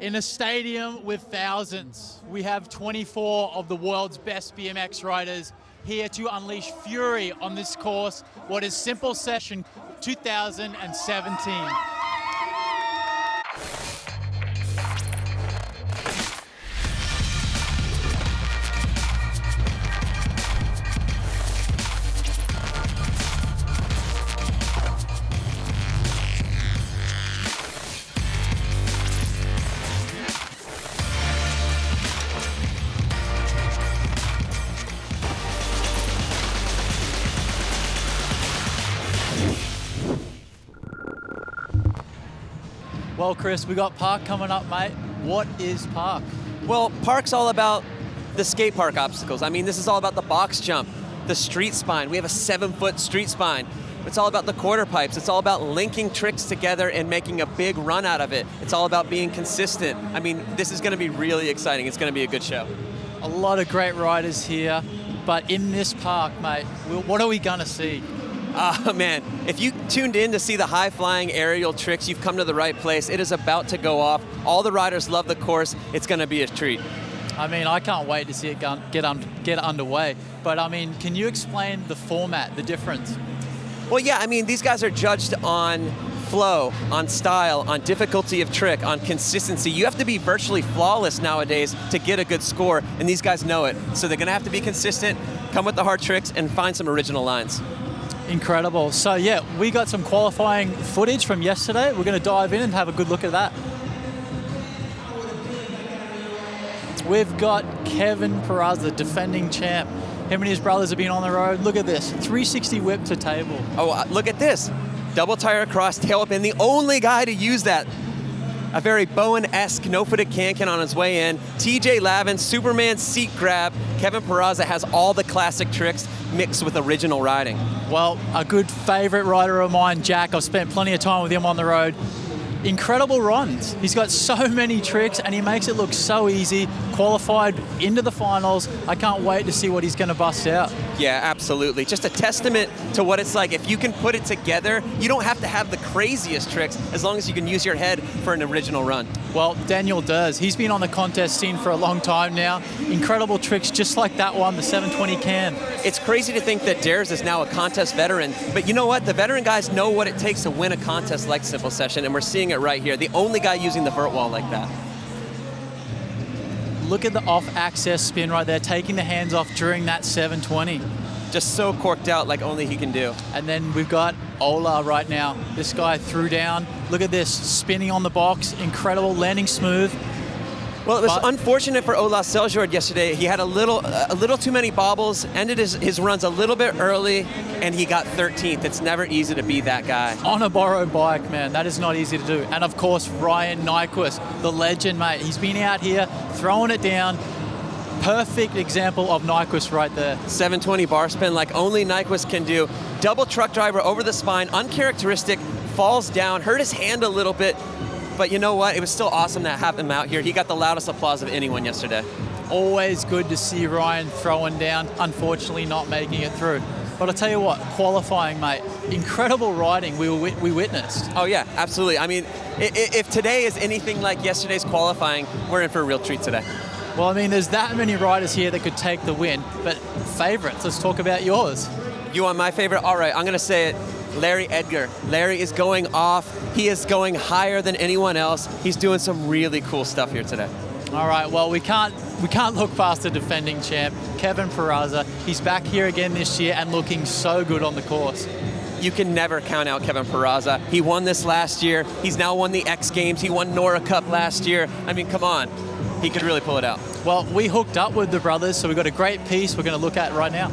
In a stadium with thousands, we have 24 of the world's best BMX riders here to unleash fury on this course, what is Simple Session 2017. Well, Chris, we got Park coming up, mate. What is Park? Well, Park's all about the skate park obstacles. I mean, this is all about the box jump, the street spine. We have a 7-foot street spine. It's all about the quarter pipes. It's all about linking tricks together and making a big run out of it. It's all about being consistent. I mean, this is going to be really exciting. It's going to be a good show. A lot of great riders here, but in this park, mate, what are we going to see? Man, if you tuned in to see the high-flying aerial tricks, you've come to the right place. It is about to go off. All the riders love the course. It's going to be a treat. I mean, I can't wait to see it get underway. But I mean, can you explain the format, the difference? Well, yeah, I mean, these guys are judged on flow, on style, on difficulty of trick, on consistency. You have to be virtually flawless nowadays to get a good score, and these guys know it. So they're going to have to be consistent, come with the hard tricks, and find some original lines. Incredible. So yeah, we got some qualifying footage from yesterday. We're going to dive in and have a good look at that. We've got Kevin Peraza, defending champ. Him and his brothers have been on the road. Look at this, 360 whip to table. Oh, look at this. Double tire across, tail up in. The only guy to use that. A very Bohan-esque no-footed can on his way in. TJ Lavin, Superman seat grab. Kevin Peraza has all the classic tricks mixed with original riding. Well, a good favorite rider of mine, Jack. I've spent plenty of time with him on the road. Incredible runs. He's got so many tricks and he makes it look so easy. Qualified into the finals. I can't wait to see what he's going to bust out. Yeah, absolutely. Just a testament to what it's like. If you can put it together, you don't have to have the craziest tricks as long as you can use your head for an original run. Well, Daniel Dhers, he's been on the contest scene for a long time now. Incredible tricks just like that one, the 720 can. It's crazy to think that Dhers is now a contest veteran, but you know what? The veteran guys know what it takes to win a contest like Simple Session, and we're seeing it right here. The only guy using the vert wall like that. Look at the off-access spin right there, taking the hands off during that 720. Just so corked out like only he can do. And then we've got Ola right now. This guy threw down. Look at this, spinning on the box, incredible, landing smooth. Well, it was unfortunate for Ola Seljord yesterday. He had a little too many bobbles, ended his runs a little bit early, and he got 13th. It's never easy to be that guy. On a borrowed bike, man, that is not easy to do. And of course, Ryan Nyquist, the legend, mate. He's been out here throwing it down. Perfect example of Nyquist right there. 720 bar spin like only Nyquist can do. Double truck driver over the spine, uncharacteristic, falls down, hurt his hand a little bit. But you know what? It was still awesome to have him out here. He got the loudest applause of anyone yesterday. Always good to see Ryan throwing down, unfortunately not making it through. But I'll tell you what, qualifying, mate, incredible riding we witnessed. Oh yeah, absolutely. I mean, if today is anything like yesterday's qualifying, we're in for a real treat today. Well, I mean, there's that many riders here that could take the win, but favorites, let's talk about yours. You want my favorite? All right, I'm gonna say it. Larry Edgar. Larry is going off. He is going higher than anyone else. He's doing some really cool stuff here today. All right, well, we can't look past the defending champ, Kevin Peraza. He's back here again this year and looking so good on the course. You can never count out Kevin Peraza. He won this last year. He's now won the X Games. He won Nora Cup last year. I mean, come on. He could really pull it out. Well, we hooked up with the brothers, so we've got a great piece we're going to look at right now.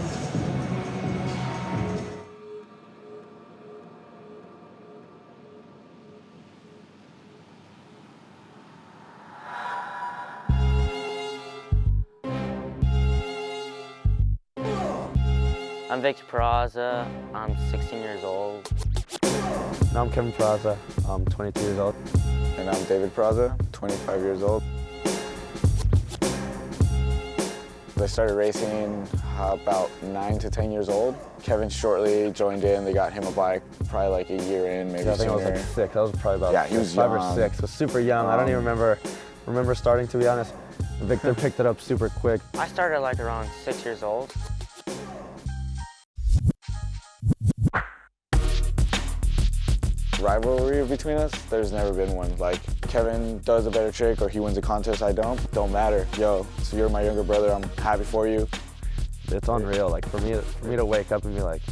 I'm Victor Peraza. I'm 16 years old. I'm Kevin Peraza. I'm 22 years old. And I'm David Peraza, 25 years old. I started racing about 9 to 10 years old. Kevin shortly joined in. They got him a bike probably like a year in, maybe I think sooner. I was like 6. I was probably about he was 5 young. or 6. I was super young. I don't even remember remember starting, to be honest. Victor picked it up super quick. I started like around 6 years old. Rivalry between us, there's never been one. Like, Kevin does a better trick or he wins a contest, I don't matter. Yo, so you're my younger brother, I'm happy for you. It's unreal, like for me to wake up and be like,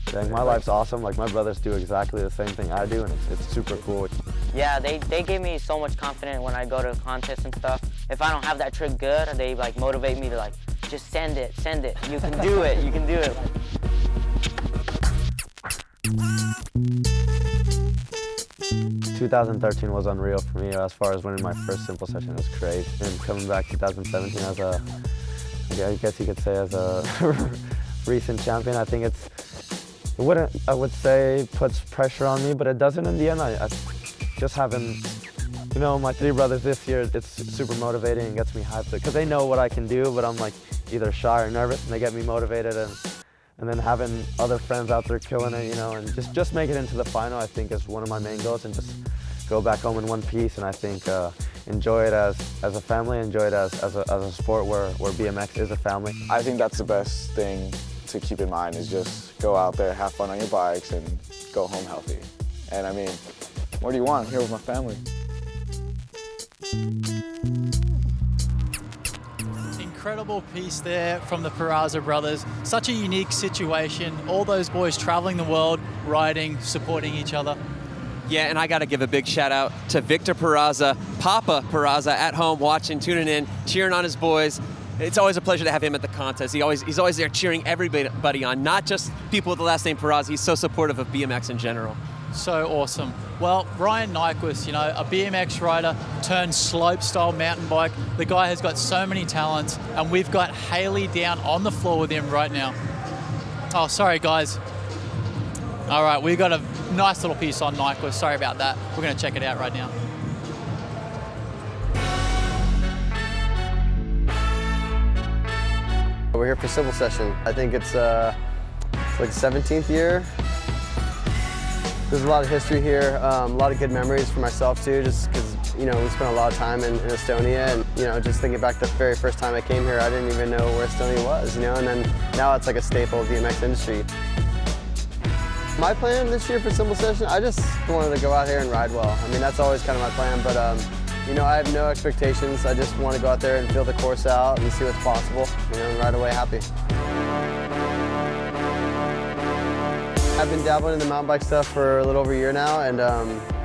dang, my life's awesome. Like my brothers do exactly the same thing I do, and it's super cool. Yeah, they give me so much confidence when I go to contests and stuff. If I don't have that trick good, they like motivate me to like, just send it. You can do it, you can do it. 2013 was unreal for me as far as winning my first simple session. It was crazy. And coming back 2017 as a, I guess you could say as a recent champion, I think I would say puts pressure on me, but it doesn't in the end. I just having, you know, my three brothers this year, it's super motivating and gets me hyped because they know what I can do, but I'm like either shy or nervous, and they get me motivated. And then having other friends out there killing it, you know, and just make it into the final, I think is one of my main goals, and just go back home in one piece. And I think enjoy it as a family, enjoy it as a sport where BMX is a family. I think that's the best thing to keep in mind is just go out there, have fun on your bikes, and go home healthy. And I mean, what do you want? I'm here with my family. Incredible piece there from the Peraza brothers. Such a unique situation. All those boys traveling the world, riding, supporting each other. Yeah, and I got to give a big shout out to Victor Peraza, Papa Peraza, at home watching, tuning in, cheering on his boys. It's always a pleasure to have him at the contest. He's always there cheering everybody on, not just people with the last name Peraza. He's so supportive of BMX in general. So awesome. Well, Ryan Nyquist, you know, a BMX rider turned slope-style mountain bike. The guy has got so many talents, and we've got Hayley down on the floor with him right now. Oh, sorry, guys. All right, we've got a nice little piece on Nyquist. Sorry about that. We're going to check it out right now. We're here for Civil Session. I think it's like the 17th year. There's a lot of history here, a lot of good memories for myself too, just because, you know, we spent a lot of time in Estonia, and, you know, just thinking back the very first time I came here, I didn't even know where Estonia was, you know, and then now it's like a staple of the BMX industry. My plan this year for Simple Session, I just wanted to go out here and ride well. I mean, that's always kind of my plan, but, you know, I have no expectations. I just want to go out there and feel the course out and see what's possible, you know, and ride away happy. I've been dabbling in the mountain bike stuff for a little over a year now, and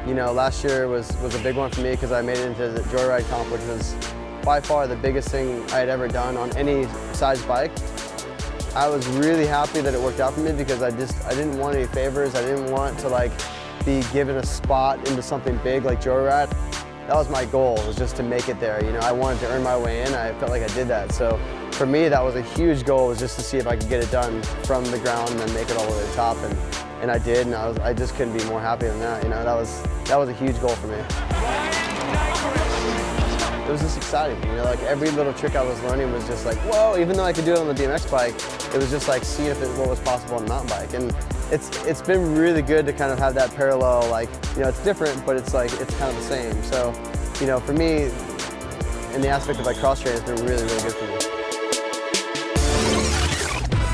you know, last year was a big one for me because I made it into the Joyride comp, which was by far the biggest thing I had ever done on any size bike. I was really happy that it worked out for me because I didn't want any favors. I didn't want to like be given a spot into something big like Joyride. That was my goal, was just to make it there. You know, I wanted to earn my way in. I felt like I did that. So for me, that was a huge goal, was just to see if I could get it done from the ground and then make it all the way to the top. And I did, and I just couldn't be more happy than that. You know, that was a huge goal for me. It was just exciting. You know, like every little trick I was learning was just like, whoa, even though I could do it on the BMX bike, it was just like seeing what was possible on the mountain bike. And it's been really good to kind of have that parallel, like, you know, it's different, but it's like, it's kind of the same. So, you know, for me, in the aspect of like cross training, it's been really, really good for me.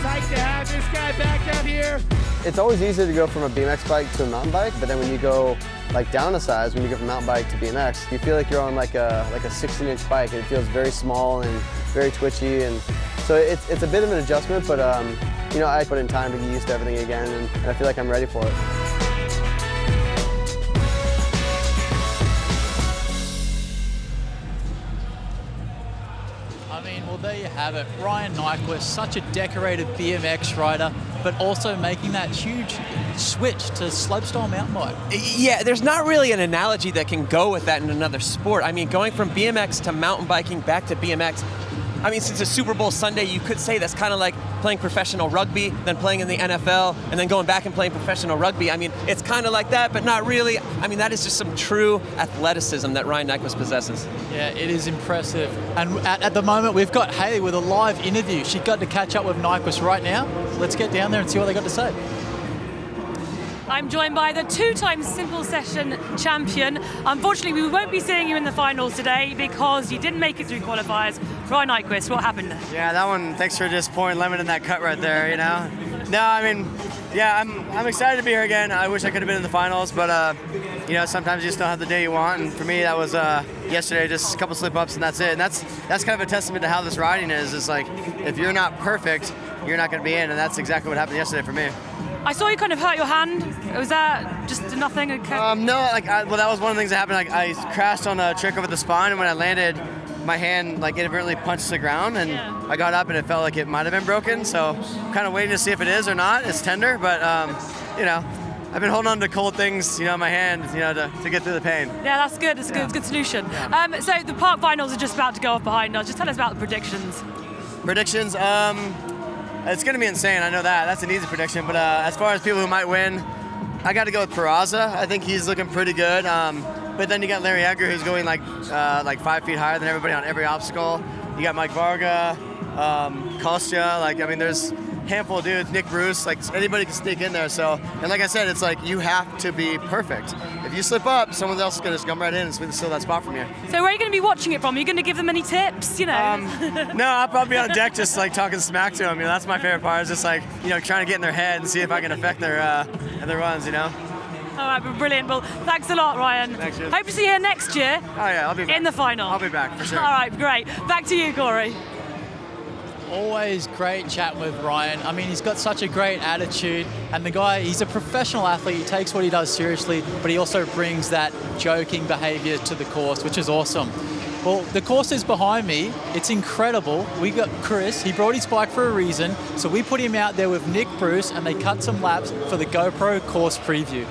Psyched to have this guy back out here. It's always easier to go from a BMX bike to a mountain bike, but then when you go like down a size, when you go from mountain bike to BMX, you feel like you're on like a 16-inch bike, and it feels very small and very twitchy, and so it's a bit of an adjustment, but you know, I put in time to get used to everything again, and I feel like I'm ready for it. I mean, well, there you have it. Ryan Nyquist, such a decorated BMX rider, but also making that huge switch to slopestyle mountain bike. Yeah, there's not really an analogy that can go with that in another sport. I mean, going from BMX to mountain biking back to BMX, I mean, since it's a Super Bowl Sunday, you could say that's kind of like playing professional rugby, then playing in the NFL, and then going back and playing professional rugby. I mean, it's kind of like that, but not really. I mean, that is just some true athleticism that Ryan Nyquist possesses. Yeah, it is impressive. And at the moment, we've got Hayley with a live interview. She got to catch up with Nyquist right now. Let's get down there and see what they got to say. I'm joined by the two-time simple session champion. Unfortunately, we won't be seeing you in the finals today because you didn't make it through qualifiers. Ryan Nyquist, what happened there? Yeah, that one, thanks for just pouring lemon in that cut right there, you know? No, I mean, yeah, I'm excited to be here again. I wish I could have been in the finals, but, you know, sometimes you just don't have the day you want. And for me, that was yesterday, just a couple slip-ups and that's it. And that's kind of a testament to how this riding is. It's like, if you're not perfect, you're not going to be in, and that's exactly what happened yesterday for me. I saw you kind of hurt your hand. Was that just nothing? No, like, well, that was one of the things that happened. Like, I crashed on a trick over the spine, and when I landed, my hand like inadvertently punched the ground, and I got up, and it felt like it might have been broken. So, kind of waiting to see if it is or not. It's tender, but you know, I've been holding on to cold things, you know, in my hand, you know, to get through the pain. Yeah, that's good. It's a good solution. Yeah. So the park finals are just about to go off behind us. Just tell us about the predictions. Predictions. It's going to be insane, I know that. That's an easy prediction, but as far as people who might win, I got to go with Peraza. I think he's looking pretty good. But then you got Larry Edgar, who's going like 5 feet higher than everybody on every obstacle. You got Mike Varga, Kostya, like, I mean, there's a handful of dudes, Nick RUS, like anybody can sneak in there. So, and like I said, it's like you have to be perfect. If you slip up, someone else is going to come right in and steal that spot from you. So where are you going to be watching it from? Are you going to give them any tips, you know? No, I'll probably be on deck just like talking smack to them. You know, that's my favorite part, is just like, you know, trying to get in their head and see if I can affect their runs, you know? All right, brilliant. Well, thanks a lot, Ryan. Thanks, Jules. Hope to see you here next year. Oh yeah, I'll be back. In the final. I'll be back, for sure. All right, great. Back to you, Corey. Always great chatting with Ryan. I mean, he's got such a great attitude, and the guy, he's a professional athlete. He takes what he does seriously, but he also brings that joking behavior to the course, which is awesome. Well, the course is behind me. It's incredible. We got Chris. He brought his bike for a reason, so we put him out there with Nick RUS, and they cut some laps for the GoPro course preview.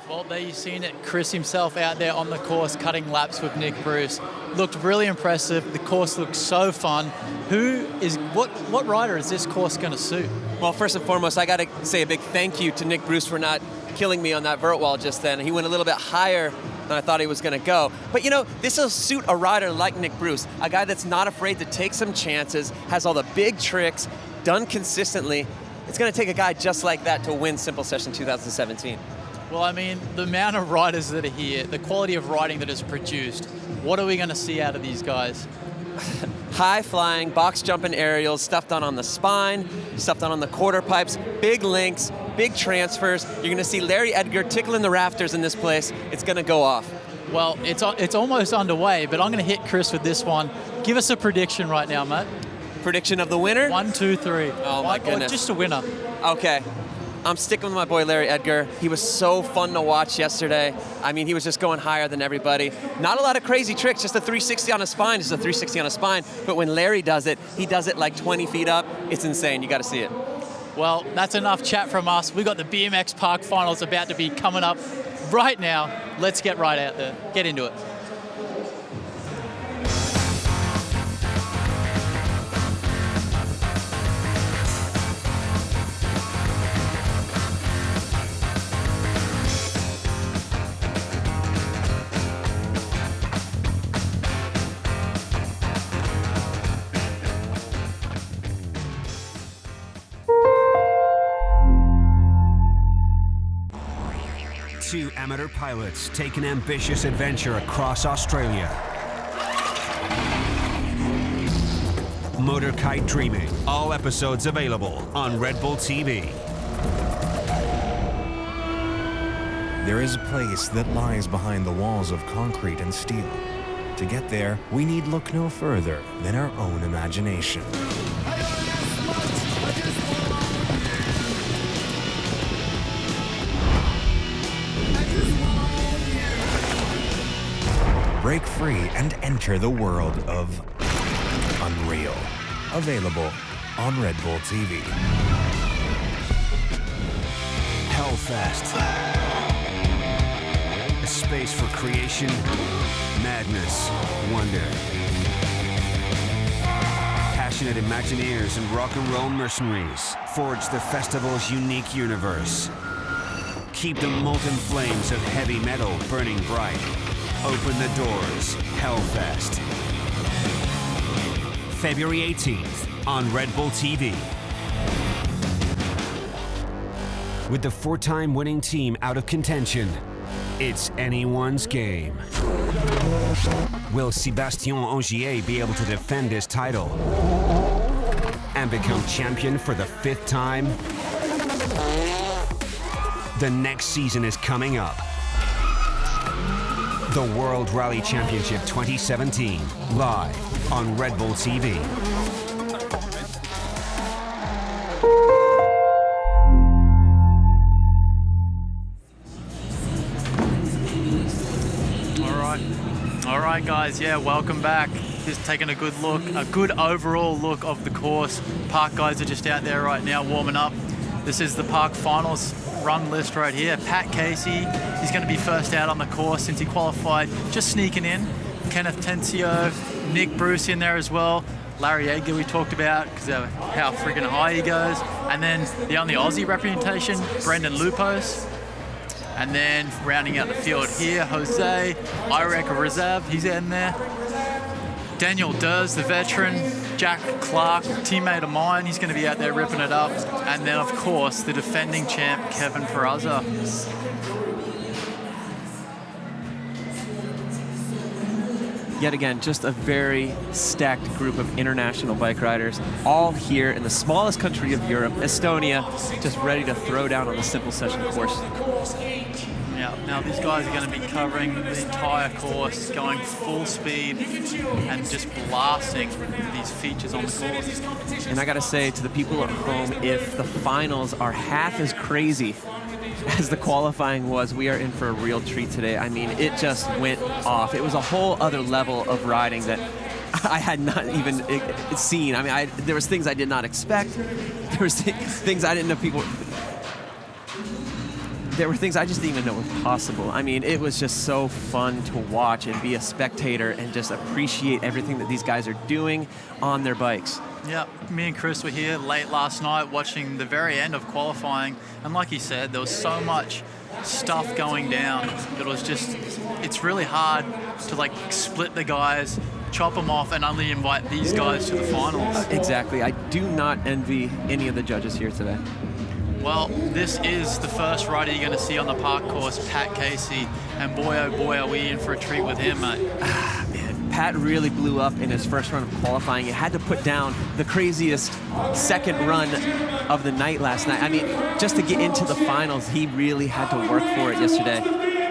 Well, there you've seen it. Chris himself out there on the course cutting laps with Nick RUS. Looked really impressive. The course looked so fun. What rider is this course going to suit? Well, first and foremost, I got to say a big thank you to Nick RUS for not killing me on that vert wall just then. He went a little bit higher than I thought he was going to go. But you know, this will suit a rider like Nick RUS, a guy that's not afraid to take some chances, has all the big tricks, done consistently. It's going to take a guy just like that to win Simple Session 2017. Well, I mean, the amount of riders that are here, the quality of riding that is produced, what are we going to see out of these guys? High flying, box jumping aerials, stuff done on the spine, stuff done on the quarter pipes, big links, big transfers. You're going to see Larry Edgar tickling the rafters in this place. It's going to go off. Well, it's almost underway, but I'm going to hit Chris with this one. Give us a prediction right now, Matt. Prediction of the winner? 1, 2, 3. Oh my goodness. Just a winner. Okay. I'm sticking with my boy Larry Edgar. He was so fun to watch yesterday. I mean, he was just going higher than everybody. Not a lot of crazy tricks, just a 360 on a spine, just a 360 on a spine. But when Larry does it, he does it like 20 feet up. It's insane, you gotta see it. Well, that's enough chat from us. We got the BMX Park Finals about to be coming up right now. Let's get right out there. Get into it. Two amateur pilots take an ambitious adventure across Australia. Motor Kite Dreaming. All episodes available on Red Bull TV. There is a place that lies behind the walls of concrete and steel. To get there, we need look no further than our own imagination. Break free and enter the world of Unreal. Available on Red Bull TV. Hellfest. A space for creation, madness, wonder. Passionate Imagineers and rock and roll mercenaries forge the festival's unique universe. Keep the molten flames of heavy metal burning bright. Open the doors, Hellfest. February 18th on Red Bull TV. With the 4-time winning team out of contention, it's anyone's game. Will Sebastian Ogier be able to defend his title and become champion for the 5th time? The next season is coming up. The World Rally Championship 2017, live on Red Bull TV. All right, guys, yeah, welcome back. Just taking a good look, a good overall look of the course. Park guys are just out there right now warming up. This is the Park Finals run list right here. Pat Casey, he's going to be first out on the course since he qualified, just sneaking in. Kenneth Tencio, Nick Bruce in there as well. Larry Edgar we talked about because of how freaking high he goes. And then the only Aussie representation, Brendan Loupos. And then rounding out the field here, Jose, Irek Rizaev, he's in there. Daniel Dhers, the veteran, Jack Clark, teammate of mine, he's going to be out there ripping it up. And then, of course, the defending champ, Kevin Peraza. Yet again, just a very stacked group of international bike riders, all here in the smallest country of Europe, Estonia, just ready to throw down on the simple session course. Yeah, now these guys are going to be covering the entire course, going full speed and just blasting these features on the course. And I got to say to the people at home, if the finals are half as crazy as the qualifying was, we are in for a real treat today. I mean, it just went off. It was a whole other level of riding that I had not even seen. I mean, there was things I did not expect. There was things I didn't know people... There were things I just didn't even know were possible. I mean, it was just so fun to watch and be a spectator and just appreciate everything that these guys are doing on their bikes. Yeah, me and Chris were here late last night watching the very end of qualifying. And like he said, there was so much stuff going down that it was just, it's really hard to like split the guys, chop them off and only invite these guys to the finals. Exactly. I do not envy any of the judges here today. Well, this is the first rider you're going to see on the park course, Pat Casey. And boy, oh boy, are we in for a treat with him, mate. Man, Pat really blew up in his first run of qualifying. He had to put down the craziest second run of the night last night. I mean, just to get into the finals, he really had to work for it yesterday.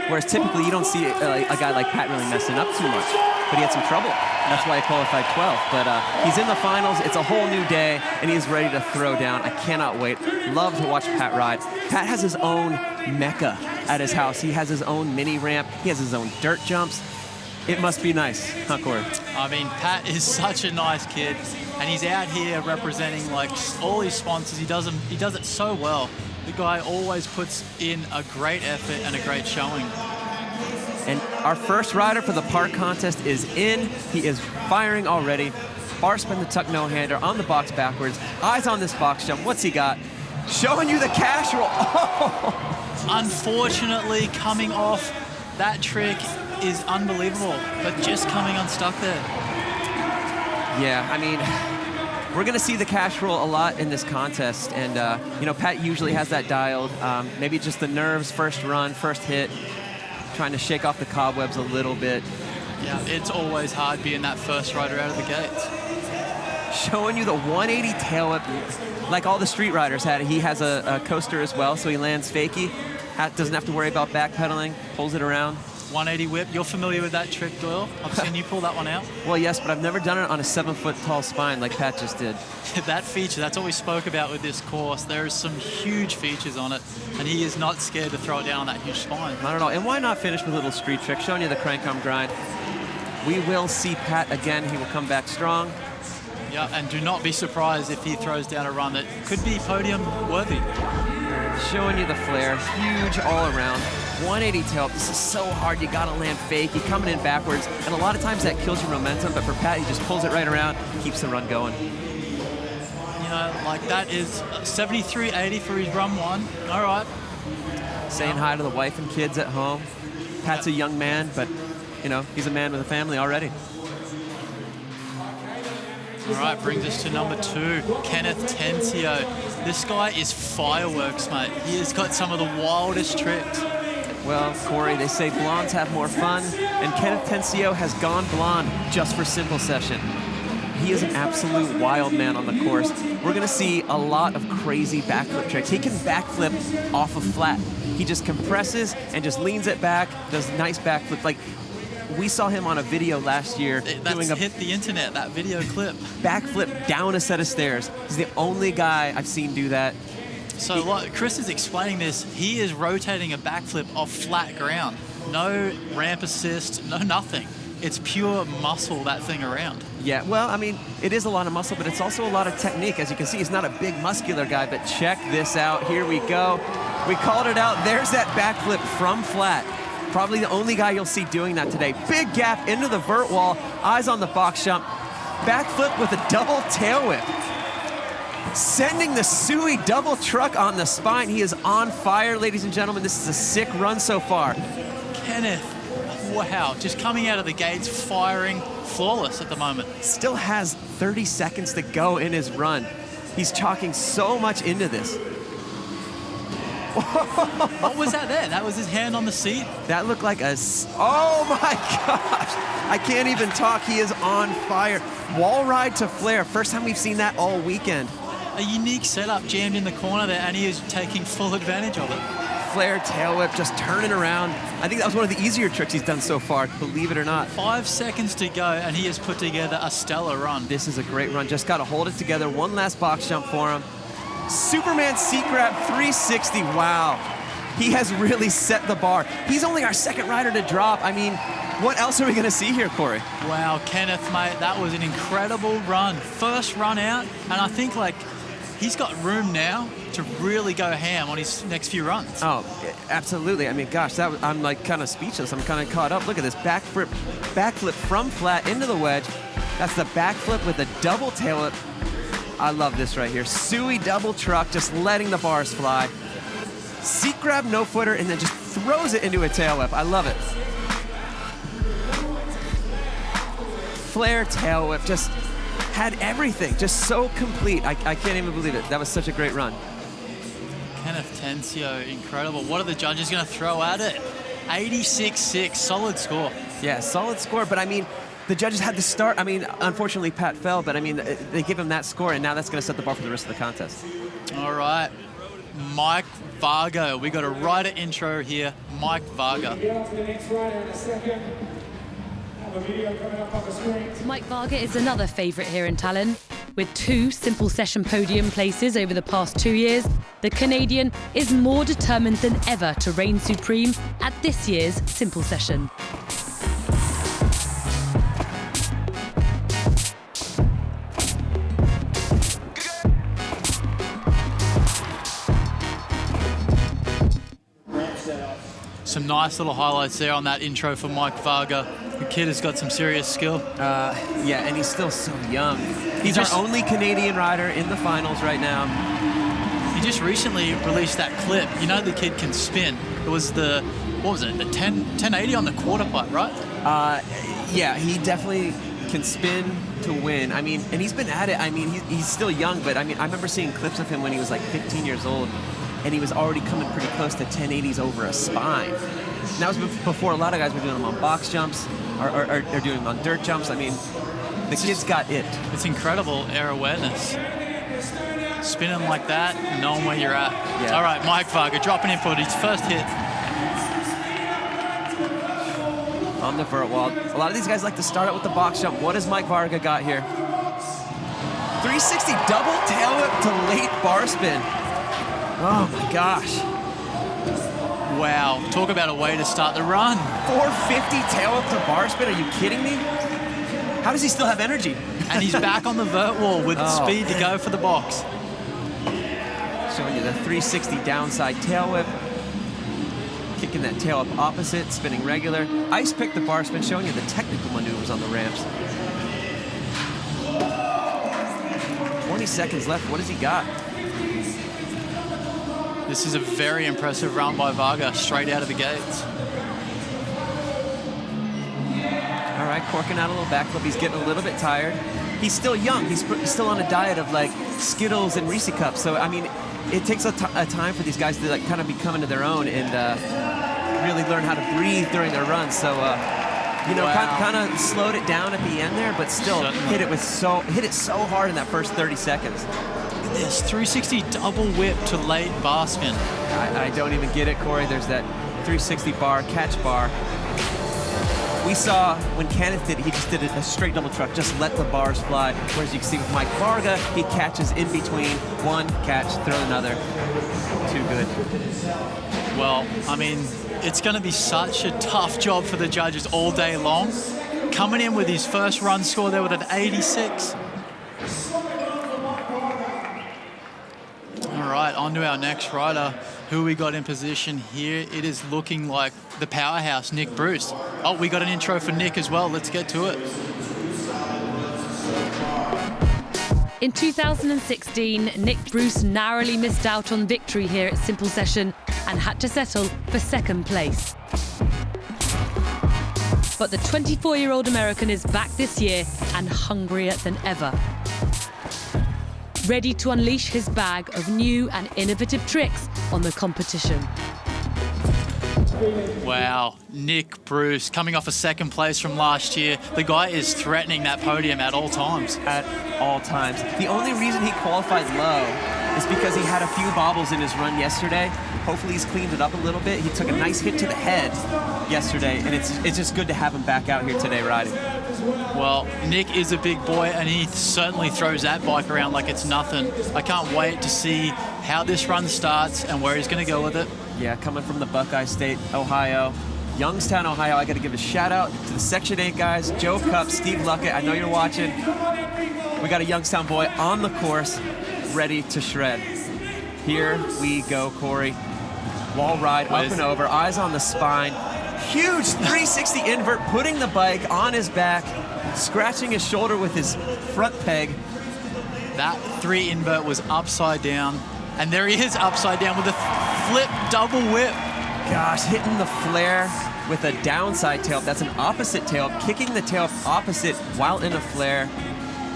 Whereas typically you don't see a guy like Pat really messing up too much. But he had some trouble. That's why he qualified 12th. But he's in the finals. It's a whole new day, and he's ready to throw down. I cannot wait. Love to watch Pat ride. Pat has his own mecca at his house. He has his own mini ramp. He has his own dirt jumps. It must be nice, huh, Corey? I mean, Pat is such a nice kid, and he's out here representing like all his sponsors. He does it so well. The guy always puts in a great effort and a great showing. And our first rider for the park contest is in. He is firing already. Bar spin the tuck no-hander on the box backwards. Eyes on this box jump. What's he got? Showing you the cash roll. Oh! Unfortunately, coming off that trick is unbelievable, but just coming unstuck there. Yeah, I mean, we're going to see the cash roll a lot in this contest, and you know, Pat usually has that dialed. Maybe just the nerves, first run, first hit, trying to shake off the cobwebs a little bit. Yeah, it's always hard being that first rider out of the gates. Showing you the 180 tail whip, like all the street riders had. He has a coaster as well, so he lands fakie. Doesn't have to worry about backpedaling, pulls it around. 180 whip, you're familiar with that trick, Doyle? I've seen you pull that one out. Well, yes, but I've never done it on a 7-foot tall spine like Pat just did. That feature, that's what we spoke about with this course. There's some huge features on it, and he is not scared to throw it down on that huge spine. Not at all. And why not finish with a little street trick, showing you the crank arm grind. We will see Pat again. He will come back strong. Yeah, and do not be surprised if he throws down a run that could be podium worthy. Showing you the flare, huge all around. 180 tail, this is so hard, you gotta land fake. He coming in backwards, and a lot of times that kills your momentum, but for Pat, he just pulls it right around, keeps the run going. You know, like that is 73.80 for his run one. All right. Saying hi to the wife and kids at home. Pat's a young man, but you know, he's a man with a family already. All right, brings us to number 2, Kenneth Tencio. This guy is fireworks, mate. He has got some of the wildest tricks. Well, Corey, they say blondes have more fun, and Kenneth Tencio has gone blonde just for simple session. He is an absolute wild man on the course. We're gonna see a lot of crazy backflip tricks. He can backflip off of flat. He just compresses and just leans it back, does nice backflip. Like, we saw him on a video last year doing hit the internet, that video clip. Backflip down a set of stairs. He's the only guy I've seen do that. So like Chris is explaining this, he is rotating a backflip off flat ground. No ramp assist, no nothing. It's pure muscle, that thing around. Yeah, well, I mean, it is a lot of muscle, but it's also a lot of technique. As you can see, he's not a big muscular guy, but check this out. Here we go. We called it out. There's that backflip from flat. Probably the only guy you'll see doing that today. Big gap into the vert wall, eyes on the box jump. Backflip with a double tail whip. Sending the Sui double truck on the spine. He is on fire, ladies and gentlemen. This is a sick run so far. Kenneth, wow, just coming out of the gates, firing, flawless at the moment. Still has 30 seconds to go in his run. He's chalking so much into this. What was that there? That was his hand on the seat? That looked like a... Oh my gosh! I can't even talk. He is on fire. Wall ride to flare. First time we've seen that all weekend. A unique setup jammed in the corner there, and he is taking full advantage of it. Flare tail whip, just turning around. I think that was one of the easier tricks he's done so far, believe it or not. 5 seconds to go, and he has put together a stellar run. This is a great run. Just got to hold it together. One last box jump for him. Superman seat grab 360. Wow. He has really set the bar. He's only our second rider to drop. I mean, what else are we going to see here, Corey? Wow, Kenneth, mate, that was an incredible run. First run out, and I think, like, he's got room now to really go ham on his next few runs. Oh, absolutely. I mean, gosh, I'm like kind of speechless. I'm kind of caught up. Look at this backflip from flat into the wedge. That's the backflip with a double tail whip. I love this right here. Sui double truck, just letting the bars fly. Seat grab, no footer, and then just throws it into a tail whip. I love it. Flare tail whip, just had everything, just so complete. I can't even believe it. That was such a great run. Kenneth Tencio, incredible. What are the judges going to throw at it? 86.6, solid score. Yeah, solid score, but I mean, the judges had to start. I mean, unfortunately, Pat fell, but I mean, they give him that score, and now that's going to set the bar for the rest of the contest. All right, Mike Varga. We got a rider intro here, Mike Varga. Mike Varga is another favourite here in Tallinn. With 2 simple session podium places over the past 2 years, the Canadian is more determined than ever to reign supreme at this year's simple session. nice little highlights there on that intro for Mike Varga. The kid has got some serious skill. Yeah, and he's still so young. He's our only Canadian rider in the finals right now. He just recently released that clip. You know the kid can spin. It was the, what was it, the 1080 on the quarter pipe, right? Yeah, he definitely can spin to win. I mean, and he's been at it. I mean, he's still young, but I mean, I remember seeing clips of him when he was like 15 years old, and he was already coming pretty close to 1080s over a spine. And that was before a lot of guys were doing them on box jumps or doing them on dirt jumps. I mean, the kid's got it. It's incredible air awareness. Spinning like that, knowing where you're at. Yeah. All right, Mike Varga dropping in for his first hit. On the vert wall. A lot of these guys like to start out with the box jump. What has Mike Varga got here? 360 double tail whip to late bar spin. Oh my gosh. Wow, talk about a way to start the run. 450 tail whip to bar spin, are you kidding me? How does he still have energy? And he's back on the vert wall with the speed to go for the box. Showing you the 360 downside tail whip. Kicking that tail up opposite, spinning regular. Ice pick the bar spin, showing you the technical maneuvers on the ramps. 20 seconds left, what has he got? This is a very impressive run by Varga, straight out of the gates. All right, corking out a little backflip. He's getting a little bit tired. He's still young. He's still on a diet of like Skittles and Reese Cups. So, I mean, it takes a time for these guys to like kind of be coming to their own and really learn how to breathe during their runs. So, you know, kind of slowed it down at the end there, but still hit it so hard in that first 30 seconds. This 360 double whip to late bar spin. I don't even get it, Corey. There's that 360 bar, catch bar. We saw when Kenneth did, he just did a straight double truck, just let the bars fly. Whereas you can see with Mike Varga, he catches in between, one catch, throw another. Too good. Well, I mean, it's going to be such a tough job for the judges all day long. Coming in with his first run score there with an 86. All right, on to our next rider. Who we got in position here? It is looking like the powerhouse, Nick Bruce. Oh, we got an intro for Nick as well. Let's get to it. In 2016, Nick Bruce narrowly missed out on victory here at Simple Session and had to settle for second place. But the 24-year-old American is back this year and hungrier than ever. Ready to unleash his bag of new and innovative tricks on the competition. Wow, Nick Bruce coming off a second place from last year. The guy is threatening that podium at all times. At all times. The only reason he qualified low is because he had a few bobbles in his run yesterday. Hopefully he's cleaned it up a little bit. He took a nice hit to the head yesterday, and it's just good to have him back out here today riding. Well, Nick is a big boy, and he certainly throws that bike around like it's nothing. I can't wait to see how this run starts and where he's going to go with it. Yeah, coming from the Buckeye State, Ohio. Youngstown, Ohio, I got to give a shout out to the Section 8 guys, Joe Cupp, Steve Luckett. I know you're watching. We got a Youngstown boy on the course, ready to shred. Here we go, Corey. Wall ride, up and over, eyes on the spine. Huge 360 invert, putting the bike on his back, scratching his shoulder with his front peg. That 3 invert was upside down, and there he is upside down with a flip double whip. Gosh, hitting the flare with a downside tail. That's an opposite tail, kicking the tail opposite while in a flare.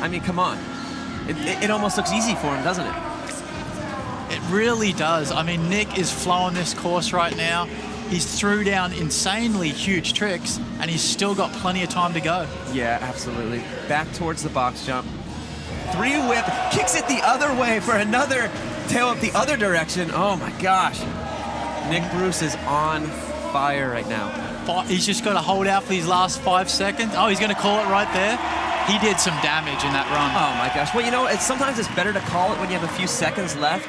I mean, come on. It almost looks easy for him, doesn't it? It really does. I mean, Nick is flowing this course right now. He's threw down insanely huge tricks, and he's still got plenty of time to go. Yeah, absolutely. Back towards the box jump. 3 whip, kicks it the other way for another tail up the other direction. Oh my gosh. Nick Bruce is on fire right now. He's just got to hold out for these last 5 seconds. Oh, he's going to call it right there. He did some damage in that run. Oh my gosh. Well, you know, sometimes it's better to call it when you have a few seconds left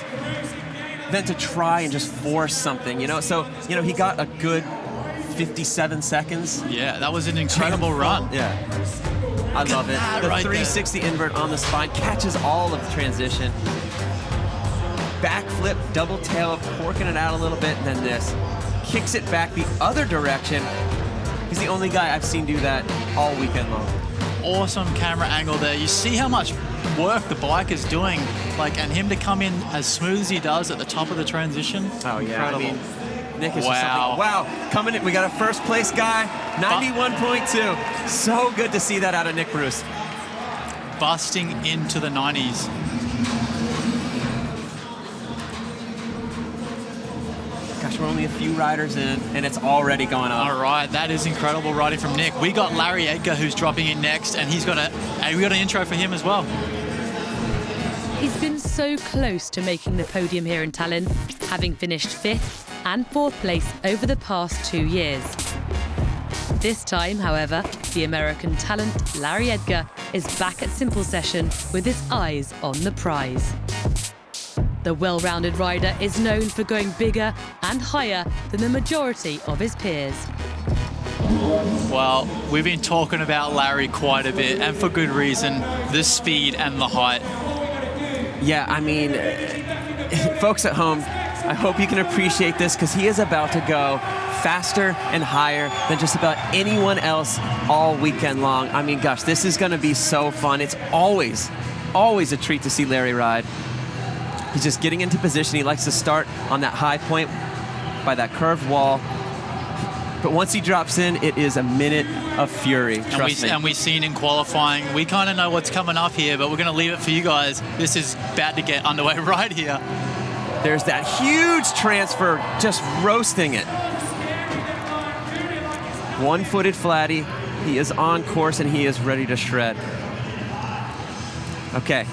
than to try and just force something, you know? So, you know, he got a good 57 seconds. Yeah, that was an incredible run. Yeah. I love it. The right 360 there. invert on the spine, catches all of the transition. Backflip, double tail, corking it out a little bit, and then this. kicks it back the other direction. He's the only guy I've seen do that all weekend long. Awesome camera angle there. You see how much work the bike is doing, like, and him to come in as smooth as he does at the top of the transition. Oh yeah, incredible. I mean, Nick is just something. Wow, coming in, we got a first place guy, 91.2. So good to see that out of Nick Bruce. Busting into the 90s. Gosh, we're only a few riders in, and it's already going up. All right, that is incredible riding from Nick. We got Larry Edgar, who's dropping in next, and we got an intro for him as well. He's been so close to making the podium here in Tallinn, having finished 5th and 4th place over the past 2 years. This time, however, the American talent Larry Edgar is back at Simple Session with his eyes on the prize. The well-rounded rider is known for going bigger and higher than the majority of his peers. Well, we've been talking about Larry quite a bit, and for good reason, the speed and the height. Yeah, I mean, folks at home, I hope you can appreciate this, because he is about to go faster and higher than just about anyone else all weekend long. I mean, gosh, this is going to be so fun. It's always a treat to see Larry ride. He's just getting into position. He likes to start on that high point by that curved wall. But once he drops in, it is a minute of fury, trust me. And we've seen in qualifying, we kind of know what's coming up here, but we're going to leave it for you guys. This is about to get underway right here. There's that huge transfer, just roasting it. One-footed flatty. He is on course, and he is ready to shred. Okay,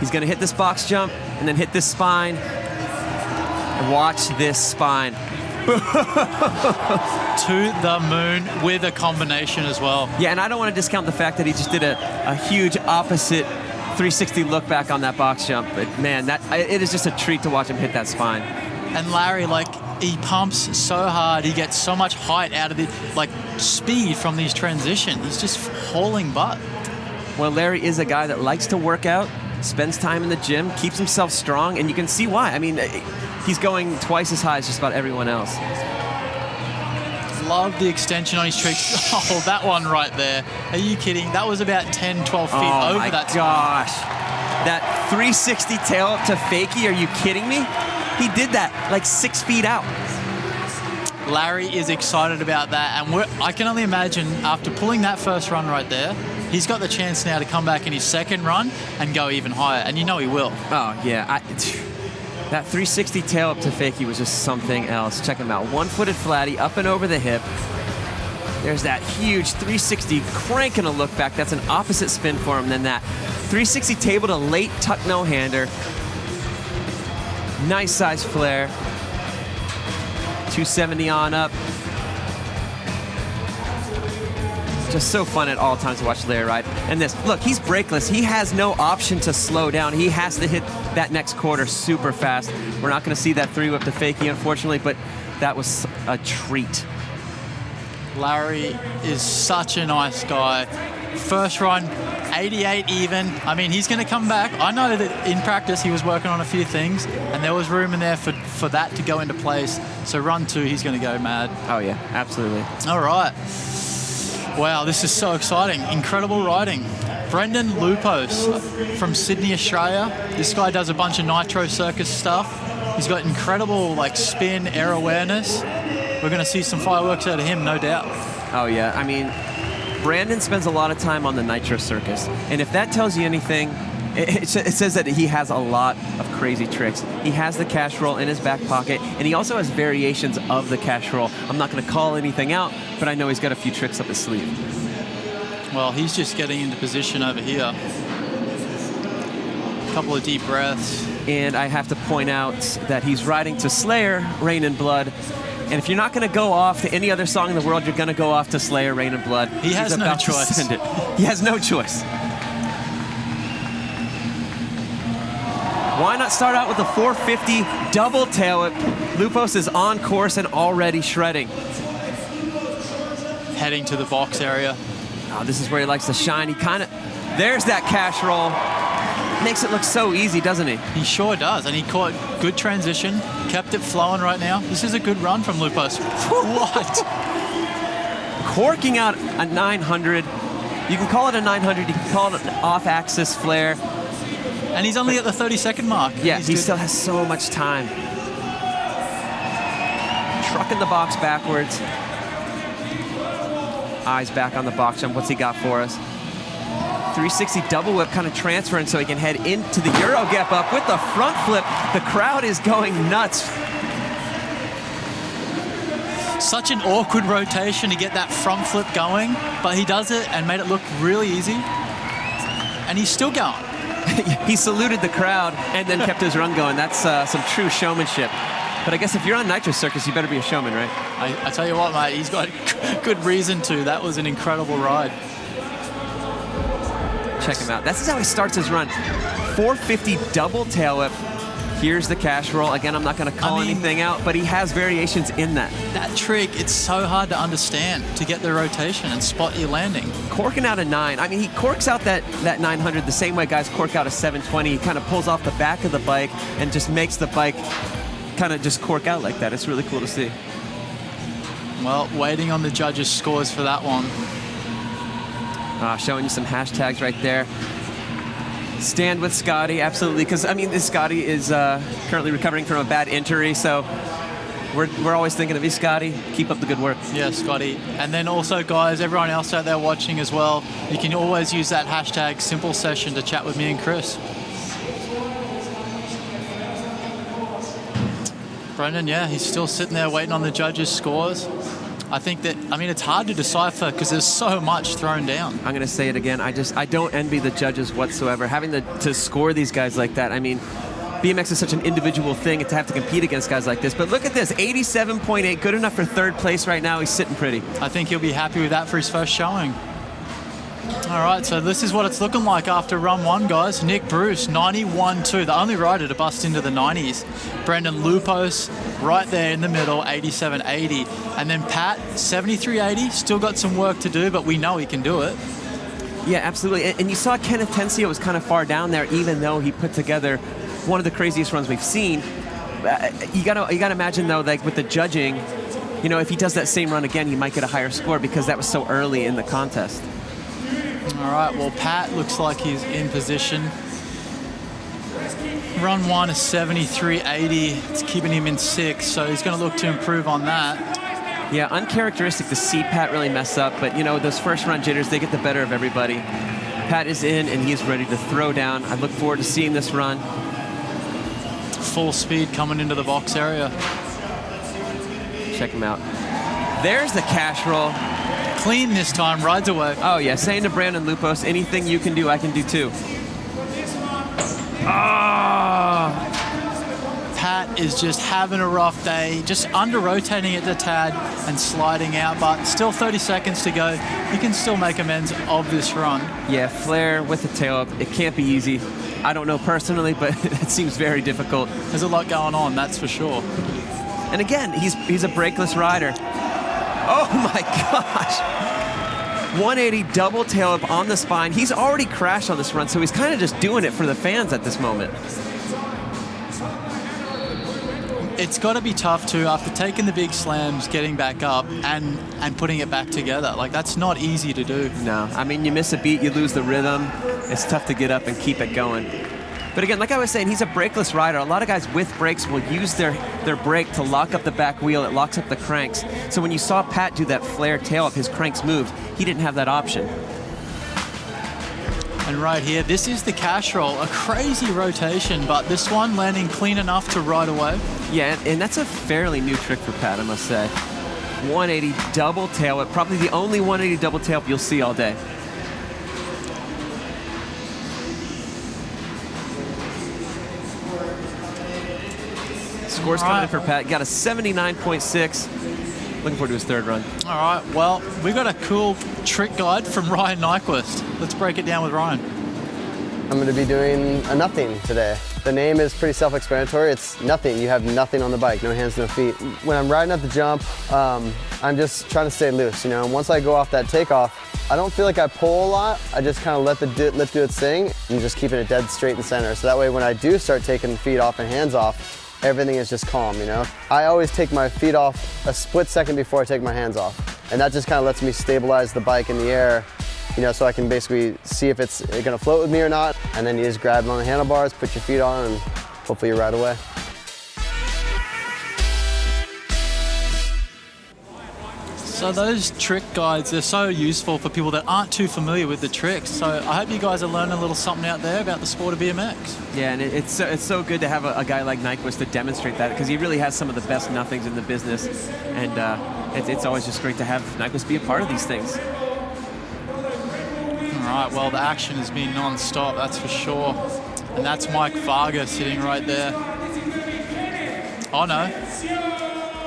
he's going to hit this box jump, and then hit this spine. And watch this spine. To the moon with a combination as well. Yeah, and I don't want to discount the fact that he just did a huge opposite 360 look back on that box jump. But man, it is just a treat to watch him hit that spine. And Larry, like, he pumps so hard. He gets so much height out of the, like, speed from these transitions. He's just hauling butt. Well, Larry is a guy that likes to work out, spends time in the gym, keeps himself strong, and you can see why. I mean, he's going twice as high as just about everyone else. Love the extension on his tricks. Oh, that one right there. Are you kidding? That was about 10, 12 feet over that. Oh my gosh. That 360 tail up to fakie, are you kidding me? He did that like 6 feet out. Larry is excited about that, and I can only imagine after pulling that first run right there, he's got the chance now to come back in his second run and go even higher, and you know he will. Oh, yeah. That 360 tail up to fakie was just something else. Check him out. One-footed flatty, up and over the hip. There's that huge 360 cranking a look back. That's an opposite spin for him than that. 360 table to late tuck no-hander. Nice size flare. 270 on up. Just so fun at all times to watch Larry ride. And this, look, he's brakeless. He has no option to slow down. He has to hit that next quarter super fast. We're not going to see that 3-whip to fakie, unfortunately, but that was a treat. Larry is such a nice guy. First run, 88 even. I mean, he's going to come back. I know that in practice he was working on a few things, and there was room in there for that to go into place. So run 2, he's going to go mad. Oh, yeah, absolutely. All right. Wow, this is so exciting. Incredible riding. Brendan Loupos from Sydney, Australia. This guy does a bunch of nitro circus stuff. He's got incredible like spin, air awareness. We're going to see some fireworks out of him, no doubt. Oh, yeah. I mean, Brandon spends a lot of time on the nitro circus. And if that tells you anything, it says that he has a lot of crazy tricks. He has the cash roll in his back pocket, and he also has variations of the cash roll. I'm not going to call anything out, but I know he's got a few tricks up his sleeve. Well, he's just getting into position over here. A couple of deep breaths. And I have to point out that he's riding to Slayer, Rain and Blood. And if you're not going to go off to any other song in the world, you're going to go off to Slayer, Rain and Blood. He has no choice. He has no choice. Why not start out with a 450 double tail whip? Loupos is on course and already shredding. Heading to the box area. Oh, this is where he likes to shine. He kind of, there's that cash roll. Makes it look so easy, doesn't he? He sure does, and he caught good transition, kept it flowing right now. This is a good run from Loupos. What? Corking out a 900. You can call it a 900, you can call it an off-axis flare. And he's only at the 30-second mark. Yeah, he still has so much time. Trucking the box backwards. Eyes back on the box jump. What's he got for us? 360 double whip, kind of transferring so he can head into the Euro gap up with the front flip. The crowd is going nuts. Such an awkward rotation to get that front flip going, but he does it and made it look really easy. And he's still going. He saluted the crowd and then kept his run going. That's some true showmanship. But I guess if you're on Nitro Circus, you better be a showman, right? I tell you what, mate, he's got good reason to. That was an incredible ride. Check him out. This is how he starts his run. 450 double tail whip. Here's the cash roll. Again, I'm not going to call anything out, but he has variations in that. That trick, it's so hard to understand, to get the rotation and spot your landing. Corking out a 9. I mean, he corks out that 900 the same way guys cork out a 720. He kind of pulls off the back of the bike and just makes the bike kind of just cork out like that. It's really cool to see. Well, waiting on the judges' scores for that one. Showing you some hashtags right there. Stand with Scotty, absolutely, because I mean, Scotty is currently recovering from a bad injury, so we're always thinking of you, Scotty. Keep up the good work. Yeah, Scotty. And then also, guys, everyone else out there watching as well, you can always use that hashtag Simple Session to chat with me and Chris. Brendan, yeah, he's still sitting there waiting on the judges' scores. I think that, I mean, it's hard to decipher because there's so much thrown down. I'm going to say it again. I don't envy the judges whatsoever. Having to score these guys like that, I mean, BMX is such an individual thing to have to compete against guys like this. But look at this, 87.8, good enough for third place right now. He's sitting pretty. I think he'll be happy with that for his first showing. All right, so this is what it's looking like after run 1, guys. Nick Bruce, 91.2, the only rider to bust into the 90s. Brendan Loupos, right there in the middle, 87.80. And then Pat, 73.80, still got some work to do, but we know he can do it. Yeah, absolutely. And you saw Kenneth Tencio was kind of far down there, even though he put together one of the craziest runs we've seen. You gotta imagine, though, like with the judging, you know, if he does that same run again, he might get a higher score because that was so early in the contest. All right, well, Pat looks like he's in position. Run 1 is 73.80. It's keeping him in 6th, so he's going to look to improve on that. Yeah, uncharacteristic to see Pat really mess up, but, you know, those first run jitters, they get the better of everybody. Pat is in, and he's ready to throw down. I look forward to seeing this run. Full speed coming into the box area. Check him out. There's the cash roll. Clean this time, rides away. Oh yeah, saying to Brandon Loupos, anything you can do, I can do too. Pat is just having a rough day, just under-rotating it a tad and sliding out, but still 30 seconds to go. He can still make amends of this run. Yeah, flare with the tail up, it can't be easy. I don't know personally, but it seems very difficult. There's a lot going on, that's for sure. And again, he's a brakeless rider. Oh my gosh. 180 double tail up on the spine. He's already crashed on this run, so he's kind of just doing it for the fans at this moment. It's got to be tough too, after taking the big slams, getting back up and putting it back together. Like, that's not easy to do. No, I mean, you miss a beat, you lose the rhythm. It's tough to get up and keep it going. But again, like I was saying, he's a brakeless rider. A lot of guys with brakes will use their brake to lock up the back wheel. It locks up the cranks. So when you saw Pat do that flare tail up, his cranks moved. He didn't have that option. And right here, this is the cash roll. A crazy rotation, but this one landing clean enough to ride away. Yeah, and that's a fairly new trick for Pat, I must say. 180 double tail whip, probably the only 180 double tail whip you'll see all day. Scores coming in for Pat. Got a 79.6. Looking forward to his third run. All right, well, we got a cool trick guide from Ryan Nyquist. Let's break it down with Ryan. I'm going to be doing a nothing today. The name is pretty self-explanatory. It's nothing. You have nothing on the bike, no hands, no feet. When I'm riding at the jump, I'm just trying to stay loose, you know. And once I go off that takeoff, I don't feel like I pull a lot. I just kind of let the lift do its thing and just keeping it dead straight in center. So that way when I do start taking feet off and hands off, everything is just calm, you know. I always take my feet off a split second before I take my hands off. And that just kind of lets me stabilize the bike in the air, you know, so I can basically see if it's gonna float with me or not. And then you just grab it on the handlebars, put your feet on, and hopefully you ride away. So those trick guides, they're so useful for people that aren't too familiar with the tricks. So I hope you guys are learning a little something out there about the sport of BMX. Yeah, and it's so good to have a guy like Nyquist to demonstrate that, because he really has some of the best nothings in the business. And it's always just great to have Nyquist be a part of these things. All right, well, the action has been non-stop, that's for sure. And that's Mike Varga sitting right there. Oh, no.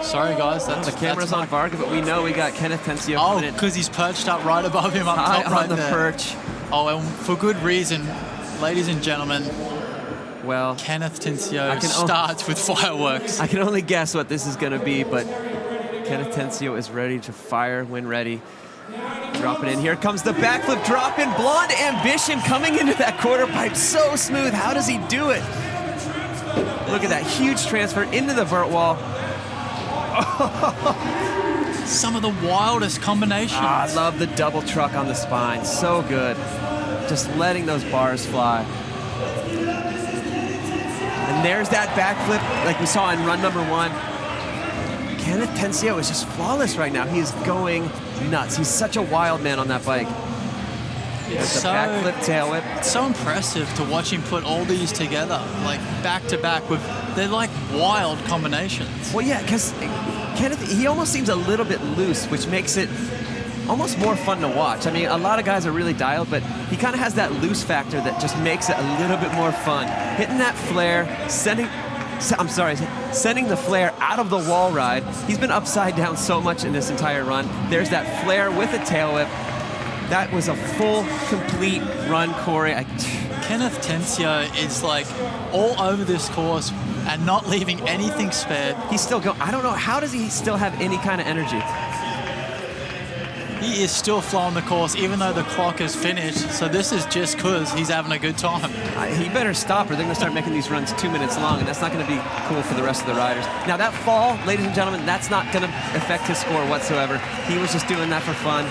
Sorry, guys. The camera's on Varga, but we know we got Kenneth Tencio coming in. Because he's perched up right above him up top right on the perch. Oh, and for good reason, ladies and gentlemen. Well, Kenneth Tencio starts with fireworks. I can only guess what this is going to be, but Kenneth Tencio is ready to fire when ready. Drop it in. Here comes the backflip drop in. Blonde Ambition coming into that quarter pipe. So smooth. How does he do it? Look at that huge transfer into the vert wall. Some of the wildest combinations. I love the double truck on the spine. So good. Just letting those bars fly. And there's that backflip like we saw in run number 1. Kenneth Tencio is just flawless right now. He is going nuts. He's such a wild man on that bike. It's the backflip, tail whip. It's so impressive to watch him put all these together, like back to back. They're like wild combinations. Well, yeah, because Kenneth, he almost seems a little bit loose, which makes it almost more fun to watch. I mean, a lot of guys are really dialed, but he kind of has that loose factor that just makes it a little bit more fun. Hitting that flare, sending the flare out of the wall ride. He's been upside down so much in this entire run. There's that flare with a tail whip. That was a full, complete run, Corey. Kenneth Tencio is like all over this course and not leaving anything spared. He's still going. I don't know, how does he still have any kind of energy? He is still flowing the course even though the clock is finished. So this is just because he's having a good time. He better stop or they're going to start making these runs 2 minutes long, and that's not going to be cool for the rest of the riders. Now that fall, ladies and gentlemen, that's not going to affect his score whatsoever. He was just doing that for fun.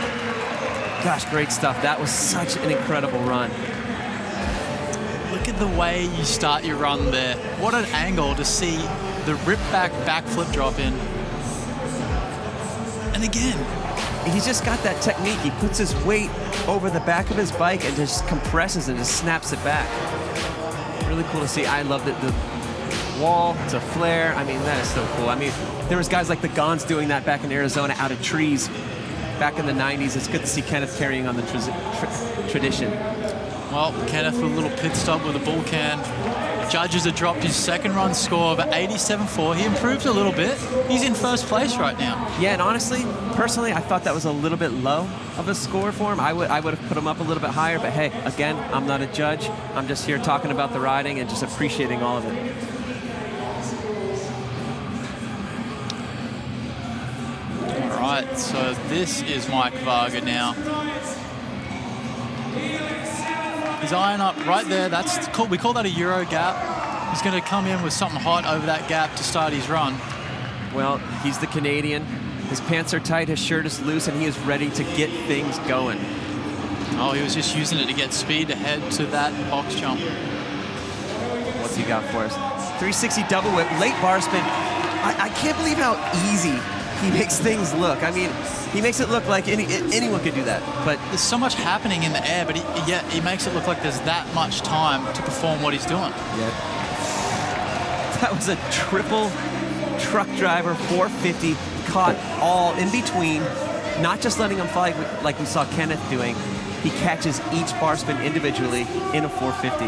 Gosh, great stuff. That was such an incredible run. Look at the way you start your run there. What an angle to see the rip back flip drop in. And again, he's just got that technique. He puts his weight over the back of his bike and just compresses and just snaps it back. Really cool to see. I love the wall to flare. I mean, that is so cool. I mean, there was guys like the Gons doing that back in Arizona out of trees back in the 90s. It's good to see Kenneth carrying on the tradition. Well, Kenneth with a little pit stop with a bull can. Judges have dropped his second run score of 87.4. He improved a little bit. He's in first place right now. Yeah, and honestly, personally, I thought that was a little bit low of a score for him. I would have put him up a little bit higher, but hey, again, I'm not a judge. I'm just here talking about the riding and just appreciating all of it. All right, so this is Mike Varga now. He's eyeing up right there. That's cool. We call that a Euro gap. He's going to come in with something hot over that gap to start his run. Well, he's the Canadian. His pants are tight, his shirt is loose, and he is ready to get things going. Oh, he was just using it to get speed to head to that box jump. What's he got for us? 360 double whip, late bar spin. I can't believe how easy he makes things look. I mean, he makes it look like anyone could do that. But there's so much happening in the air, but he makes it look like there's that much time to perform what he's doing. Yeah. That was a triple truck driver 450, caught all in between, not just letting him fly like we saw Kenneth doing. He catches each bar spin individually in a 450.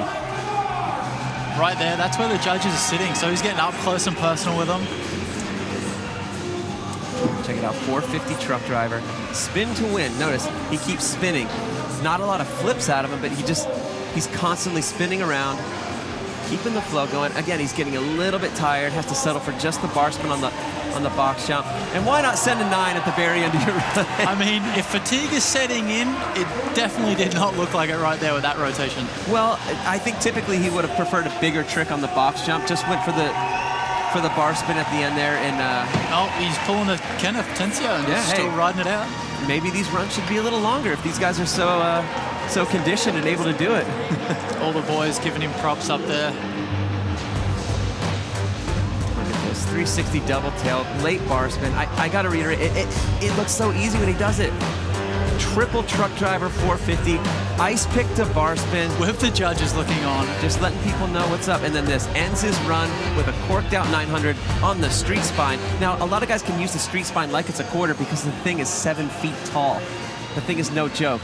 Right there, that's where the judges are sitting. So he's getting up close and personal with them. Check it out, 450 truck driver, spin to win. Notice, he keeps spinning. Not a lot of flips out of him, but he just He's constantly spinning around, keeping the flow going. Again, he's getting a little bit tired, has to settle for just the bar spin on the box jump. And why not send a 9 at the very end of your run? I mean, if fatigue is setting in, it definitely did not look like it right there with that rotation. Well, I think typically he would have preferred a bigger trick on the box jump. Just went for the bar spin at the end there. And oh, he's pulling a Kenneth Tencio and still riding it out. Maybe these runs should be a little longer if these guys are so conditioned and able to do it. All the boys giving him props up there. Look at this 360 double tail, late bar spin. I got to reiterate, it looks so easy when he does it. Triple truck driver 450, ice pick to bar spin. With the judges looking on. Just letting people know what's up. And then this ends his run with a corked out 900 on the street spine. Now, a lot of guys can use the street spine like it's a quarter because the thing is 7 feet tall. The thing is no joke.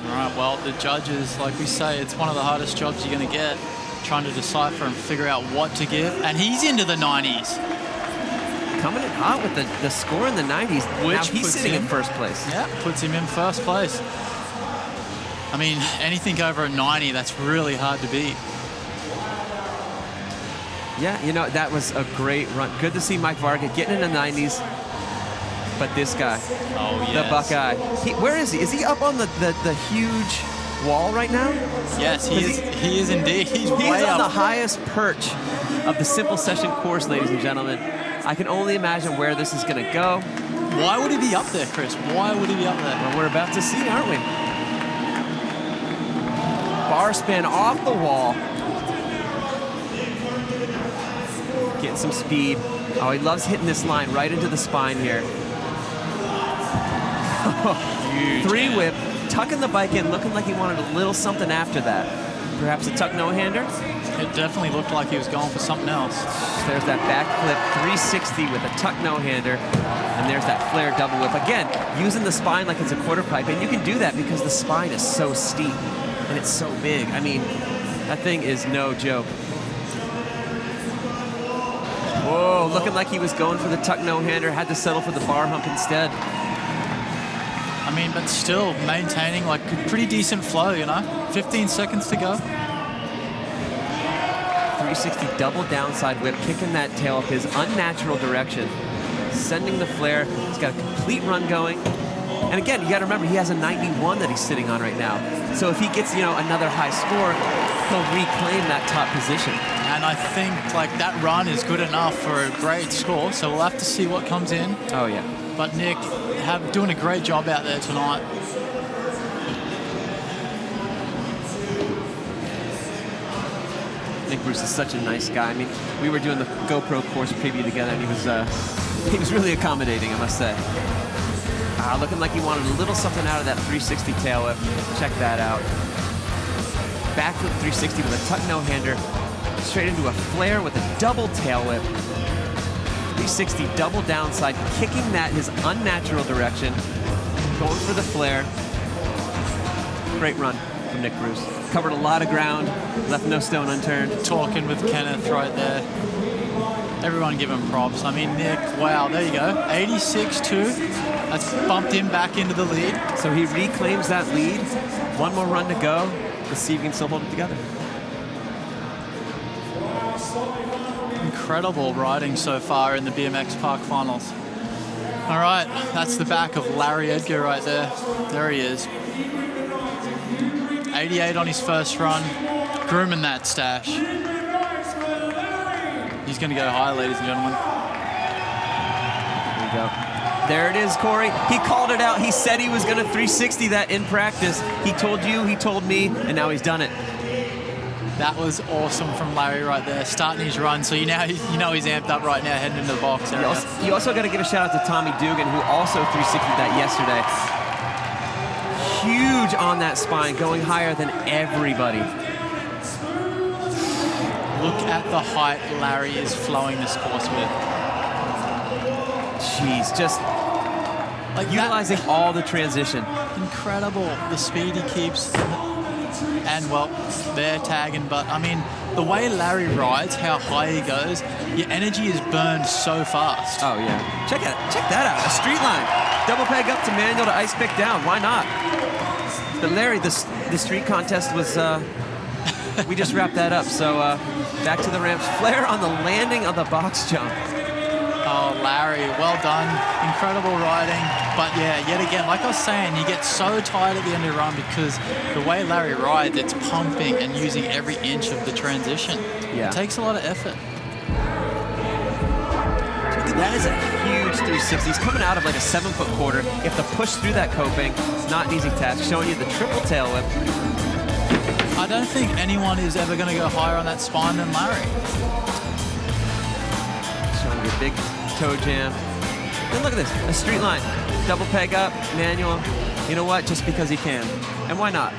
All right, well, the judges, like we say, it's one of the hardest jobs you're going to get, trying to decipher and figure out what to give. And he's into the 90s. Coming in hot with the score in the 90s. Which now he's sitting in first place. Yeah, puts him in first place. I mean, anything over a 90, that's really hard to beat. Yeah, you know, that was a great run. Good to see Mike Varga getting in the 90s. But this guy, the Buckeye, where is he? Is he up on the huge wall right now? Yes, he is indeed. He's way on up. the highest perch of the simple session course, ladies and gentlemen. I can only imagine where this is going to go. Why would he be up there, Chris? Why would he be up there? Well, we're about to see, aren't we? Bar spin off the wall. Getting some speed. Oh, he loves hitting this line right into the spine here. Three whip, tucking the bike in, looking like he wanted a little something after that. Perhaps a tuck no-hander? It definitely looked like he was going for something else. There's that backflip 360 with a tuck no-hander, and there's that flare double whip. Again, using the spine like it's a quarter pipe, and you can do that because the spine is so steep and it's so big. I mean, that thing is no joke. Whoa, looking like he was going for the tuck no-hander, had to settle for the bar hump instead. I mean, but still maintaining like a pretty decent flow, you know? 15 seconds to go. 360 double downside whip, kicking that tail up his unnatural direction, sending the flare. He's got a complete run going. And again, you got to remember, he has a 91 that he's sitting on right now. So if he gets, you know, another high score, he'll reclaim that top position. And I think like that run is good enough for a great score. So we'll have to see what comes in. Oh yeah. But Nick, doing a great job out there tonight. Nick Bruce is such a nice guy. I mean, we were doing the GoPro course preview together, and he was really accommodating, I must say. Looking like he wanted a little something out of that 360 tail whip. Check that out. Backflip 360 with a tuck no-hander, straight into a flare with a double tail whip. 360 double downside, kicking that his unnatural direction, going for the flare. Great run from Nick Bruce. Covered a lot of ground, left no stone unturned. Talking with Kenneth right there. Everyone give him props. I mean, Nick, wow, there you go. 86-2. That's bumped him back into the lead. So he reclaims that lead. One more run to go. Let's see if he can still hold it together. Incredible riding so far in the BMX Park Finals. All right, that's the back of Larry Edgar right there. There he is. 88 on his first run, grooming that stash. He's going to go high, ladies and gentlemen. There we go. There it is, Corey. He called it out. He said he was going to 360 that in practice. He told you, he told me, and now he's done it. That was awesome from Larry right there, starting his run. So you know he's amped up right now, heading into the box area. You also got to give a shout out to Tommy Dugan, who also 360'd that yesterday. Huge on that spine, going higher than everybody. Look at the height Larry is flowing this course with. Jeez, just like utilizing all the transition. Incredible, the speed he keeps. And well, they're tagging, but I mean, the way Larry rides, how high he goes, your energy is burned so fast. Oh yeah, check that out, a street line. Double peg up to manual to ice pick down, why not? But Larry, the street contest was we just wrapped that up. So back to the ramps. Flare on the landing of the box jump. Oh, Larry, well done. Incredible riding. But yeah, yet again, like I was saying, you get so tired at the end of the run because the way Larry rides, it's pumping and using every inch of the transition. Yeah. It takes a lot of effort. That is a huge 360. He's coming out of like a 7-foot quarter. You have to push through that coping. It's not an easy task. Showing you the triple tail whip. I don't think anyone is ever going to go higher on that spine than Larry. Showing you a big toe jam. And look at this, a street line. Double peg up, manual. You know what? Just because he can. And why not?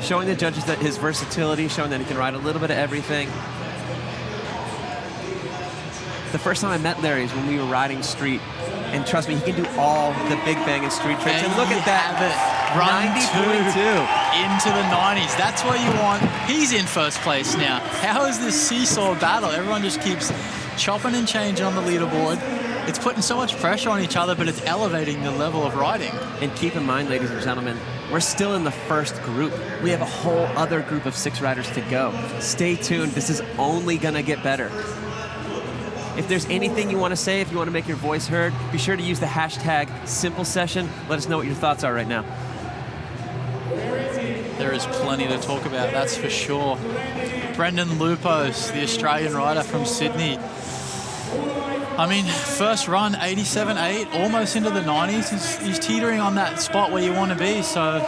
Showing the judges that his versatility, showing that he can ride a little bit of everything. The first time I met Larry is when we were riding street. And trust me, he can do all the big bang and street tricks. And look at that. Run 90.2 into the 90s. That's what you want. He's in first place now. How is this seesaw battle? Everyone just keeps chopping and changing on the leaderboard. It's putting so much pressure on each other, but it's elevating the level of riding. And keep in mind, ladies and gentlemen, we're still in the first group. We have a whole other group of 6 riders to go. Stay tuned. This is only going to get better. If there's anything you want to say, if you want to make your voice heard, be sure to use the hashtag #SimpleSession. Let us know what your thoughts are right now. There is plenty to talk about, that's for sure. Brendan Loupos, the Australian rider from Sydney. I mean, first run, 87.8, almost into the 90s. He's teetering on that spot where you want to be, so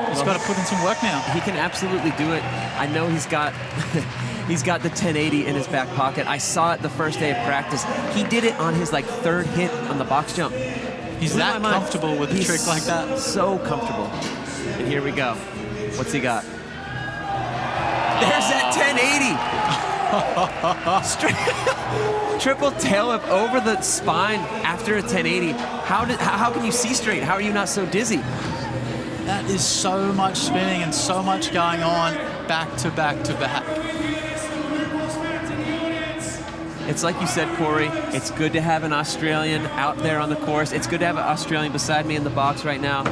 he's got to put in some work now. He can absolutely do it. I know he's got he's got the 1080 in his back pocket. I saw it the first day of practice. He did it on his like 3rd hit on the box jump. He's that comfortable with a trick like that. So comfortable. And here we go. What's he got? There's that 1080. Triple tail whip over the spine after a 1080. How can you see straight? How are you not so dizzy? That is so much spinning and so much going on back to back to back. It's like you said, Corey, it's good to have an Australian out there on the course. It's good to have an Australian beside me in the box right now.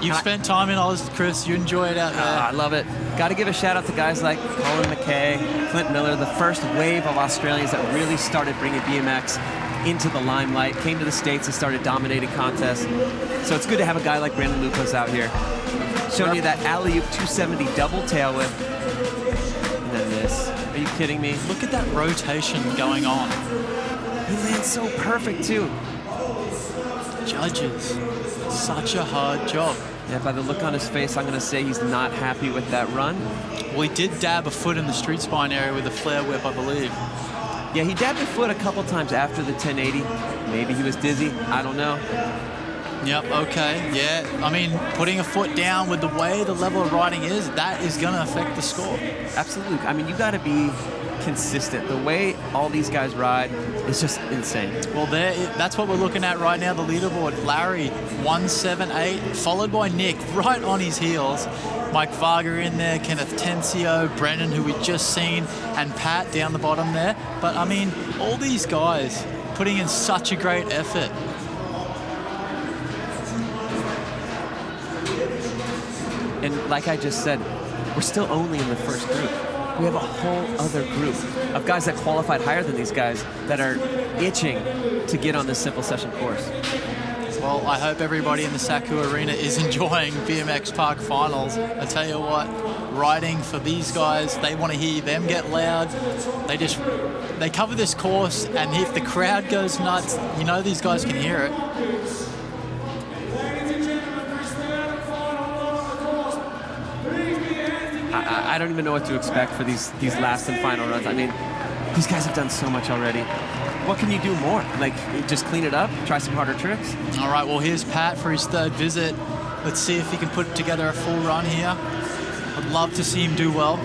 You've spent time in Oz, Chris. You enjoy it out there. I love it. Got to give a shout out to guys like Colin McKay, Clint Miller, the first wave of Australians that really started bringing BMX into the limelight, came to the States and started dominating contests. So it's good to have a guy like Brandon Loupos out here. Showing you that alley-oop 270 double tail whip. And then this. Are you kidding me? Look at that rotation going on. He lands so perfect, too. Judges, such a hard job. Yeah, by the look on his face, I'm going to say he's not happy with that run. Well, he did dab a foot in the street spine area with a flare whip, I believe. Yeah, he dabbed a foot a couple times after the 1080. Maybe he was dizzy. I don't know. Yep, okay, yeah. I mean, putting a foot down with the way the level of riding is, that is going to affect the score. Absolutely. I mean, you got to be consistent. The way all these guys ride is just insane. Well, that's what we're looking at right now, the leaderboard. Larry, 178, followed by Nick right on his heels. Mike Varga in there, Kenneth Tencio, Brennan, who we've just seen, and Pat down the bottom there. But, I mean, all these guys putting in such a great effort. And like I just said, we're still only in the first group. We have a whole other group of guys that qualified higher than these guys that are itching to get on this Simple Session course. Well, I hope everybody in the Saku Arena is enjoying BMX Park Finals. I tell you what, riding for these guys, they want to hear them get loud. They cover this course, and if the crowd goes nuts, you know these guys can hear it. I don't even know what to expect for these last and final runs. I mean, these guys have done so much already. What can you do more? Like, just clean it up? Try some harder tricks? All right, well, here's Pat for his 3rd visit. Let's see if he can put together a full run here. I'd love to see him do well.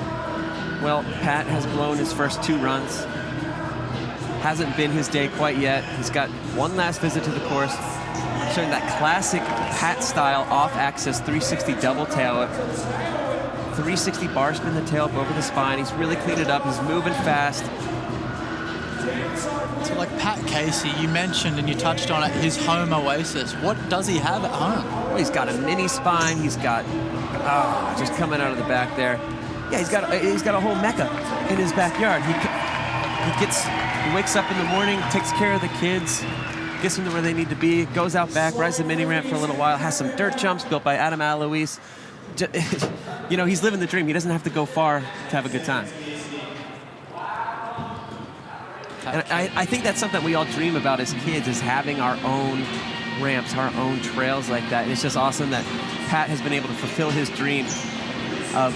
Well, Pat has blown his first 2 runs. Hasn't been his day quite yet. He's got one last visit to the course, showing that classic Pat-style off-axis 360 double tail whip. 360 bar spin the tail up over the spine. He's really cleaned it up. He's moving fast. So like Pat Casey, you mentioned and you touched on it, his home oasis. What does he have at home? Well, he's got a mini spine. He's got, just coming out of the back there. Yeah, he's got a whole mecca in his backyard. He wakes up in the morning, takes care of the kids, gets them to where they need to be, goes out back, rides the mini ramp for a little while, has some dirt jumps built by Adam Alois. You know, he's living the dream. He doesn't have to go far to have a good time. And I think that's something we all dream about as kids, is having our own ramps, our own trails like that. And it's just awesome that Pat has been able to fulfill his dream of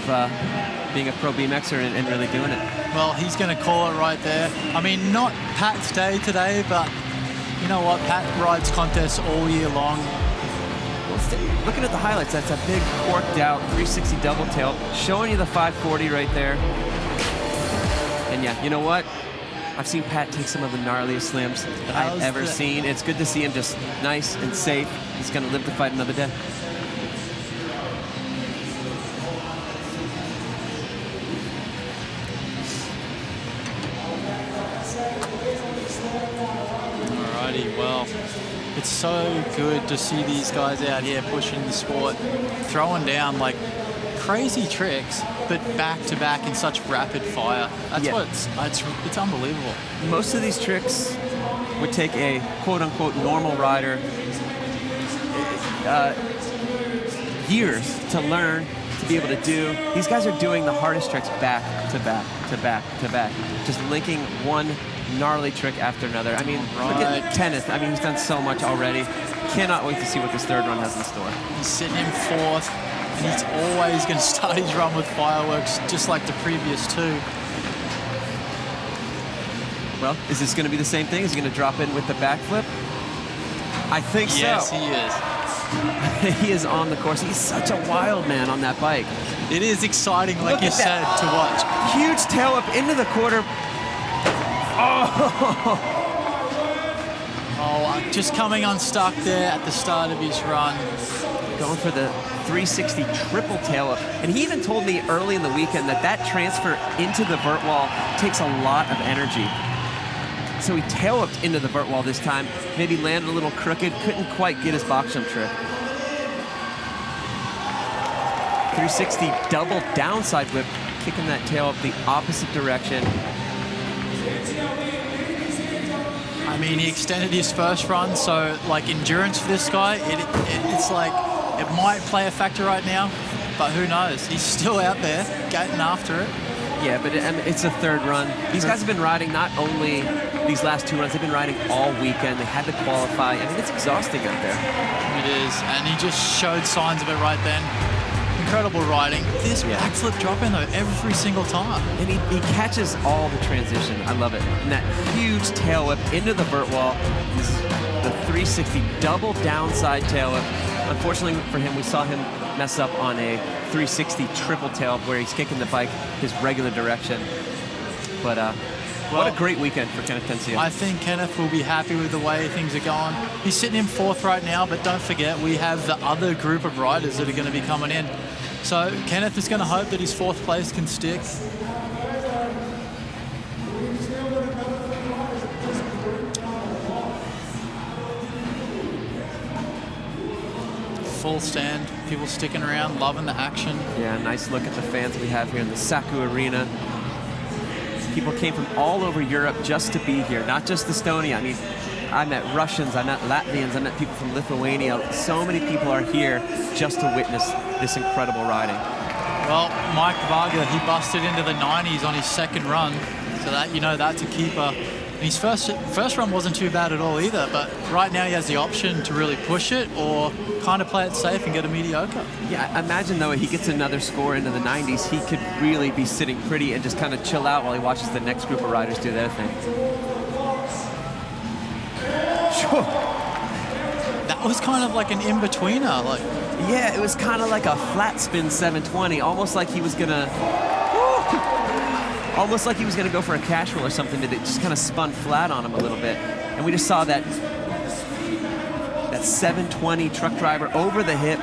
being a pro BMXer and really doing it. Well, he's going to call it right there. I mean, not Pat's day today, but you know what? Pat rides contests all year long. Well, looking at the highlights, that's a big corked out 360 double tail, showing you the 540 right there. And yeah, you know what? I've seen Pat take some of the gnarliest slims that I've ever seen. It's good to see him just nice and safe. He's going to live to fight another day. Alrighty, well, it's so good to see these guys out here pushing the sport, throwing down like crazy tricks, but back to back in such rapid fire. That's it's unbelievable. Most of these tricks would take a quote unquote normal rider years to learn, to be able to do. These guys are doing the hardest tricks back to back to back to back, just linking one gnarly trick after another. I mean, look at Kenneth. I mean, he's done so much already. Cannot wait to see what this third run has in store. He's sitting in fourth, and he's always going to start his run with fireworks, just like the previous two. Well, is this going to be the same thing? Is he going to drop in with the backflip? I think so. Yes, he is. He is on the course. He's such a wild man on that bike. It is exciting, like you said, to watch. Huge tail up into the quarter. Oh, just coming unstuck there at the start of his run. Going for the 360 triple tail up. And he even told me early in the weekend that transfer into the vert wall takes a lot of energy. So he tail whipped into the vert wall this time, maybe landed a little crooked, couldn't quite get his box jump trick. 360 double downside whip, kicking that tail up the opposite direction. I mean, he extended his first run, so like endurance for this guy, it's like, it might play a factor right now, but who knows? He's still out there getting after it. Yeah, but it's a third run. These guys have been riding not only these last two runs, they've been riding all weekend. They had to qualify. I mean, it's exhausting out there. It is, and he just showed signs of it right then. Incredible riding. This backflip drop in though every single time. And he catches all the transition. I love it. And that huge tail whip into the vert wall. The 360 double downside tail whip. Unfortunately for him, we saw him mess up on a 360 triple tail where he's kicking the bike his regular direction. But what a great weekend for Kenneth Tencio. I think Kenneth will be happy with the way things are going. He's sitting in fourth right now, but don't forget we have the other group of riders that are going to be coming in. So Kenneth is going to hope that his fourth place can stick. Full stand, people sticking around, loving the action. Yeah, nice look at the fans we have here in the Saku Arena. People came from all over Europe just to be here, not just Estonia. I mean, I met Russians, I met Latvians, I met people from Lithuania. So many people are here just to witness this incredible riding. Well, Mike Varga, he busted into the 90s on his second run, so that, you know, that's a keeper. And his first run wasn't too bad at all either, but right now he has the option to really push it or kind of play it safe and get a mediocre. Yeah, imagine though he gets another score into the 90s, he could really be sitting pretty and just kind of chill out while he watches the next group of riders do their thing. Sure. That was kind of like an in-betweener. Like, yeah, it was kind of like a flat spin 720, almost like he was gonna go for a cash roll or something that it just kind of spun flat on him a little bit. And we just saw that 720 truck driver over the hip.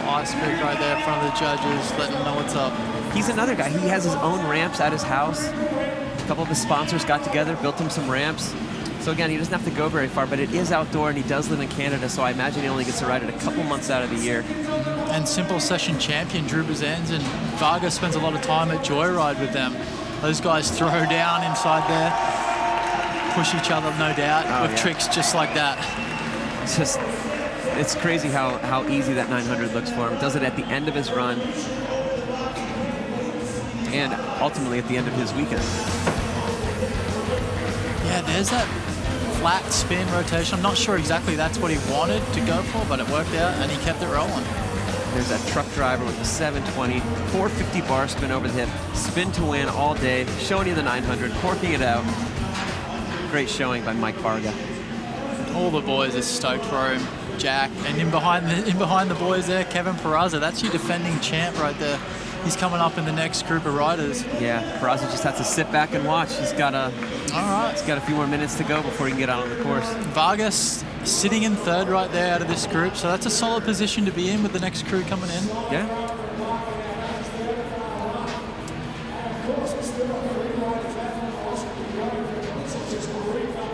little ice pick right there in front of the judges, letting them know what's up. He's another guy. He has his own ramps at his house. A couple of his sponsors got together, built him some ramps. So again, he doesn't have to go very far, but it is outdoor, and he does live in Canada, so I imagine he only gets to ride it a couple months out of the year. And simple session champion Drew Bazans and Varga spends a lot of time at Joyride with them. Those guys throw down inside there, push each other, no doubt, with tricks just like that. It's crazy how easy that 900 looks for him. Does it at the end of his run, and ultimately at the end of his weekend. Yeah, there's that flat spin rotation. I'm not sure exactly that's what he wanted to go for, but it worked out and he kept it rolling. There's that truck driver with the 720, 450 bar spin over the hip, spin to win all day, showing you the 900, corking it out. Great showing by Mike Varga. All the boys are stoked for him. Jack, and in behind the boys there, Kevin Peraza. That's your defending champ right there. He's coming up in the next group of riders. Yeah, Peraza just has to sit back and watch. He's got a few more minutes to go before he can get out on the course. Vargas sitting in third right there out of this group, so that's a solid position to be in with the next crew coming in. Yeah.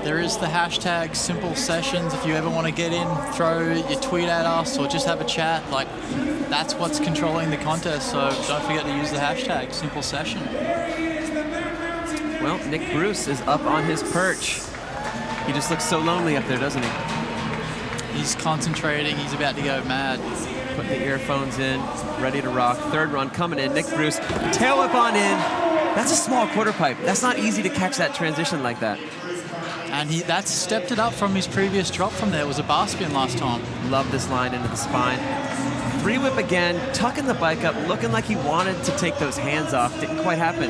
There is the hashtag Simple Sessions. If you ever want to get in, throw your tweet at us or just have a chat. Like, that's what's controlling the contest. So don't forget to use the hashtag Simple Session. Well, Nick Bruce is up on his perch. He just looks so lonely up there, doesn't he? He's concentrating. He's about to go mad. Putting the earphones in, ready to rock. Third run coming in. Nick Bruce, tail whip on in. That's a small quarter pipe. That's not easy to catch that transition like that. And that's stepped it up from his previous drop from there. It was a bar spin last time. Love this line into the spine. Three whip again, tucking the bike up, looking like he wanted to take those hands off. Didn't quite happen.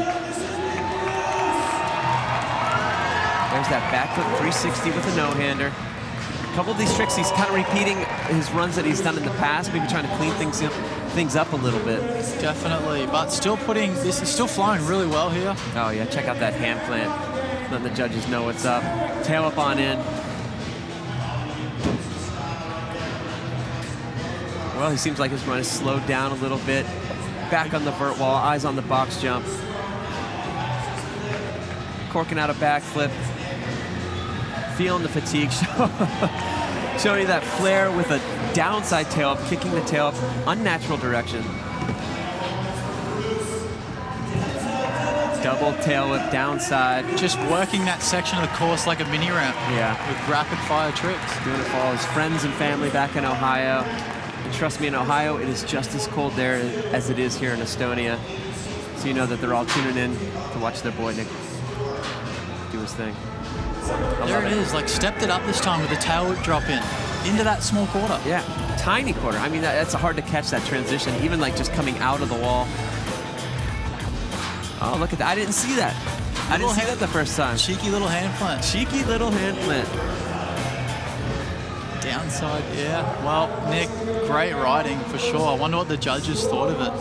There's that back foot 360 with a no-hander. A couple of these tricks, he's kind of repeating his runs that he's done in the past, maybe trying to clean things up a little bit. Definitely, but this is still flowing really well here. Oh yeah, check out that hand plant. Letting the judges know what's up. Tail up on in. Well, he seems like his run is slowed down a little bit. Back on the vert wall, eyes on the box jump. Corking out a backflip. Feeling the fatigue. Showing you that flare with a downside tail up, kicking the tail up, unnatural direction. Double tail whip downside. Just working that section of the course like a mini ramp. Yeah. With rapid fire tricks. Doing it for all his friends and family back in Ohio. And trust me, in Ohio, it is just as cold there as it is here in Estonia. So you know that they're all tuning in to watch their boy Nick do his thing. There it is, like stepped it up this time with the tail whip drop in. Into that small quarter. Yeah, tiny quarter. I mean, that's hard to catch that transition, even like just coming out of the wall. Oh, look at that. I didn't see that. I didn't see that the first time. Cheeky little hand plant. Cheeky little hand plant. Downside, yeah. Well, Nick, great riding for sure. I wonder what the judges thought of it.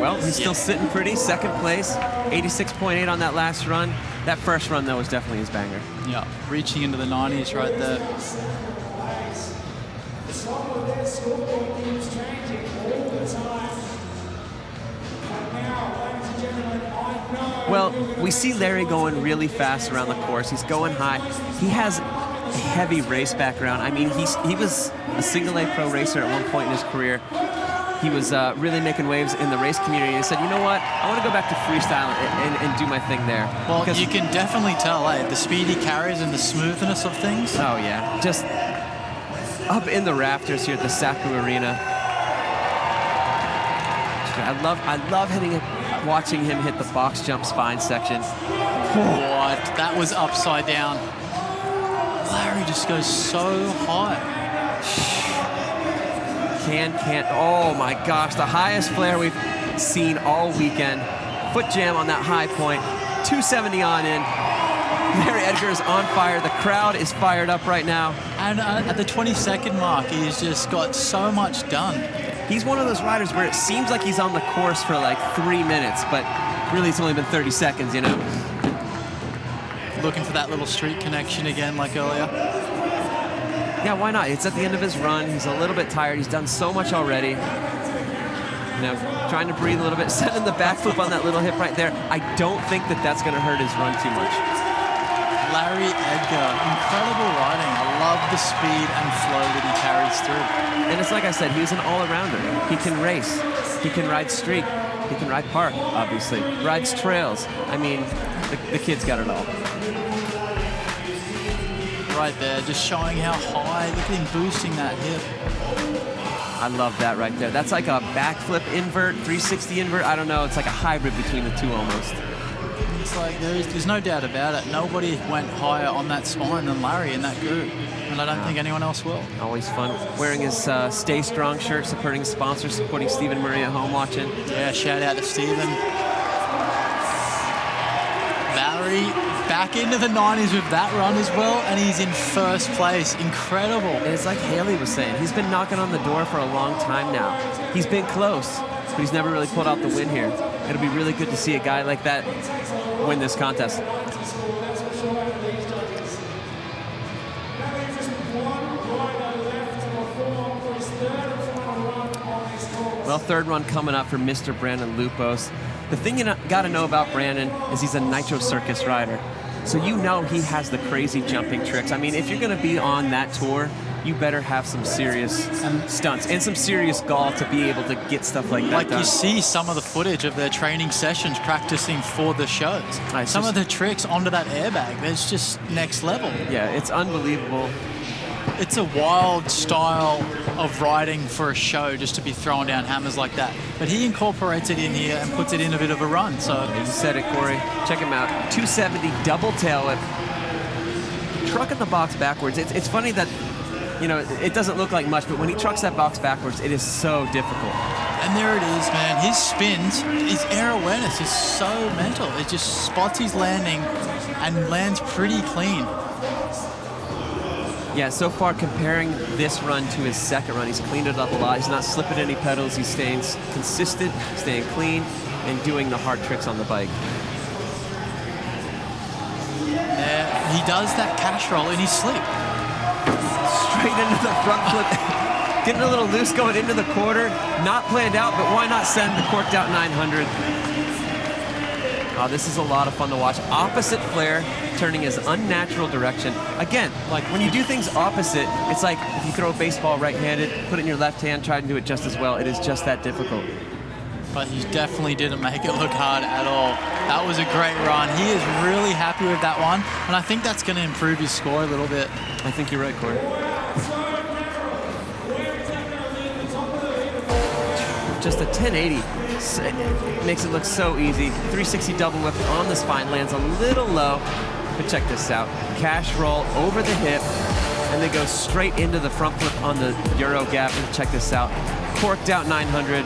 Well, he's still sitting pretty, second place, 86.8 on that last run. That first run, though, was definitely his banger. Yeah, reaching into the 90s right there. Well, we see Larry going really fast around the course. He's going high. He has a heavy race background. I mean, he was a single-A pro racer at one point in his career. He was really making waves in the race community. He said, you know what? I want to go back to freestyle and do my thing there. Well, you can definitely tell, the speed he carries and the smoothness of things. Oh, yeah. Just up in the rafters here at the Saku Arena. I love watching him hit the box jump spine section. What? That was upside down. Larry just goes so high. Can't. Oh my gosh, the highest flare we've seen all weekend. Foot jam on that high point. 270 on in. Larry Edgar is on fire. The crowd is fired up right now. And at the 20-second mark, he's just got so much done. He's one of those riders where it seems like he's on the course for like 3 minutes, but really it's only been 30 seconds, you know? Looking for that little street connection again like earlier. Yeah, why not? It's at the end of his run. He's a little bit tired. He's done so much already. You know, trying to breathe a little bit, sending the backflip on that little hip right there. I don't think that that's going to hurt his run too much. Larry Edgar, incredible riding. I love the speed and flow that he carries through. And it's like I said, he's an all-arounder. He can race, he can ride street, he can ride park, obviously, rides trails. I mean, the kid's got it all. Right there, just showing how high, look at him boosting that hip. I love that right there. That's like a backflip invert, 360 invert. I don't know, it's like a hybrid between the two almost. It's like, there's no doubt about it. Nobody went higher on that spine than Larry in that group. And I don't think anyone else will. Always fun. Wearing his Stay Strong shirt, supporting his sponsors, supporting Stephen Murray at home watching. Yeah, shout out to Stephen. Larry back into the 90s with that run as well, and he's in first place. Incredible. And it's like Hayley was saying, he's been knocking on the door for a long time now. He's been close, but he's never really pulled out the win here. It'll be really good to see a guy like that win this contest. Well, third run coming up for Mr. Brandon Loupos. The thing you got to know about Brandon is he's a Nitro Circus rider. So you know he has the crazy jumping tricks. I mean, if you're going to be on that tour, you better have some serious stunts and some serious gall to be able to get stuff like that Like done. you see some of the footage of their training sessions practicing for the shows. Some of the tricks onto that airbag, it's just next level. Yeah, it's unbelievable. It's a wild style of riding for a show just to be throwing down hammers like that. But he incorporates it in here and puts it in a bit of a run. So you said it, Corey. Check him out. 270 double tail whip. Trucking the box backwards. It's funny that, you know, it doesn't look like much, but when he trucks that box backwards, it is so difficult. And there it is, man. His spins, his air awareness is so mental. It just spots his landing and lands pretty clean. Yeah, so far comparing this run to his second run, he's cleaned it up a lot. He's not slipping any pedals. He's staying consistent, staying clean, and doing the hard tricks on the bike. Yeah, he does that cash roll in his sleep. Straight into the front flip. Getting a little loose going into the quarter. Not planned out, but why not send the corked out 900? Oh, this is a lot of fun to watch. Opposite flare, turning his unnatural direction. Again, like when you do things opposite, it's like if you throw a baseball right-handed, put it in your left hand, try to do it just as well. It is just that difficult. But he definitely didn't make it look hard at all. That was a great run. He is really happy with that one, and I think that's going to improve his score a little bit. I think you're right, Corey. Just a 1080. It makes it look so easy. 360 double whip on the spine, lands a little low, but check this out. Cash roll over the hip, and they go straight into the front flip on the Euro gap, and check this out. Corked out 900.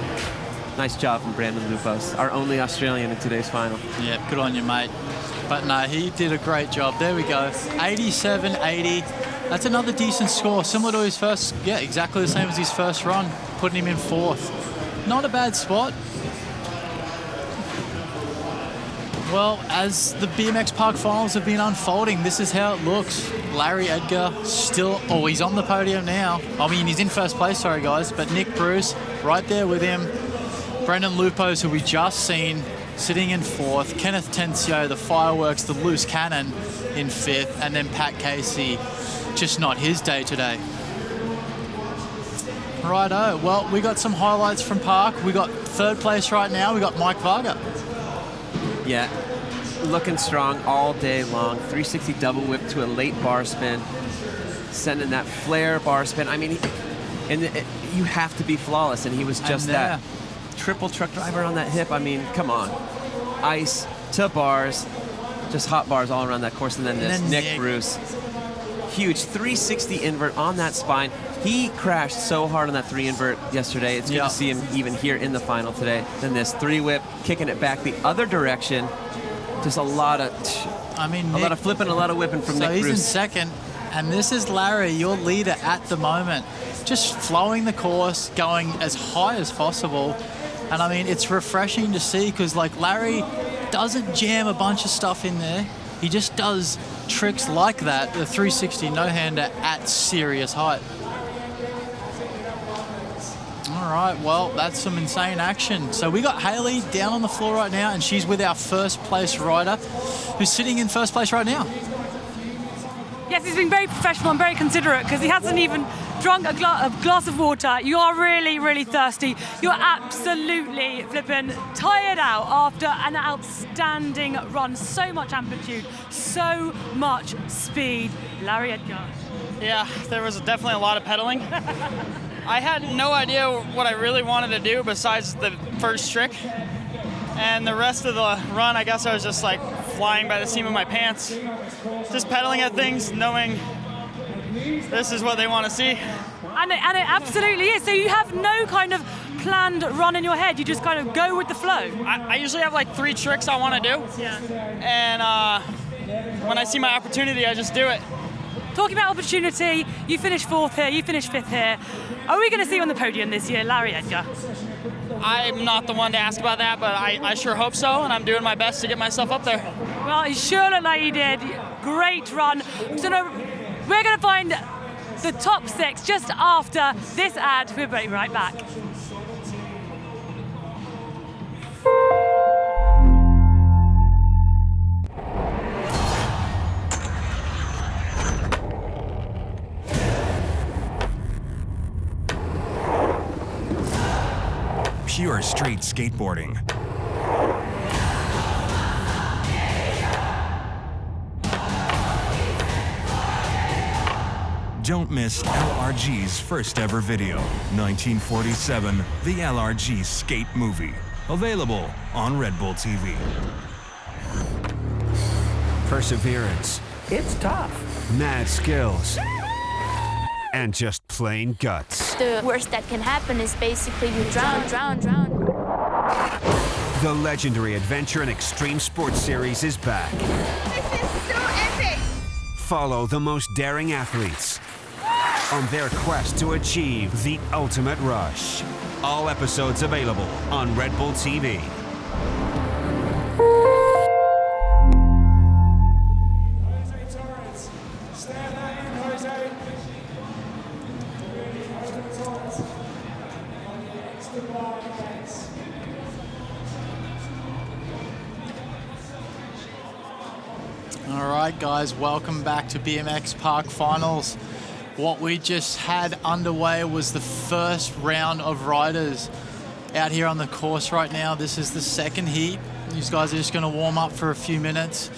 Nice job from Brandon Loupos, our only Australian in today's final. Yeah, good on you, mate. But no, he did a great job. There we go, 87.80. That's another decent score, similar to his first, yeah, exactly the same as his first run, putting him in fourth. Not a bad spot. Well, as the BMX Park Finals have been unfolding, this is how it looks. Larry Edgar still, oh, he's on the podium now. I mean, he's in first place, sorry guys, but Nick Bruce right there with him. Brandon Loupos, who we just seen, sitting in fourth. Kenneth Tencio, the fireworks, the loose cannon, in fifth. And then Pat Casey, just not his day today. Righto, well, we got some highlights from Park. We got third place right now. We got Mike Varga. Yeah, looking strong all day long. 360 double whip to a late bar spin. Sending that flare bar spin. I mean, you have to be flawless, and he was just that. Triple truck driver on that hip. I mean, come on. Ice to bars. Just hot bars all around that course. And then this, Nick Bruce. Huge 360 invert on that spine. He crashed so hard on that 3 invert yesterday. It's good to see him even here in the final today. Then this 3 whip, kicking it back the other direction. Just a lot of, a lot of flipping, a lot of whipping from Nick Bruce. So he's in second, and this is Larry, your leader at the moment. Just flowing the course, going as high as possible. And I mean, it's refreshing to see because like Larry doesn't jam a bunch of stuff in there. He just does tricks like that, the 360 no-hander at serious height. All right, well, that's some insane action. So we got Hayley down on the floor right now, and she's with our first place rider, who's sitting in first place right now. Yes, he's been very professional and very considerate because he hasn't even drunk a glass of water. You are really, really thirsty. You're absolutely flipping tired out after an outstanding run. So much amplitude, so much speed. Larry Edgar. Yeah, there was definitely a lot of pedaling. I had no idea what I really wanted to do besides the first trick. And the rest of the run, I guess I was just like flying by the seam of my pants. Just pedaling at things, knowing this is what they want to see. And it absolutely is. So you have no kind of planned run in your head. You just kind of go with the flow. I usually have like 3 tricks I want to do. Yeah. And when I see my opportunity, I just do it. Talking about opportunity, you finished 4th here, you finished 5th here. Are we going to see you on the podium this year, Larry Edgar? I'm not the one to ask about that, but I sure hope so, and I'm doing my best to get myself up there. Well, you sure look like you did. Great run. So we're going to find the top 6 just after this ad. We'll be right back. Pure street skateboarding. Don't miss LRG's first ever video, 1947, the LRG Skate Movie. Available on Red Bull TV. Perseverance. It's tough. Mad skills. And just plain guts. The worst that can happen is basically you drown. The legendary Adventure and Extreme Sports Series is back. This is so epic! Follow the most daring athletes on their quest to achieve the ultimate rush. All episodes available on Red Bull TV. All right, guys, welcome back to BMX Park Finals. What we just had underway was the first round of riders out here on the course right now. This is the second heat. These guys are just going to warm up for a few minutes,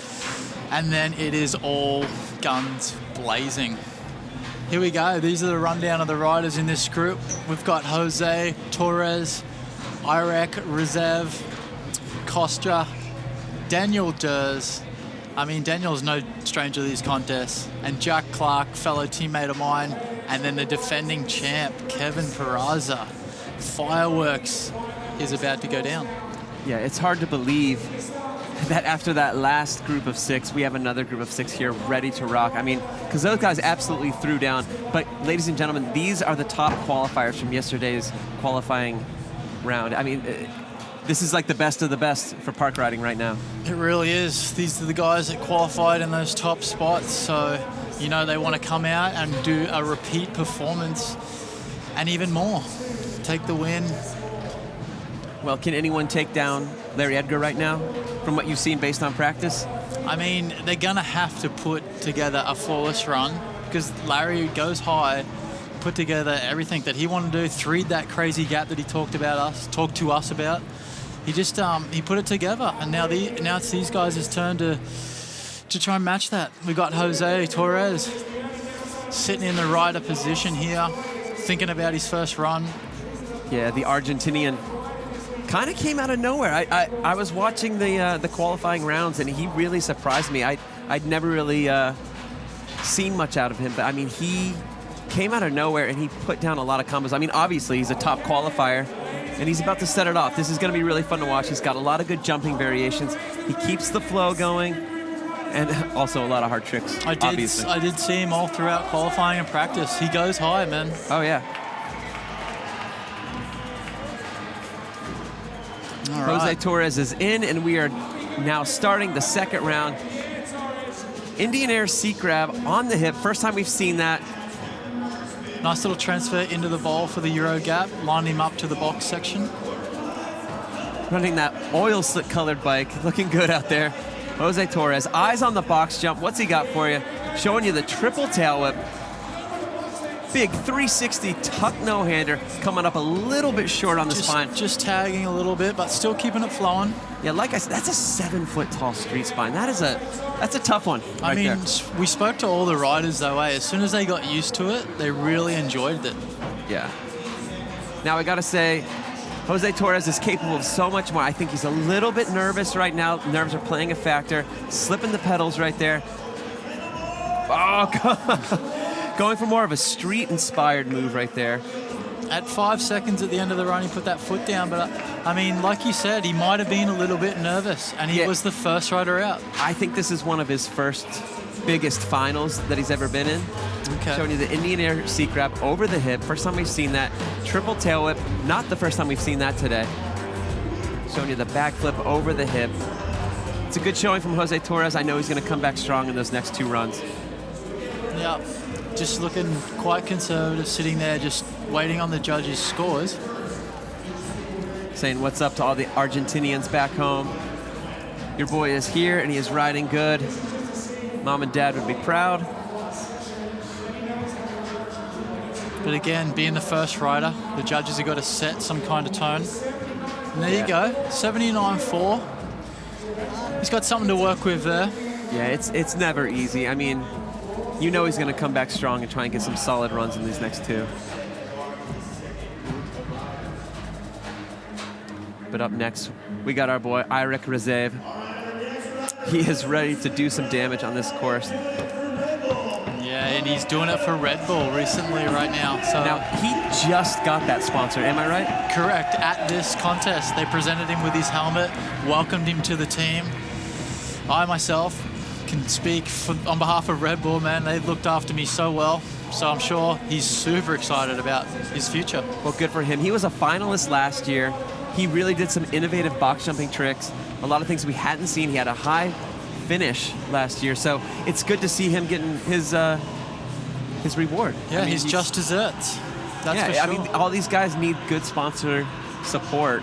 and then it is all guns blazing. Here we go. These are the rundown of the riders in this group. We've got Jose, Torres, Irek Rizaev, Kostya, Daniel Dhers. I mean, Daniel's no stranger to these contests. And Jack Clark, fellow teammate of mine. And then the defending champ, Kevin Peraza. Fireworks is about to go down. Yeah, it's hard to believe that after that last group of 6, we have another group of 6 here ready to rock. I mean, because those guys absolutely threw down. But ladies and gentlemen, these are the top qualifiers from yesterday's qualifying round. I mean, this is like the best of the best for park riding right now. It really is. These are the guys that qualified in those top spots. So, you know, they want to come out and do a repeat performance and even more. Take the win. Well, can anyone take down Larry Edgar right now from what you've seen based on practice? I mean, they're going to have to put together a flawless run because Larry goes high, put together everything that he wanted to do, thread that crazy gap that he talked to us about. He just he put it together, and now it's these guys' turn to try and match that. We got Jose Torres sitting in the rider position here, thinking about his first run. Yeah, the Argentinian kind of came out of nowhere. I was watching the qualifying rounds, and he really surprised me. I'd never really seen much out of him, but I mean, he came out of nowhere and he put down a lot of combos. I mean, obviously he's a top qualifier, and he's about to set it off. This is going to be really fun to watch. He's got a lot of good jumping variations. He keeps the flow going, and also a lot of hard tricks, obviously. I did see him all throughout qualifying and practice. He goes high, man. Oh, yeah. All Jose right. Torres is in, and we are now starting the second round. Indian Air seat grab on the hip. First time we've seen that. Nice little transfer into the bowl for the Euro gap, lining him up to the box section. Running that oil slick colored bike, looking good out there. Jose Torres, eyes on the box jump. What's he got for you? Showing you the triple tail whip. Big 360 tuck no-hander, coming up a little bit short on the spine. Just tagging a little bit, but still keeping it flowing. Yeah, like I said, that's a 7-foot tall street spine. That's a tough one. I mean, we spoke to all the riders though, As soon as they got used to it, they really enjoyed it. Yeah. Now I gotta say, Jose Torres is capable of so much more. I think he's a little bit nervous right now. Nerves are playing a factor. Slipping the pedals right there. Oh, going for more of a street-inspired move right there. At 5 seconds at the end of the run, he put that foot down, but I mean, like you said, he might have been a little bit nervous, and he was the first rider out. I think this is one of his first biggest finals that he's ever been in. Okay. Showing you the Indian air seat grab over the hip. First time we've seen that. Triple tail whip, not the first time we've seen that today. Showing you the backflip over the hip. It's a good showing from Jose Torres. I know he's going to come back strong in those next 2 runs. Yeah, just looking quite conservative, sitting there just waiting on the judges' scores. Saying what's up to all the Argentinians back home. Your boy is here and he is riding good. Mom and Dad would be proud. But again, being the first rider, the judges have got to set some kind of tone. And there you go, 79.4. He's got something to work with there. Yeah, it's never easy. I mean, you know he's going to come back strong and try and get some solid runs in these next 2. But up next, we got our boy Irek Rizaev. He is ready to do some damage on this course. Yeah, and he's doing it for Red Bull recently right now. So now, he just got that sponsor, am I right? Correct. At this contest, they presented him with his helmet, welcomed him to the team. I myself can speak on behalf of Red Bull, man. They've looked after me so well. So I'm sure he's super excited about his future. Well, good for him. He was a finalist last year. He really did some innovative box jumping tricks, a lot of things we hadn't seen. He had a high finish last year, so it's good to see him getting his reward. Yeah, I mean, he's just desserts. That's for sure. I mean, all these guys need good sponsor support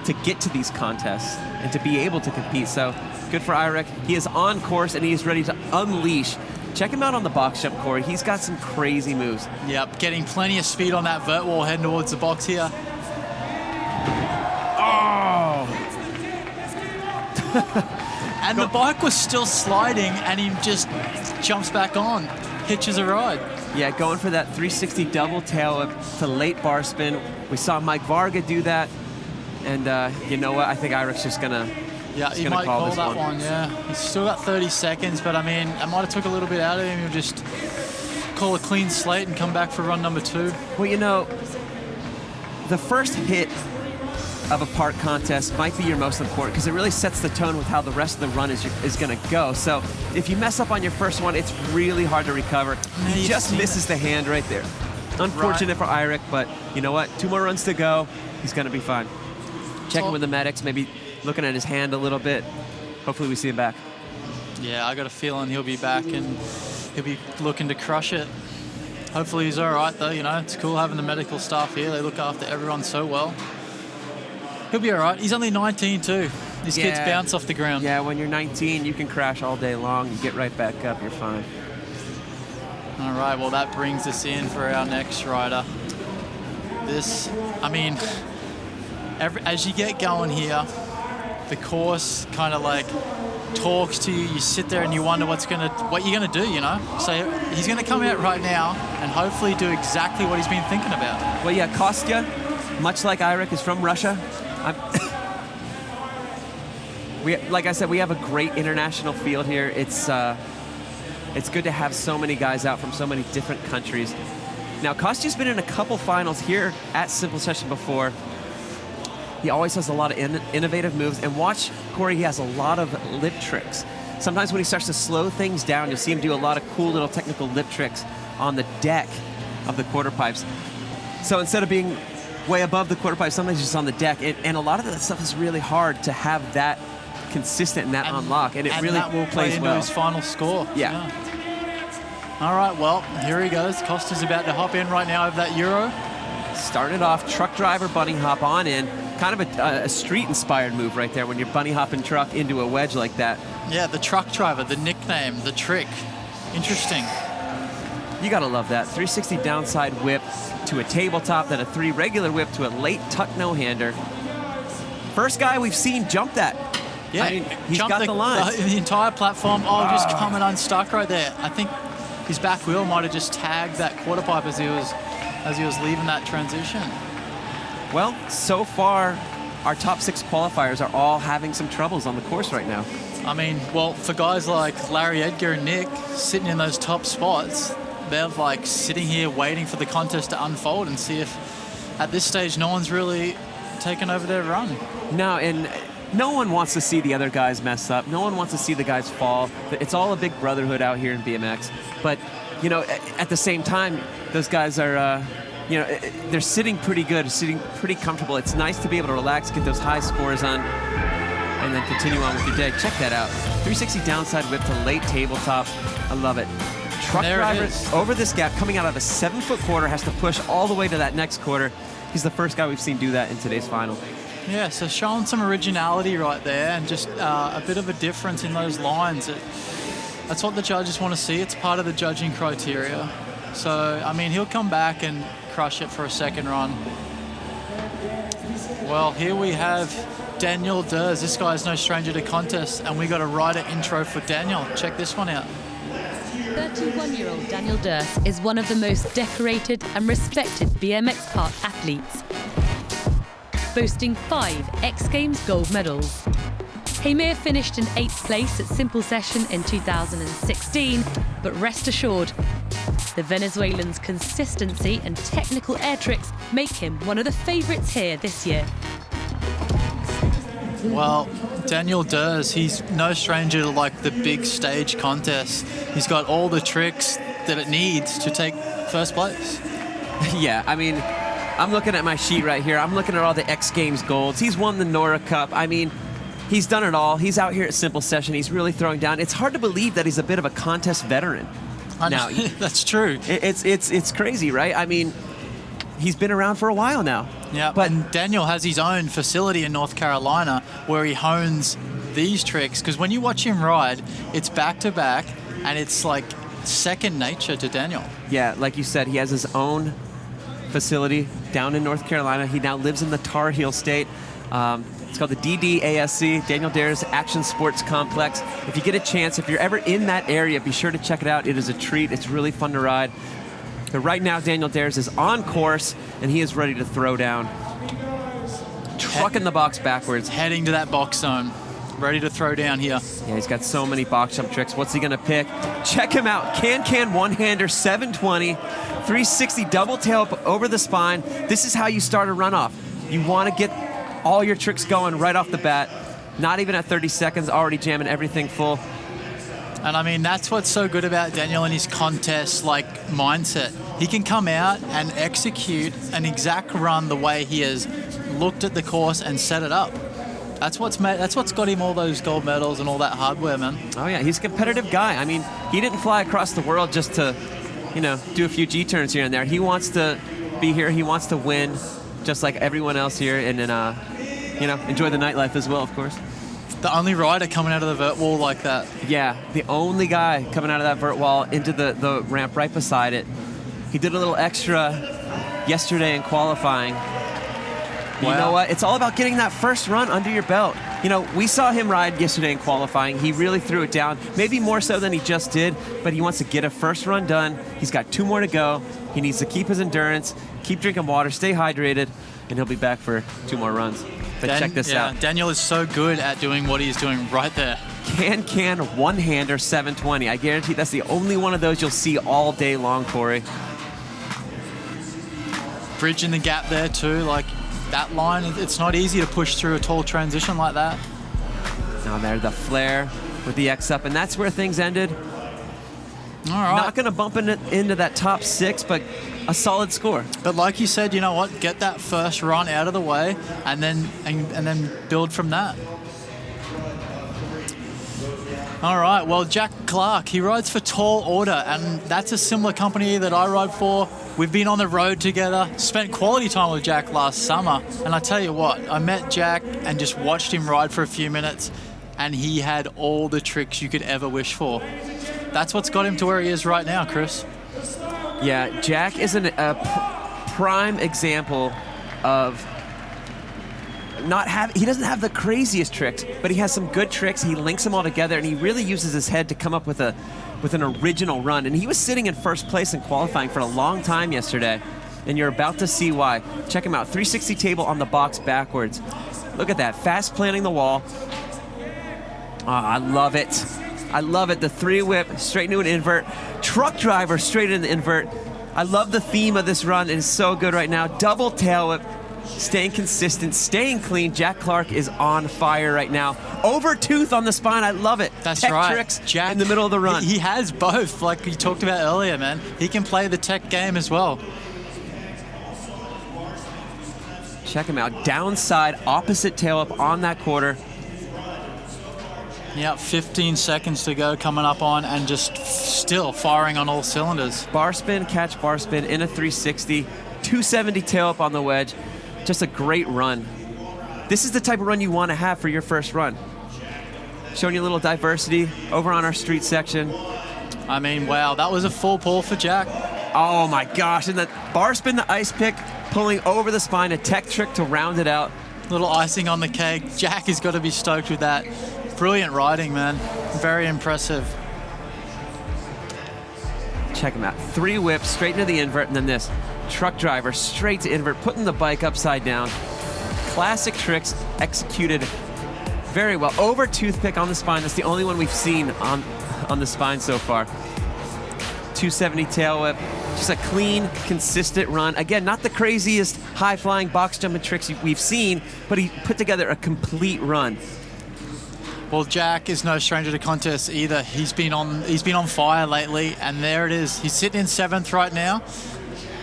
to get to these contests and to be able to compete. So good for Irek. He is on course and he is ready to unleash. Check him out on the box jump, Corey. He's got some crazy moves. Yep, getting plenty of speed on that vert wall heading towards the box here. Oh! And the bike was still sliding and he just jumps back on, hitches a ride. Yeah, going for that 360 double tail whip to late bar spin. We saw Mike Varga do that. And you know what? I think Irek's just gonna he might call that one. Yeah, he's still got 30 seconds, but I mean, I might have took a little bit out of him. He'll just call a clean slate and come back for run number 2. Well, you know, the first hit of a park contest might be your most important because it really sets the tone with how the rest of the run is going to go. So if you mess up on your first one, it's really hard to recover. He just misses the hand right there. Unfortunate for Irek, but you know what? 2 more runs to go. He's going to be fine. Checking with the medics, maybe looking at his hand a little bit. Hopefully we see him back. Yeah, I got a feeling he'll be back and he'll be looking to crush it. Hopefully he's all right though, you know. It's cool having the medical staff here. They look after everyone so well. He'll be all right. He's only 19 too. These kids bounce off the ground. Yeah, when you're 19, you can crash all day long. You get right back up, you're fine. All right, well that brings us in for our next rider. This, I mean, as you get going here, the course kind of like talks to you. You sit there and you wonder what you're gonna do, you know? So he's gonna come out right now and hopefully do exactly what he's been thinking about. Well, yeah, Kostya, much like Irek, is from Russia. Like I said, we have a great international field here. It's good to have so many guys out from so many different countries. Now, Kostya's been in a couple finals here at Simple Session before. He always has a lot of innovative moves. And watch, Corey, he has a lot of lip tricks. Sometimes when he starts to slow things down, you'll see him do a lot of cool little technical lip tricks on the deck of the quarter pipes. So instead of being way above the quarter pipe, sometimes just on the deck. And a lot of that stuff is really hard to have that consistent and that unlock. And it really that will play into his final score. Yeah. All right, well, here he goes. Kostya's about to hop in right now over that Euro. Started off truck driver bunny hop on in. Kind of a street-inspired move right there when you're bunny hopping truck into a wedge like that. Yeah, the truck driver, the nickname, the trick. Interesting. You gotta love that. 360 downside whip to a tabletop, then a 3 regular whip to a late tuck no-hander. First guy we've seen jump that. Yeah, I mean, he's got the lines. The entire platform. Oh, just coming unstuck right there. I think his back wheel might have just tagged that quarter pipe as he was leaving that transition. Well, so far, our top 6 qualifiers are all having some troubles on the course right now. I mean, well, for guys like Larry, Edgar, and Nick sitting in those top spots, they're like sitting here waiting for the contest to unfold and see if, at this stage, no one's really taken over their run. No, and no one wants to see the other guys mess up. No one wants to see the guys fall. It's all a big brotherhood out here in BMX. But, you know, at the same time, those guys are, you know, they're sitting pretty good, sitting pretty comfortable. It's nice to be able to relax, get those high scores on, and then continue on with your day. Check that out. 360 downside whip to late tabletop. I love it. Truck driver over this gap, coming out of a 7-foot quarter, has to push all the way to that next quarter. He's the first guy we've seen do that in today's final. Yeah, so showing some originality right there and just a bit of a difference in those lines. That's what the judges want to see. It's part of the judging criteria. So, I mean, he'll come back and crush it for a second run. Well, here we have Daniel Dhers. This guy's no stranger to contests, and we got a rider intro for Daniel. Check this one out. 31-year-old Daniel Dhers is one of the most decorated and respected BMX park athletes, boasting 5 X Games gold medals. He may have finished in 8th place at Simple Session in 2016, but rest assured, the Venezuelan's consistency and technical air tricks make him one of the favourites here this year. Well, Daniel Dhers, he's no stranger to like the big stage contests. He's got all the tricks that it needs to take first place. Yeah, I mean, I'm looking at my sheet right here. I'm looking at all the X Games golds. He's won the Nora Cup. I mean, he's done it all. He's out here at Simple Session. He's really throwing down. It's hard to believe that he's a bit of a contest veteran. I know. Now, that's true. It's crazy, right? I mean, he's been around for a while now. Yeah, but Daniel has his own facility in North Carolina where he hones these tricks, because when you watch him ride, it's back-to-back, and it's like second nature to Daniel. Yeah, like you said, he has his own facility down in North Carolina. He now lives in the Tar Heel State. It's called the DDASC, Daniel Dhers Action Sports Complex. If you get a chance, if you're ever in that area, be sure to check it out. It is a treat. It's really fun to ride. But right now, Daniel Dhers is on course, and he is ready to throw down. Trucking the box backwards. Heading to that box zone. Ready to throw down here. Yeah, he's got so many box jump tricks. What's he going to pick? Check him out. Can one-hander, 720, 360 double tail up over the spine. This is how you start a runoff. You want to get all your tricks going right off the bat. Not even at 30 seconds, already jamming everything full. And I mean, that's what's so good about Daniel and his contest mindset. He can come out and execute an exact run the way he has looked at the course and set it up. That's what's got him all those gold medals and all that hardware, man. Oh yeah, he's a competitive guy. I mean, he didn't fly across the world just to, you know, do a few G-turns here and there. He wants to be here. He wants to win, just like everyone else here, and then, you know, enjoy the nightlife as well, of course. The only rider coming out of the vert wall like that. Yeah, the only guy coming out of that vert wall into the ramp right beside it. He did a little extra yesterday in qualifying. Wow. You know what? It's all about getting that first run under your belt. You know, we saw him ride yesterday in qualifying. He really threw it down, maybe more so than he just did, but he wants to get a first run done. He's got 2 more to go. He needs to keep his endurance, keep drinking water, stay hydrated, and he'll be back for 2 more runs. But check this out. Daniel is so good at doing what he's doing right there. Can one-hander 720. I guarantee that's the only one of those you'll see all day long, Corey. Bridging the gap there too, like that line, it's not easy to push through a tall transition like that. Now there, the flare with the X up, and that's where things ended. All right. Not going to bump into that top 6, but a solid score. But like you said, you know what? Get that first run out of the way, and then build from that. All right. Well, Jack Clark, he rides for Tall Order, and that's a similar company that I ride for. We've been on the road together, spent quality time with Jack last summer, and I tell you what, I met Jack and just watched him ride for a few minutes, and he had all the tricks you could ever wish for. That's what's got him to where he is right now, Chris. Yeah, Jack is a prime example of he doesn't have the craziest tricks, but he has some good tricks. He links them all together, and he really uses his head to come up with an original run. And he was sitting in first place in qualifying for a long time yesterday, and you're about to see why. Check him out, 360 table on the box backwards. Look at that, fast planting the wall. Oh, I love it. I love it. The 3-whip straight into an invert. Truck driver straight into the invert. I love the theme of this run. It is so good right now. Double tail whip. Staying consistent, staying clean. Jack Clark is on fire right now. Over tooth on the spine. I love it. That's tech right. Tricks Jack, in the middle of the run. He has both, like we talked about earlier, man. He can play the tech game as well. Check him out. Downside, opposite tail up on that quarter. Yeah, 15 seconds to go coming up on, and just still firing on all cylinders. Bar spin, catch bar spin in a 360. 270 tail up on the wedge. Just a great run. This is the type of run you want to have for your first run. Showing you a little diversity over on our street section. I mean, wow, that was a full pull for Jack. Oh my gosh, and that bar spin, the ice pick, pulling over the spine, a tech trick to round it out. Little icing on the cake. Jack has got to be stoked with that. Brilliant riding, man. Very impressive. Check him out. 3 whips straight into the invert, and then this. Truck driver straight to invert, putting the bike upside down. Classic tricks executed very well. Over toothpick on the spine. That's the only one we've seen on the spine so far. 270 tail whip. Just a clean, consistent run. Again, not the craziest high-flying box jumping tricks we've seen, but he put together a complete run. Well, Jack is no stranger to contests either. He's been on fire lately, and there it is. He's sitting in 7th right now.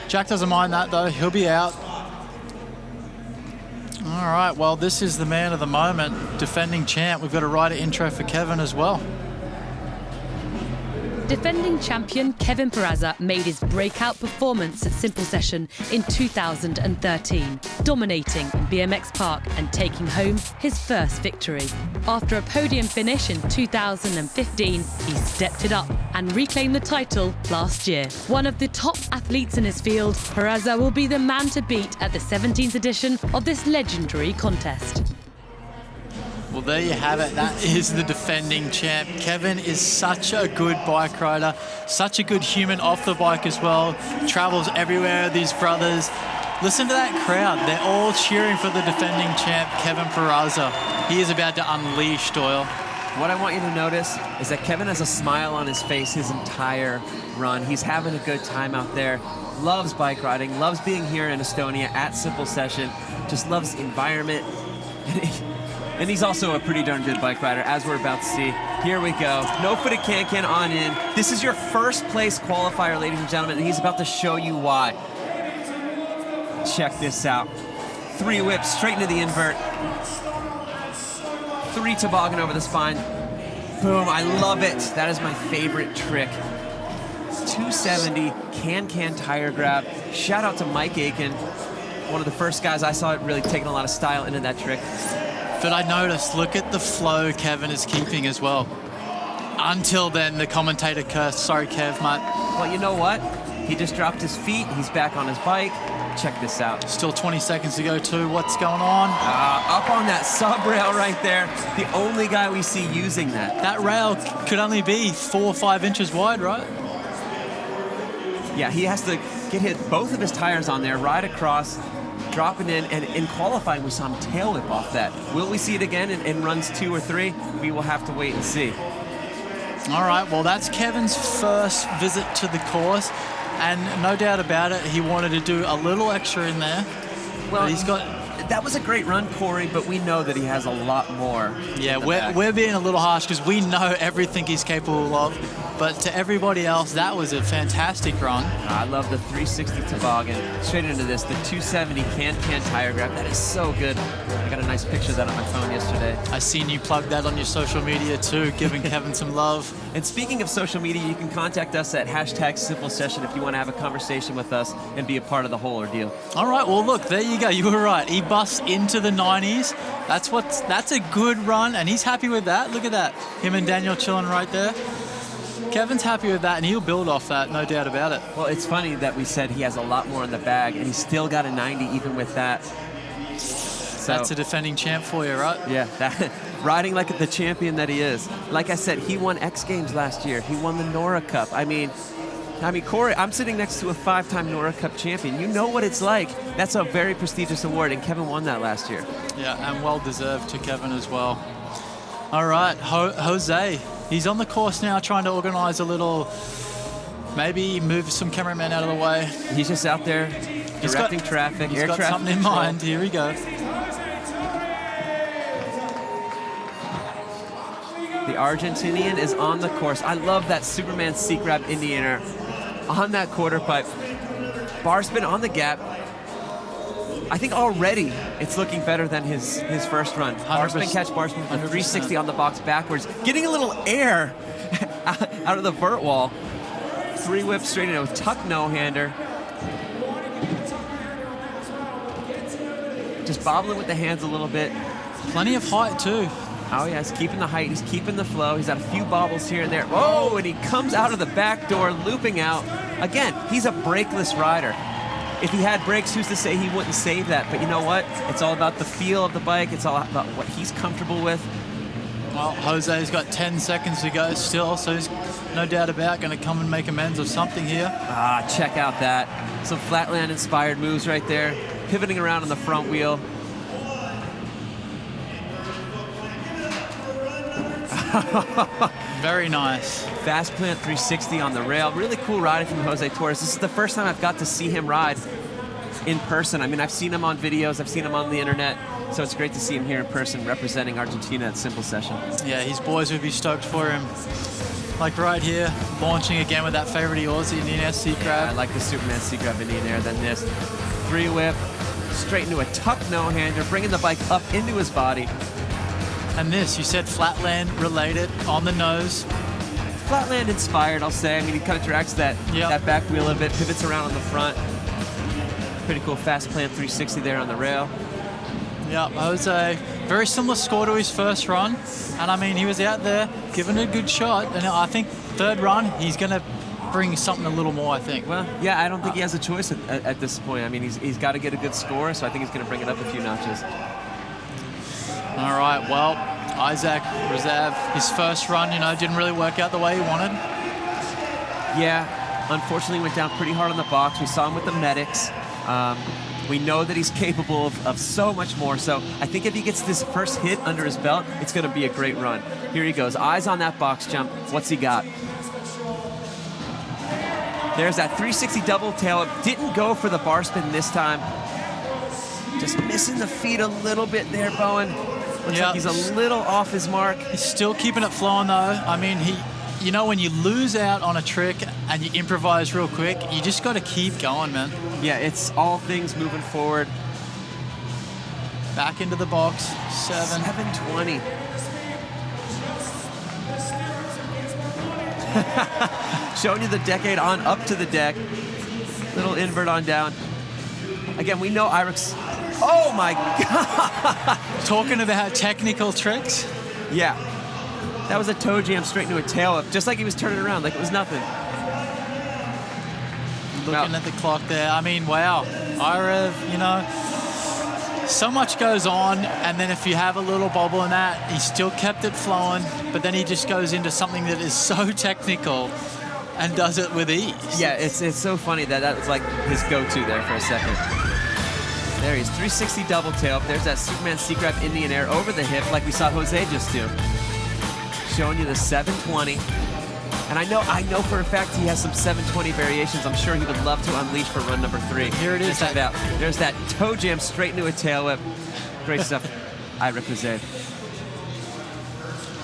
Jack doesn't mind that though. He'll be out. All right, well, this is the man of the moment, defending champ. We've got a rider intro for Kevin as well. Defending champion Kevin Peraza made his breakout performance at Simple Session in 2013, dominating in BMX Park and taking home his first victory. After a podium finish in 2015, he stepped it up and reclaimed the title last year. One of the top athletes in his field, Peraza will be the man to beat at the 17th edition of this legendary contest. Well, there you have it. That is the defending champ. Kevin is such a good bike rider, such a good human off the bike as well. Travels everywhere with these brothers. Listen to that crowd. They're all cheering for the defending champ, Kevin Peraza. He is about to unleash, Doyle. What I want you to notice is that Kevin has a smile on his face his entire run. He's having a good time out there. Loves bike riding, loves being here in Estonia at Simple Session. Just loves the environment. And he's also a pretty darn good bike rider, as we're about to see. Here we go. No-footed can-can on in. This is your first place qualifier, ladies and gentlemen, and he's about to show you why. Check this out. 3 whips straight into the invert. 3 toboggan over the spine. Boom, I love it. That is my favorite trick. 270 can-can tire grab. Shout out to Mike Aiken, one of the first guys I saw really taking a lot of style into that trick. But I noticed, look at the flow Kevin is keeping as well. Until then, the commentator cursed. Sorry, Kev, mate. Well, you know what? He just dropped his feet. He's back on his bike. Check this out. Still 20 seconds to go too. What's going on? Up on that sub rail right there. The only guy we see using that. That rail could only be 4 or 5 inches wide, right? Yeah, he has to hit both of his tires on there, ride across, dropping in, and in qualifying we saw him tail whip off that. Will we see it again in runs 2 or 3? We will have to wait and see. All right, well, that's Kevin's first visit to the course, and no doubt about it, he wanted to do a little extra in there. Well, but he's got... That was a great run, Corey, but we know that he has a lot more. Yeah, we're being a little harsh because we know everything he's capable of. but to everybody else, that was a fantastic run. I love the 360 toboggan. Straight into this, the 270 can tire grab. That is so good. I got a nice picture of that on my phone yesterday. I seen you plug that on your social media too, giving Kevin some love. And speaking of social media, you can contact us at #SimpleSession if you want to have a conversation with us and be a part of the whole ordeal. All right, well look, there you go. You were right. He busts into the 90s. That's a good run, and he's happy with that. Look at that. Him and Daniel chilling right there. Kevin's happy with that, and he'll build off that, no doubt about it. Well, it's funny that we said he has a lot more in the bag, and he's still got a 90 even with that. So, that's a defending champ for you, right? Yeah, riding like the champion that he is. Like I said, he won X Games last year. He won the Nora Cup. I mean, Corey, I'm sitting next to a 5-time Nora Cup champion. You know what it's like. That's a very prestigious award, and Kevin won that last year. Yeah, and well deserved to Kevin as well. All right, Jose. He's on the course now trying to organize a little, maybe move some cameramen out of the way. He's just out there directing traffic. He's got something in mind. Here we go. The Argentinian is on the course. I love that Superman C-Grab Indianer on that quarter pipe. Bar spin on the gap. I think already it's looking better than his first run. Bar spin, catch, bar spin, 360 on the box backwards. Getting a little air out of the vert wall. 3 whips straight into a tuck no-hander. Just bobbling with the hands a little bit. Plenty of height too. Oh yeah, he's keeping the height, he's keeping the flow. He's got a few bobbles here and there. Oh, and he comes out of the back door, looping out. Again, he's a brakeless rider. If he had brakes, who's to say he wouldn't save that? But you know what? It's all about the feel of the bike. It's all about what he's comfortable with. Well, Jose's got 10 seconds to go still, so he's no doubt about going to come and make amends of something here. Ah, check out that. Some flatland-inspired moves right there. Pivoting around on the front wheel. Very nice. Fast plant 360 on the rail. Really cool riding from Jose Torres. This is the first time I've got to see him ride in person. I mean, I've seen him on videos, I've seen him on the internet, so it's great to see him here in person representing Argentina at Simple Session. Yeah, his boys would be stoked for him. Like right here, launching again with that favorite of yours, the Indian C-Grab. Yeah, I like the Superman C-Grab Indian there. Then this 3-whip, straight into a tuck no-hander, bringing the bike up into his body. And this, you said flatland related on the nose. Flatland inspired, I'll say. I mean, he kind of directs that back wheel a little bit, pivots around on the front. Pretty cool fast plant 360 there on the rail. Yeah, Jose, very similar score to his first run. And I mean, he was out there giving it a good shot. And I think third run, he's going to bring something a little more, I think. Well, yeah, I don't think he has a choice at this point. I mean, he's got to get a good score, so I think he's going to bring it up a few notches. All right, well, Irek Rizaev, his first run, didn't really work out the way he wanted. Yeah, unfortunately went down pretty hard on the box. We saw him with the medics. We know that he's capable of so much more, so I think if he gets this first hit under his belt, it's going to be a great run. Here he goes, eyes on that box jump. What's he got? There's that 360 double tail. Didn't go for the bar spin this time. Just missing the feet a little bit there, Bohan. Looks like he's a little off his mark. He's still keeping it flowing though. I mean, when you lose out on a trick and you improvise real quick, you just got to keep going, man. Yeah, it's all things moving forward. Back into the box, 720. Showing you the decade on up to the deck. Little invert on down. Again, we know Irek's. Oh my God! Talking about technical tricks. Yeah. That was a toe jam straight into a tail up, just like he was turning around, like it was nothing. Looking at the clock there. I mean, wow. Irek, so much goes on, and then if you have a little bobble in that, he still kept it flowing, but then he just goes into something that is so technical and does it with ease. Yeah, it's so funny that was like his go-to there for a second. There he is, 360 double tail. There's that Superman C-Grab Indian Air over the hip like we saw Jose just do. Showing you the 720. And I know for a fact he has some 720 variations. I'm sure he would love to unleash for run number 3. Here it is. There's that toe jam straight into a tail whip. Great stuff, Irek Rizaev.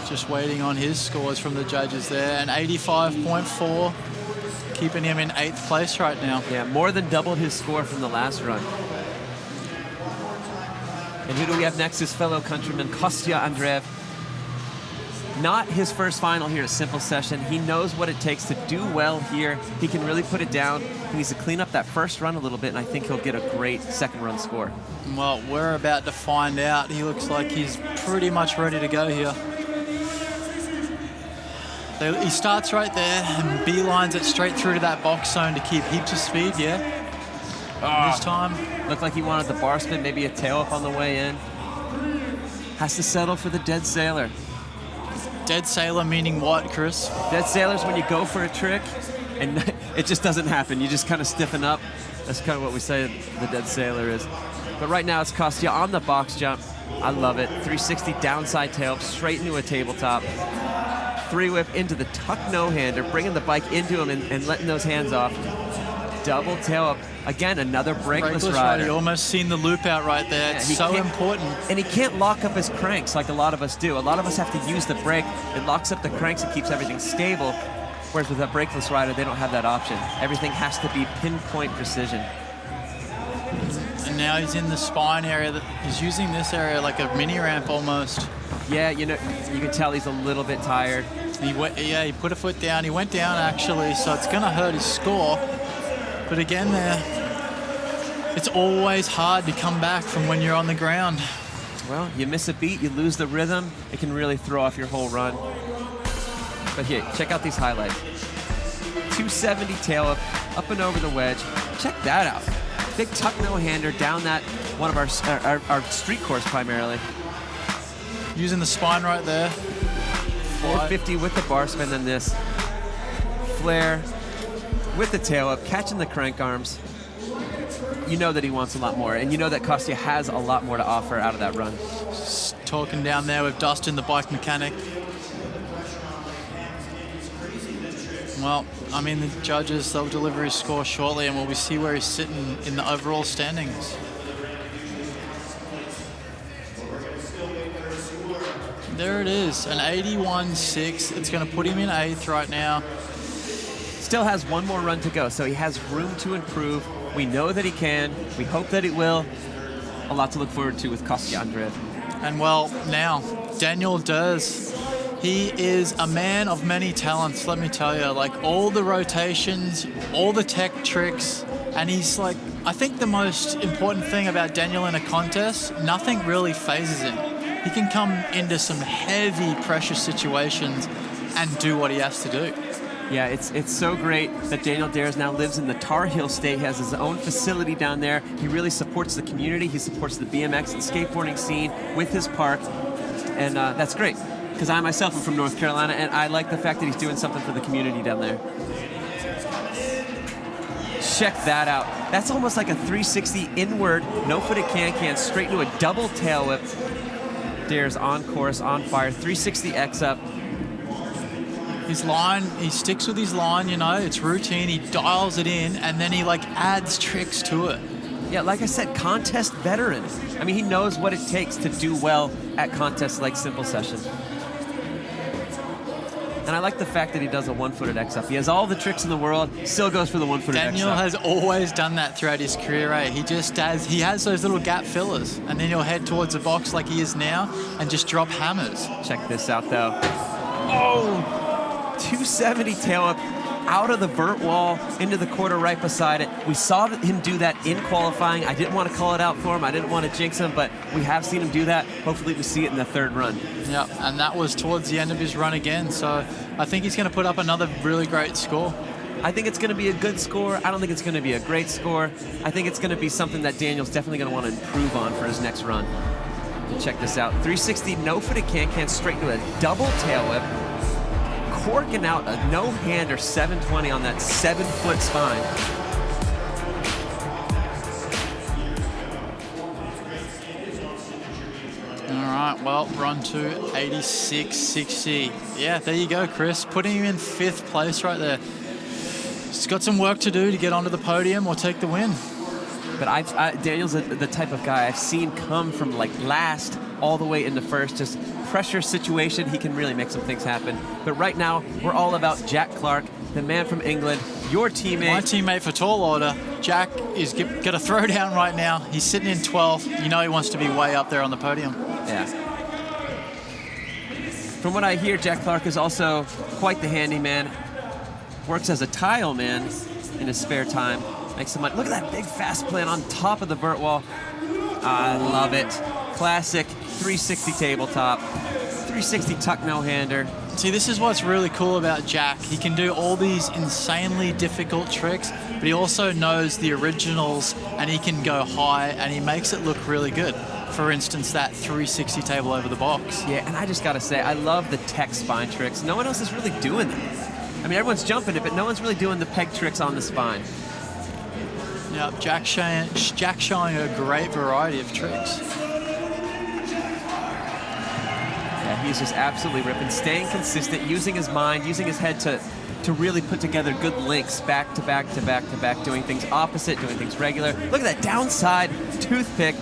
Just waiting on his scores from the judges there. An 85.4, keeping him in 8th place right now. Yeah, more than doubled his score from the last run. And who do we have next? His fellow countryman, Kostya Andreev. Not his first final here at Simple Session. He knows what it takes to do well here. He can really put it down. He needs to clean up that first run a little bit, and I think he'll get a great second run score. Well, we're about to find out. He looks like he's pretty much ready to go here. He starts right there and beelines it straight through to that box zone to keep heaps of speed, yeah? This time. Looked like he wanted the bar spin, maybe a tail up on the way in. Has to settle for the dead sailor. Dead sailor meaning what, Chris? Dead sailor's when you go for a trick and it just doesn't happen. You just kind of stiffen up. That's kind of what we say the dead sailor is. But right now it's Kostya on the box jump. I love it. 360 downside tail up straight into a tabletop. 3-whip into the tuck no-hander, bringing the bike into him and letting those hands off. Double tail up. Again, another brakeless rider. You almost seen the loop out right there. Yeah, it's so important. And he can't lock up his cranks like a lot of us do. A lot of us have to use the brake. It locks up the cranks and keeps everything stable. Whereas with a brakeless rider, they don't have that option. Everything has to be pinpoint precision. And now he's in the spine area. He's using this area like a mini ramp almost. Yeah, you know, you can tell he's a little bit tired. He put a foot down. He went down actually, so it's going to hurt his score. But again there, it's always hard to come back from when you're on the ground. Well, you miss a beat, you lose the rhythm, it can really throw off your whole run. But here, check out these highlights. 270 tail up and over the wedge. Check that out. Big tuck no-hander down that, one of our street course primarily. Using the spine right there. 450 with the bar spin, then this. Flare with the tail up, catching the crank arms. You know that he wants a lot more, and you know that Kostya has a lot more to offer out of that run. Just talking down there with Dustin, the bike mechanic. Well, I mean, the judges, they'll deliver his score shortly, and we'll see where he's sitting in the overall standings. There it is, an 81.6. It's going to put him in 8th right now. Still has one more run to go, so he has room to improve. We know that he can. We hope that he will. A lot to look forward to with Kostya Andreev. And well, now, Daniel Dhers. He is a man of many talents, let me tell you. Like, all the rotations, all the tech tricks, and he's like, I think the most important thing about Daniel in a contest, nothing really phases him. He can come into some heavy pressure situations and do what he has to do. Yeah, it's so great that Daniel Dhers now lives in the Tar Heel state. He has his own facility down there. He really supports the community. He supports the BMX and skateboarding scene with his park. And that's great, because I myself am from North Carolina, and I like the fact that he's doing something for the community down there. Check that out. That's almost like a 360 inward, no-footed can straight into a double tail whip. Dhers on course, on fire, 360X up. His line, he sticks with his line, you know, it's routine, he dials it in, and then he like adds tricks to it. Yeah, like I said, contest veteran. I mean, he knows what it takes to do well at contests like Simple Session. And I like the fact that he does a one-footed X-up. He has all the tricks in the world, still goes for the one-footed X-up. Daniel has always done that throughout his career, eh? He has those little gap fillers, and then he'll head towards the box like he is now and just drop hammers. Check this out, though. Oh! 270 tail up out of the vert wall into the quarter right beside it. We saw him do that in qualifying. I didn't want to call it out for him. I didn't want to jinx him, but we have seen him do that. Hopefully we see it in the third run. Yeah, and that was towards the end of his run again. So I think he's going to put up another really great score. I think it's going to be a good score. I don't think it's going to be a great score. I think it's going to be something that Daniel's definitely going to want to improve on for his next run. Check this out. 360 no-footed can straight into a double tail whip. Corking out a no-hander 720 on that 7-foot spine. All right, well, run to 86.60. Yeah, there you go, Chris. Putting him in 5th place right there. He's got some work to do to get onto the podium or take the win. But Daniel's the type of guy I've seen come from like last all the way into first. Just pressure situation, he can really make some things happen. But right now, we're all about Jack Clark, the man from England, your teammate. My teammate for tall order. Jack is got a throwdown right now. He's sitting in 12th. You know he wants to be way up there on the podium. Yeah. From what I hear, Jack Clark is also quite the handyman. Works as a tile man in his spare time. Makes some money. Look at that big fast plan on top of the vert wall. I love it. Classic 360 tabletop. 360 tuck no-hander. See, this is what's really cool about Jack. He can do all these insanely difficult tricks, but he also knows the originals, and he can go high, and he makes it look really good. For instance, that 360 table over the box. Yeah, and I just gotta say, I love the tech spine tricks. No one else is really doing them. I mean, everyone's jumping it, but no one's really doing the peg tricks on the spine. Yeah, Jack's showing a great variety of tricks. Yeah, he's just absolutely ripping, staying consistent, using his mind, using his head to really put together good links back to back to back to back, doing things opposite, doing things regular. Look at that downside toothpick.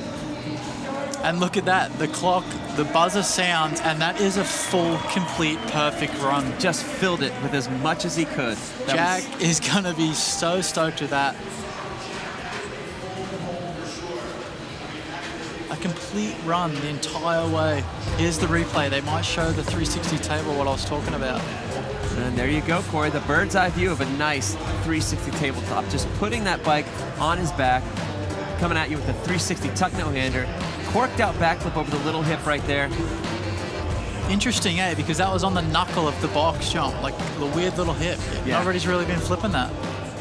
And look at that, the clock, the buzzer sounds, and that is a full, complete, perfect run. Just filled it with as much as he could. Jack is gonna be so stoked with that. A complete run the entire way. Here's the replay. They might show the 360 table, what I was talking about. And there you go, Corey, the bird's eye view of a nice 360 tabletop. Just putting that bike on his back, coming at you with a 360 tuck no-hander, corked out backflip over the little hip right there. Interesting, eh? Because that was on the knuckle of the box jump, like the weird little hip. Yeah. Nobody's really been flipping that.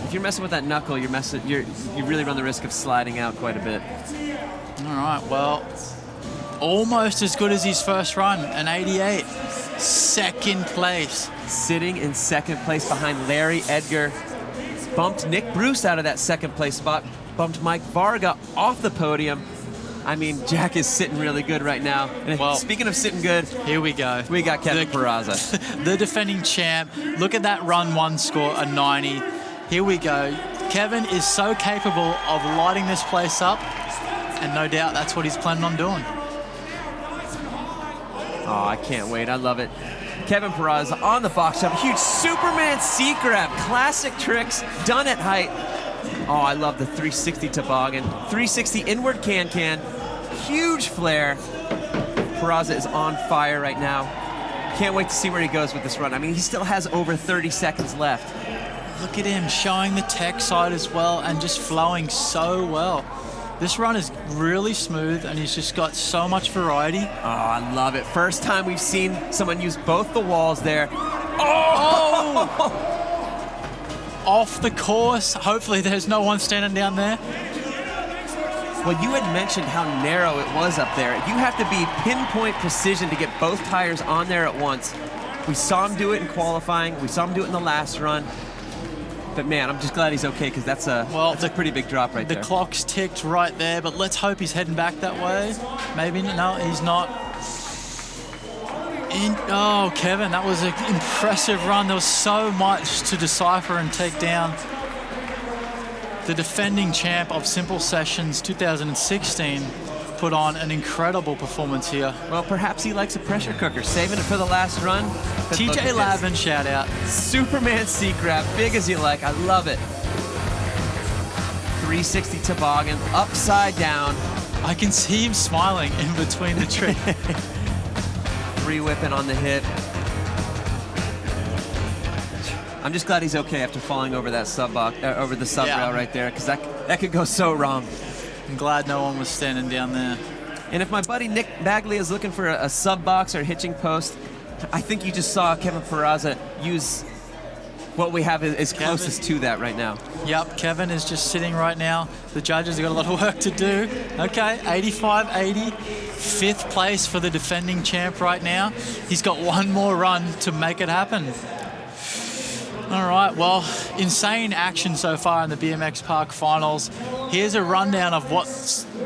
If you're messing with that knuckle, you really run the risk of sliding out quite a bit. All right, well, almost as good as his first run, an 88. Second place. Sitting in second place behind Larry Edgar. Bumped Nick Bruce out of that second place spot. Bumped Mike Varga off the podium. I mean, Jack is sitting really good right now. And well, speaking of sitting good, here we go. We got Kevin Peraza. The defending champ. Look at that run one score, a 90. Here we go. Kevin is so capable of lighting this place up, and no doubt that's what he's planning on doing. Oh, I can't wait. I love it. Kevin Peraza on the box jump. Huge Superman C-grab. Classic tricks done at height. Oh, I love the 360 toboggan. 360 inward can-can. Huge flare. Peraza is on fire right now. Can't wait to see where he goes with this run. I mean, he still has over 30 seconds left. Look at him showing the tech side as well and just flowing so well. This run is really smooth, and he's just got so much variety. Oh, I love it. First time we've seen someone use both the walls there. Oh! Off the course. Hopefully there's no one standing down there. Well, you had mentioned how narrow it was up there. You have to be pinpoint precision to get both tires on there at once. We saw him do it in qualifying. We saw him do it in the last run. But man, I'm just glad he's okay, because that's a pretty big drop right there. The clock's ticked right there, but let's hope he's heading back that way. Maybe, no, he's not. Oh, Kevin, that was an impressive run. There was so much to decipher and take down. The defending champ of Simple Sessions 2016 put on an incredible performance here. Well, perhaps he likes a pressure cooker, saving it for the last run. TJ Lavin, shout out. Superman C-grab, big as you like. I love it. 360 toboggan, upside down. I can see him smiling in between the trick. Re-whipping on the hip. I'm just glad he's okay after falling over that sub rail right there, because that could go so wrong. I'm glad no one was standing down there. And if my buddy Nick Bagley is looking for a sub box or a hitching post, I think you just saw Kevin Peraza use what we have is closest to that right now. Yep, Kevin is just sitting right now. The judges have got a lot of work to do. Okay, 85-80, 5th place for the defending champ right now. He's got one more run to make it happen. All right, well, insane action so far in the BMX Park Finals. Here's a rundown of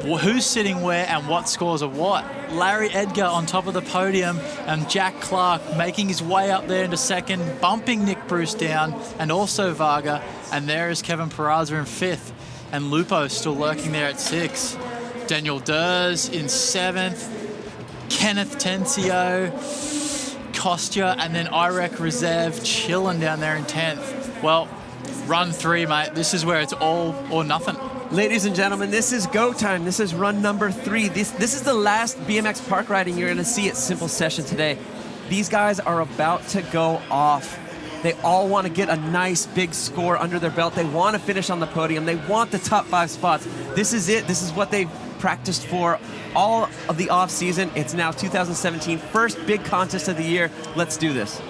who's sitting where and what scores are what. Larry Edgar on top of the podium and Jack Clark making his way up there into second, bumping Nick Bruce down and also Varga. And there is Kevin Peraza in 5th and Loupos still lurking there at 6th. Daniel Dhers in 7th. Kenneth Tencio, Kostya, and then Irek Rizaev chilling down there in 10th. Well, run 3, mate. This is where it's all or nothing. Ladies and gentlemen, this is go time. This is run number 3. This is the last BMX park riding you're going to see at Simple Session today. These guys are about to go off. They all want to get a nice big score under their belt. They want to finish on the podium. They want the top 5 spots. This is it. This is what they've practiced for all of the off season. It's now 2017, first big contest of the year. Let's do this.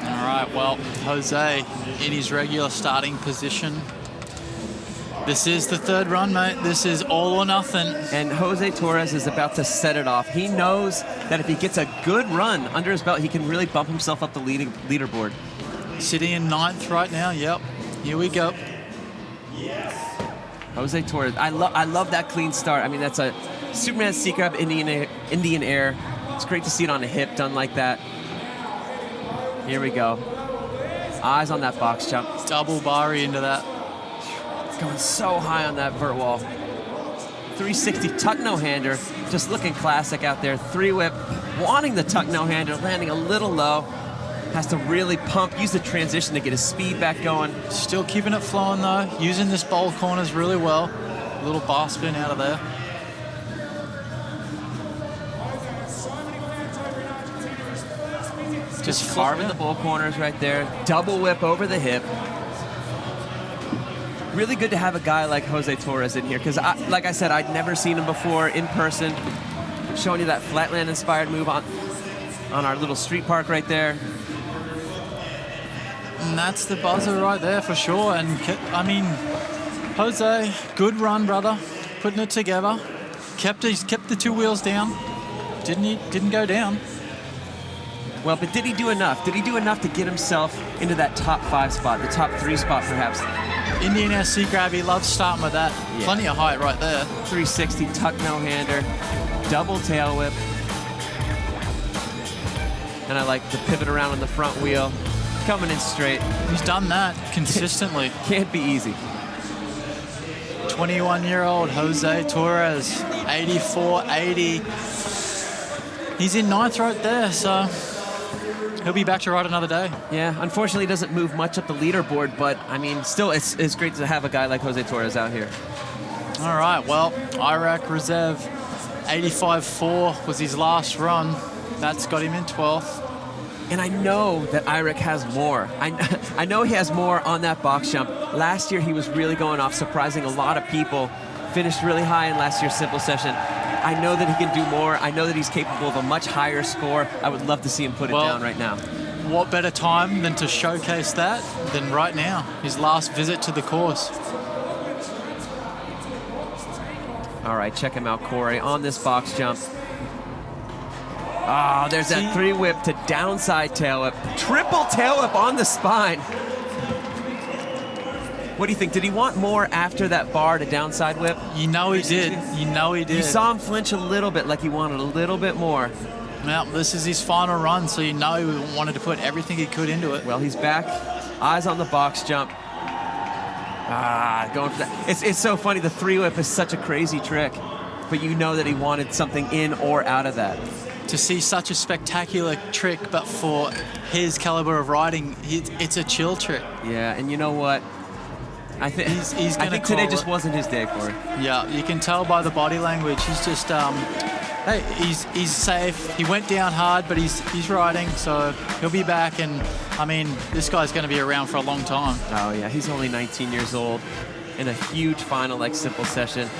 All right, well, Jose in his regular starting position. This is the 3rd run, mate. This is all or nothing. And Jose Torres is about to set it off. He knows that if he gets a good run under his belt, he can really bump himself up the leaderboard. Sitting in 9th right now, yep. Here we go. Jose Torres, I love that clean start. I mean, that's a Superman C-Crab Indian Air. It's great to see it on a hip done like that. Here we go. Eyes on that box jump. Double barry into that. Going so high on that vert wall. 360 tuck no-hander, just looking classic out there. 3-whip, wanting the tuck no-hander, landing a little low. Has to really pump, use the transition to get his speed back going. Still keeping it flowing though, using this bowl corners really well. A little bar spin out of there. Just carving the bowl corners right there. Double whip over the hip. Really good to have a guy like Jose Torres in here, because like I said, I'd never seen him before in person. Showing you that flatland inspired move on our little street park right there. And that's the buzzer right there for sure. And I mean, Jose, good run, brother. Putting it together. Kept the 2 wheels down. Didn't go down. Well, but did he do enough? Did he do enough to get himself into that top 5 spot, the top 3 spot perhaps? Indian Air C-Grab, he loves starting with that. Yeah. Plenty of height right there. 360 tuck no-hander, double tail whip. And I like the pivot around on the front wheel, coming in straight. He's done that consistently. Can't be easy. 21-year-old Jose Torres, 84-80. He's in 9th right there, so he'll be back to ride another day. Yeah, unfortunately, he doesn't move much up the leaderboard, but I mean, still, it's great to have a guy like Jose Torres out here. All right, well, Irek Rizaev, 85.4 was his last run. That's got him in 12th. And I know that Irek has more. I know he has more on that box jump. Last year, he was really going off, surprising a lot of people. Finished really high in last year's Simple Session. I know that he can do more. I know that he's capable of a much higher score. I would love to see him put it down right now. What better time than to showcase that than right now, his last visit to the course. All right, check him out, Corey, on this box jump. Oh, there's that 3-whip to downside tail whip. Triple tail whip on the spine. What do you think? Did he want more after that bar to downside whip? You know he did. You know he did. You saw him flinch a little bit, like he wanted a little bit more. Well, this is his final run, so you know he wanted to put everything he could into it. Well, he's back. Eyes on the box jump. Going for that. It's so funny. The 3-whip is such a crazy trick, but you know that he wanted something in or out of that. To see such a spectacular trick, but for his caliber of riding, it's a chill trick. Yeah, and you know what? I think I think today just wasn't his day for it. Yeah, you can tell by the body language. He's just, hey, he's safe. He went down hard, but he's riding, so he'll be back. And I mean, this guy's going to be around for a long time. Oh yeah, he's only 19 years old, in a huge final like Simple Session.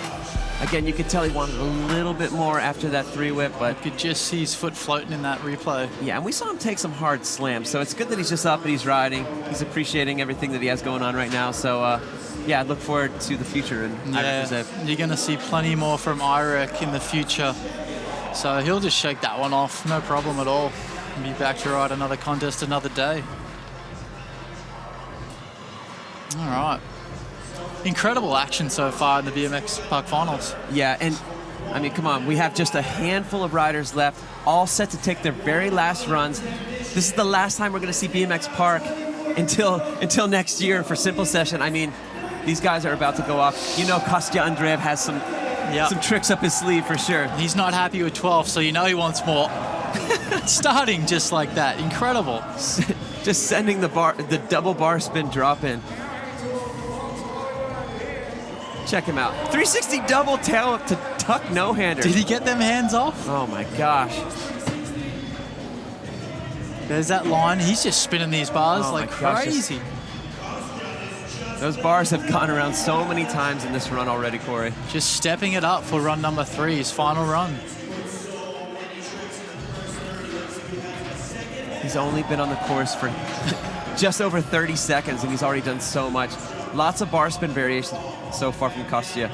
Again, you could tell he wanted a little bit more after that 3-whip, but you could just see his foot floating in that replay. Yeah, and we saw him take some hard slams, so it's good that he's just up and he's riding. He's appreciating everything that he has going on right now. So, yeah, I look forward to the future. And yeah, you're going to see plenty more from Irek in the future. So he'll just shake that one off, no problem at all. And be back to ride another contest another day. All right. Incredible action so far in the BMX Park Finals. Yeah, and I mean, come on, we have just a handful of riders left, all set to take their very last runs. This is the last time we're going to see BMX Park until next year for Simple Session. I mean, These guys are about to go off. You know Kostya Andreev has some tricks up his sleeve for sure. He's not happy with 12, so you know he wants more. Starting just like that, incredible. Just sending the double bar spin drop in. Check him out. 360 double tail up to tuck no-hander. Did he get them hands off? Oh my gosh. There's that line. He's just spinning these bars like crazy. Those bars have gone around so many times in this run already, Corey. Just stepping it up for run number 3, his final run. He's only been on the course for just over 30 seconds, and he's already done so much. Lots of bar spin variations so far from Kostya.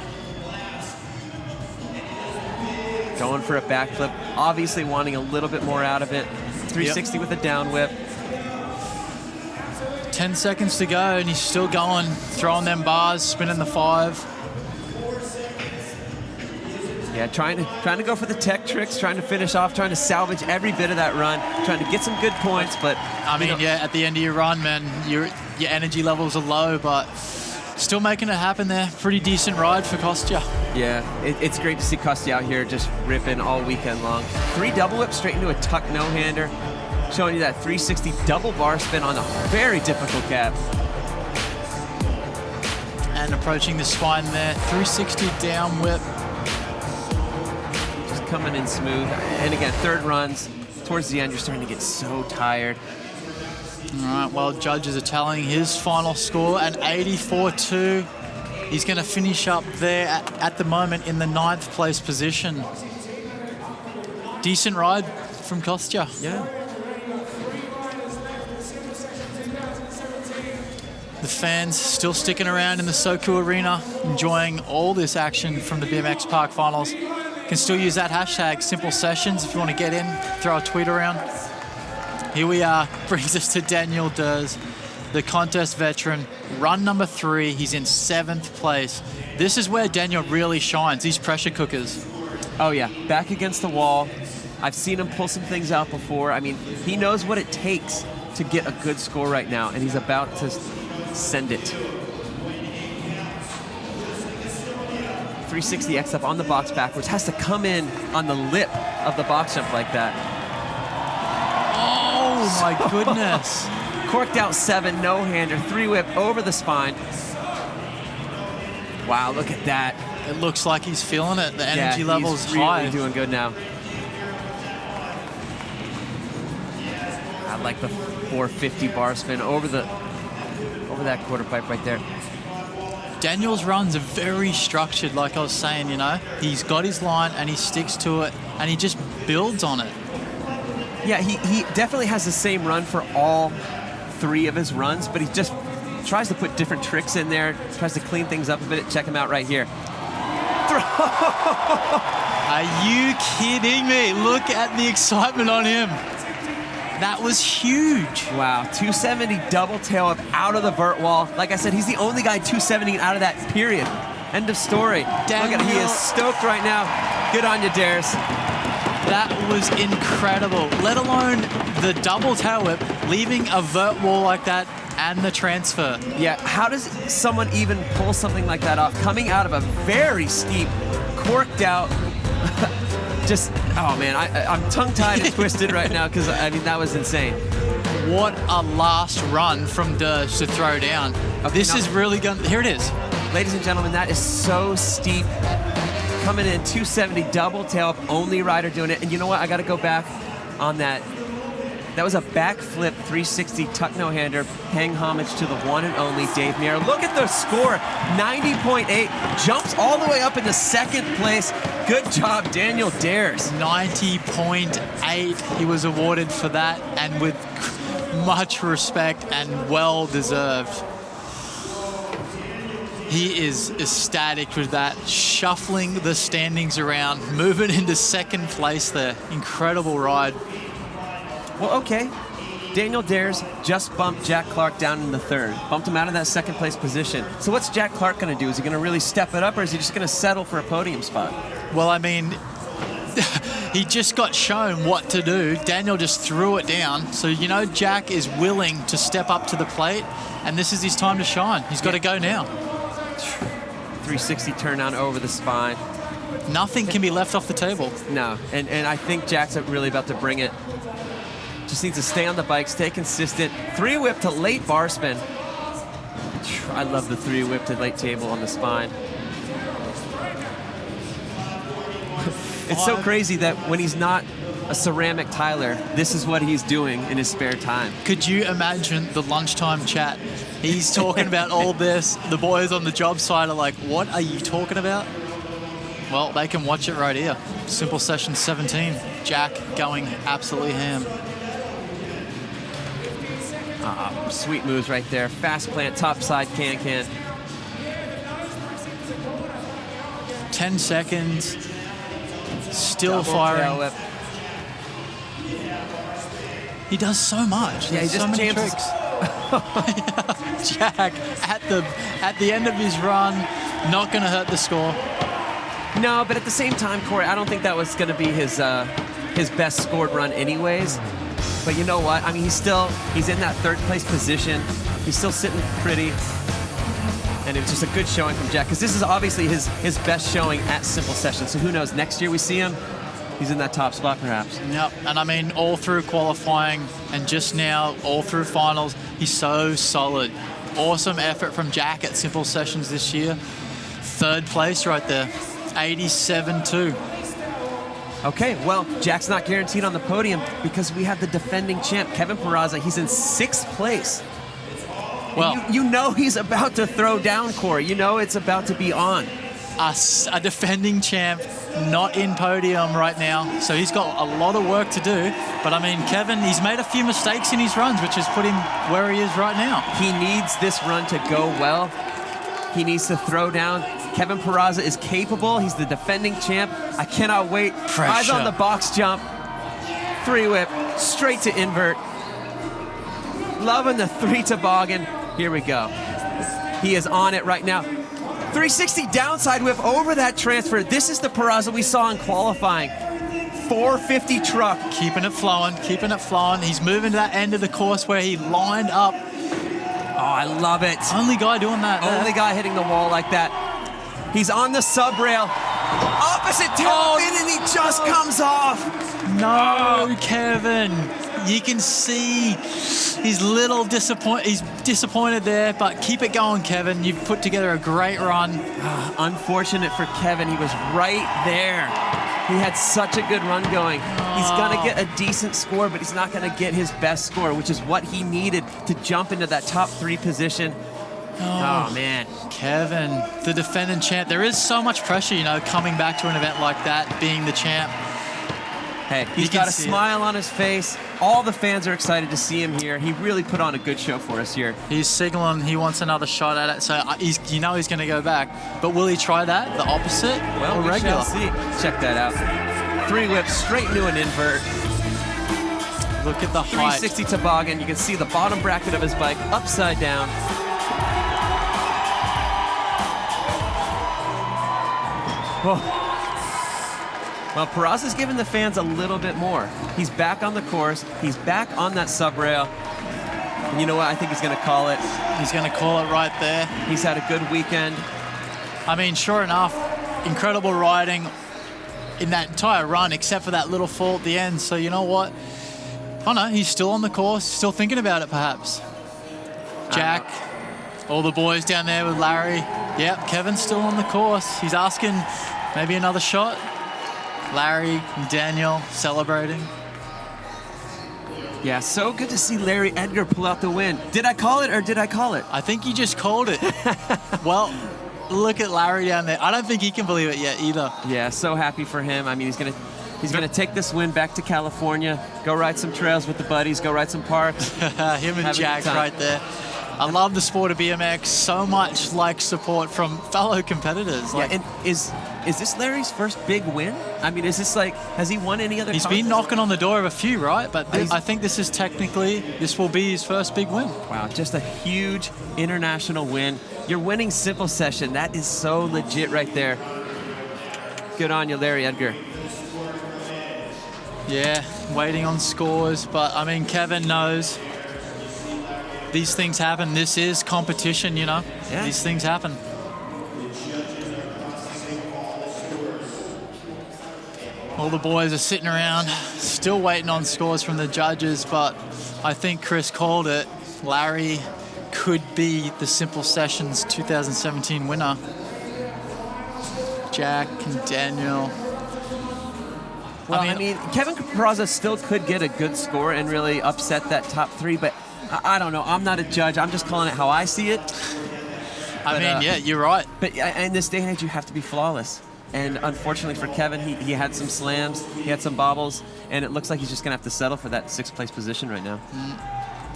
Going for a backflip, obviously wanting a little bit more out of it. 360 with a down whip. 10 seconds to go, and he's still going, throwing them bars, spinning the 5. Yeah, trying to go for the tech tricks, trying to finish off, trying to salvage every bit of that run, trying to get some good points, but... I mean, yeah, at the end of your run, man, your energy levels are low, but still making it happen there. Pretty decent ride for Kostya. Yeah, it's great to see Kostya out here just ripping all weekend long. 3 double whips straight into a tuck no-hander, showing you that 360 double bar spin on a very difficult cap. And approaching the spine there, 360 down whip. Just coming in smooth. And again, third runs, towards the end, you're starting to get so tired. All right, well, judges are telling his final score at 84.2. He's going to finish up there at the moment in the 9th place position. Decent ride from Kostya. Yeah. The fans still sticking around in the Soku Arena, enjoying all this action from the BMX Park Finals. Can still use that hashtag, Simple Sessions, if you want to get in, throw a tweet around. Here we are, brings us to Daniel Dhers, the contest veteran, run number 3, he's in 7th place. This is where Daniel really shines, these pressure cookers. Oh yeah, back against the wall. I've seen him pull some things out before. I mean, he knows what it takes to get a good score right now, and he's about to send it. 360 X up on the box backwards, has to come in on the lip of the box jump like that. Oh my goodness. Corked out 7, no-hander, 3 whip over the spine. Wow, look at that. It looks like he's feeling it. The energy level's high. He's really doing good now. I like the 450 bar spin over that quarter pipe right there. Daniel's runs are very structured, like I was saying, you know. He's got his line and he sticks to it and he just builds on it. Yeah, he definitely has the same run for all 3 of his runs, but he just tries to put different tricks in there, tries to clean things up a bit. Check him out right here. Are you kidding me? Look at the excitement on him. That was huge. Wow, 270 double tail up out of the vert wall. Like I said, he's the only guy 270 out of that period. End of story. Daniel. Look at, he is stoked right now. Good on you, Dhers. That was incredible. Let alone the double tail whip, leaving a vert wall like that and the transfer. Yeah, how does someone even pull something like that off? Coming out of a very steep, corked out, just, oh man, I'm tongue-tied and twisted right now because, I mean, that was insane. What a last run from Dhers to throw down. Okay, this is really going, here it is. Ladies and gentlemen, that is so steep. Coming in 270 double tail up, only rider doing it. And you know what, I gotta go back on that. That was a backflip 360 tuck no-hander, paying homage to the one and only Dave Meyer. Look at the score, 90.8, jumps all the way up into 2nd place. Good job, Daniel Dhers. 90.8, he was awarded for that, and with much respect and well-deserved. He is ecstatic with that, shuffling the standings around, moving into 2nd place there. Incredible ride. Well, okay. Daniel Dhers just bumped Jack Clark down in the 3rd. Bumped him out of that 2nd place position. So what's Jack Clark gonna do? Is he gonna really step it up, or is he just gonna settle for a podium spot? Well, I mean, he just got shown what to do. Daniel just threw it down. So, you know, Jack is willing to step up to the plate, and this is his time to shine. He's got to go now. 360 turn down over the spine. Nothing can be left off the table. No, and I think Jack's really about to bring it. Just needs to stay on the bike, stay consistent. 3-whip to late bar spin. I love the 3-whip to late table on the spine. It's so crazy that when he's not a ceramic tiler, this is what he's doing in his spare time. Could you imagine the lunchtime chat? He's talking about all this. The boys on the job site are like, what are you talking about? Well, they can watch it right here. Simple Session 17. Jack going absolutely ham. Sweet moves right there. Fast plant, top side, can. 10 seconds. Still Double firing. tail whip. He does so much. Yeah, he There's just so many jams tricks. Jack at the end of his run, not going to hurt the score. No, but at the same time, Corey, I don't think that was going to be his best scored run anyways. But you know what? I mean, he's in that 3rd place position. He's still sitting pretty. And it was just a good showing from Jack, because this is obviously his best showing at Simple Session. So who knows, next year we see him, he's in that top spot perhaps. Yep, and I mean, all through qualifying and just now, all through finals, he's so solid. Awesome effort from Jack at Simple Sessions this year. 3rd place right there, 87.2. Okay, well, Jack's not guaranteed on the podium because we have the defending champ, Kevin Peraza. He's in 6th place. Well, you know he's about to throw down, Corey. You know it's about to be on. A defending champ, not in podium right now, so he's got a lot of work to do. But I mean, Kevin, he's made a few mistakes in his runs, which has put him where he is right now. He needs this run to go well. He needs to throw down. Kevin Peraza is capable. He's the defending champ. I cannot wait. Pressure. Eyes on the box jump. 3-whip, straight to invert. Loving the 3 toboggan. Here we go. He is on it right now. 360 downside whip over that transfer. This is the Peraza we saw in qualifying. 450 truck. Keeping it flowing, keeping it flowing. He's moving to that end of the course where he lined up. Oh, I love it. Only guy doing that. Only guy hitting the wall like that. He's on the sub rail. Opposite tail spin, and he just comes off. No, Kevin. You can see he's he's disappointed there, but keep it going, Kevin. You've put together a great run. Unfortunate for Kevin, he was right there. He had such a good run going. He's gonna get a decent score, but he's not gonna get his best score, which is what he needed to jump into that top 3 position. Oh man. Kevin, the defending champ. There is so much pressure, you know, coming back to an event like that, being the champ. Hey, he's got a smile on his face. All the fans are excited to see him here. He really put on a good show for us here. He's signaling he wants another shot at it, so he's going to go back. But will he try that, the opposite, well, or we regular? Shall see. Check that out. 3-whip straight into an invert. Look at the 360 toboggan. You can see the bottom bracket of his bike upside down. Whoa. Well, Peraza's giving the fans a little bit more. He's back on the course. He's back on that sub rail. And you know what? I think he's going to call it. He's going to call it right there. He's had a good weekend. I mean, sure enough, incredible riding in that entire run, except for that little fall at the end. So you know what? Oh no, he's still on the course, still thinking about it perhaps. Jack, all the boys down there with Larry. Yep, Kevin's still on the course. He's asking maybe another shot. Larry and Daniel celebrating. Yeah, so good to see Larry Edgar pull out the win. Did I call it or did I call it? I think you just called it. Well, look at Larry down there. I don't think he can believe it yet either. Yeah, so happy for him. I mean, he's gonna take this win back to California, go ride some trails with the buddies, go ride some parks. Him and Jack right there. I love the sport of BMX. So much like support from fellow competitors. Yeah, and is this Larry's first big win? I mean, is this like, has he won any other He's contests? been knocking on the door of a few, right? But I think this will be his first big win. Wow, just a huge international win. You're winning Simple Session. That is so legit right there. Good on you, Larry Edgar. Yeah, waiting on scores. But, I mean, Kevin knows these things happen. This is competition, you know. Yeah. These things happen. All the boys are sitting around, still waiting on scores from the judges, but I think Chris called it. Larry could be the Simple Sessions 2017 winner. Jack and Daniel. Well, I mean, Kevin Peraza still could get a good score and really upset that top 3, but I don't know. I'm not a judge. I'm just calling it how I see it. But, yeah, you're right. But in this day and age, you have to be flawless. And unfortunately for Kevin, he had some slams, he had some bobbles, and it looks like he's just going to have to settle for that 6th place position right now.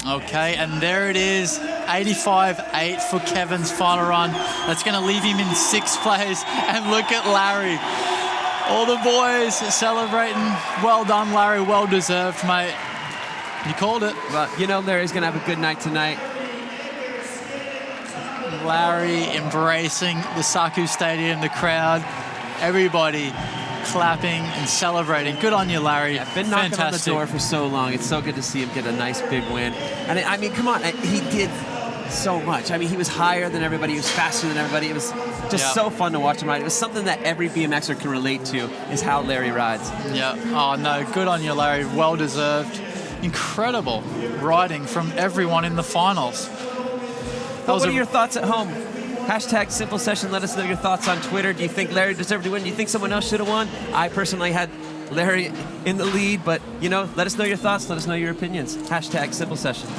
Okay, and there it is, 85.8 for Kevin's final run. That's going to leave him in 6th place. And look at Larry. All the boys celebrating. Well done, Larry. Well deserved, mate. You called it. But you know, Larry's going to have a good night tonight. Larry embracing the Saku Stadium, the crowd, everybody clapping and celebrating. Good on you, Larry. Yeah, been knocking Fantastic. on the door for so long. It's so good to see him get a nice big win. And I mean, come on, he did so much. I mean, he was higher than everybody. He was faster than everybody. It was just so fun to watch him ride. It was something that every BMXer can relate to, is how Larry rides. Yeah. Oh, no. Good on you, Larry. Well deserved. Incredible riding from everyone in the finals. What are your thoughts at home? Hashtag Simple Session. Let us know your thoughts on Twitter. Do you think Larry deserved to win? Do you think someone else should have won? I personally had Larry in the lead, but, you know, let us know your thoughts. Let us know your opinions. Hashtag Simple Session.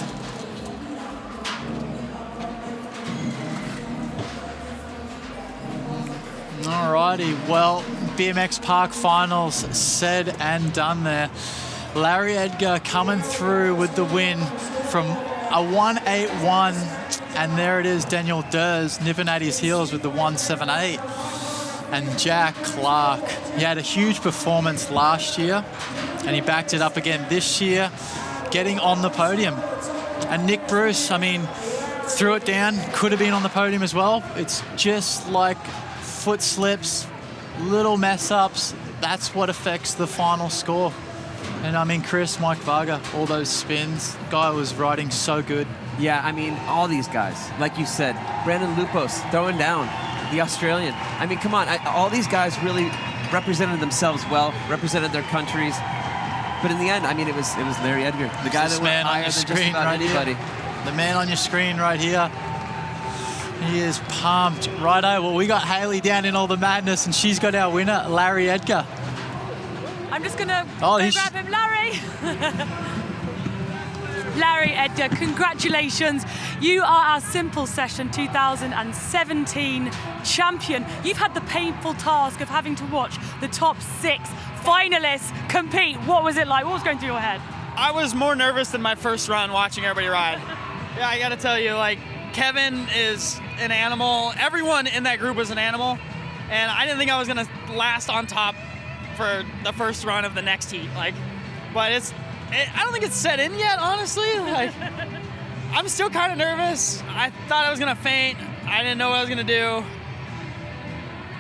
Alrighty, well, BMX Park Finals said and done there. Larry Edgar coming through with the win from a 181, and there it is, Daniel Dhers nipping at his heels with the 178. And Jack Clark, he had a huge performance last year, and he backed it up again this year, getting on the podium. And Nick Bruce, I mean, threw it down, could have been on the podium as well. It's just like foot slips, little mess ups, that's what affects the final score. And I mean, Chris, Mike Varga, all those spins, guy was riding so good. Yeah, I mean, all these guys, like you said, Brandon Loupos throwing down, the Australian. I mean, come on, all these guys really represented themselves well, represented their countries. But in the end, I mean, it was Larry Edgar, the guy that went higher than just about anybody. The man on your screen right here. He is pumped. Righto, well, we got Hayley down in all the madness, and she's got our winner, Larry Edgar. I'm just going to grab him, Larry. Larry Edgar, congratulations. You are our Simple Session 2017 champion. You've had the painful task of having to watch the top 6 finalists compete. What was it like? What was going through your head? I was more nervous than my first run watching everybody ride. Yeah, I got to tell you, like, Kevin is an animal. Everyone in that group was an animal. And I didn't think I was going to last on top for the first run of the next heat. But I don't think it's set in yet, honestly. Like, I'm still kind of nervous. I thought I was going to faint. I didn't know what I was going to do.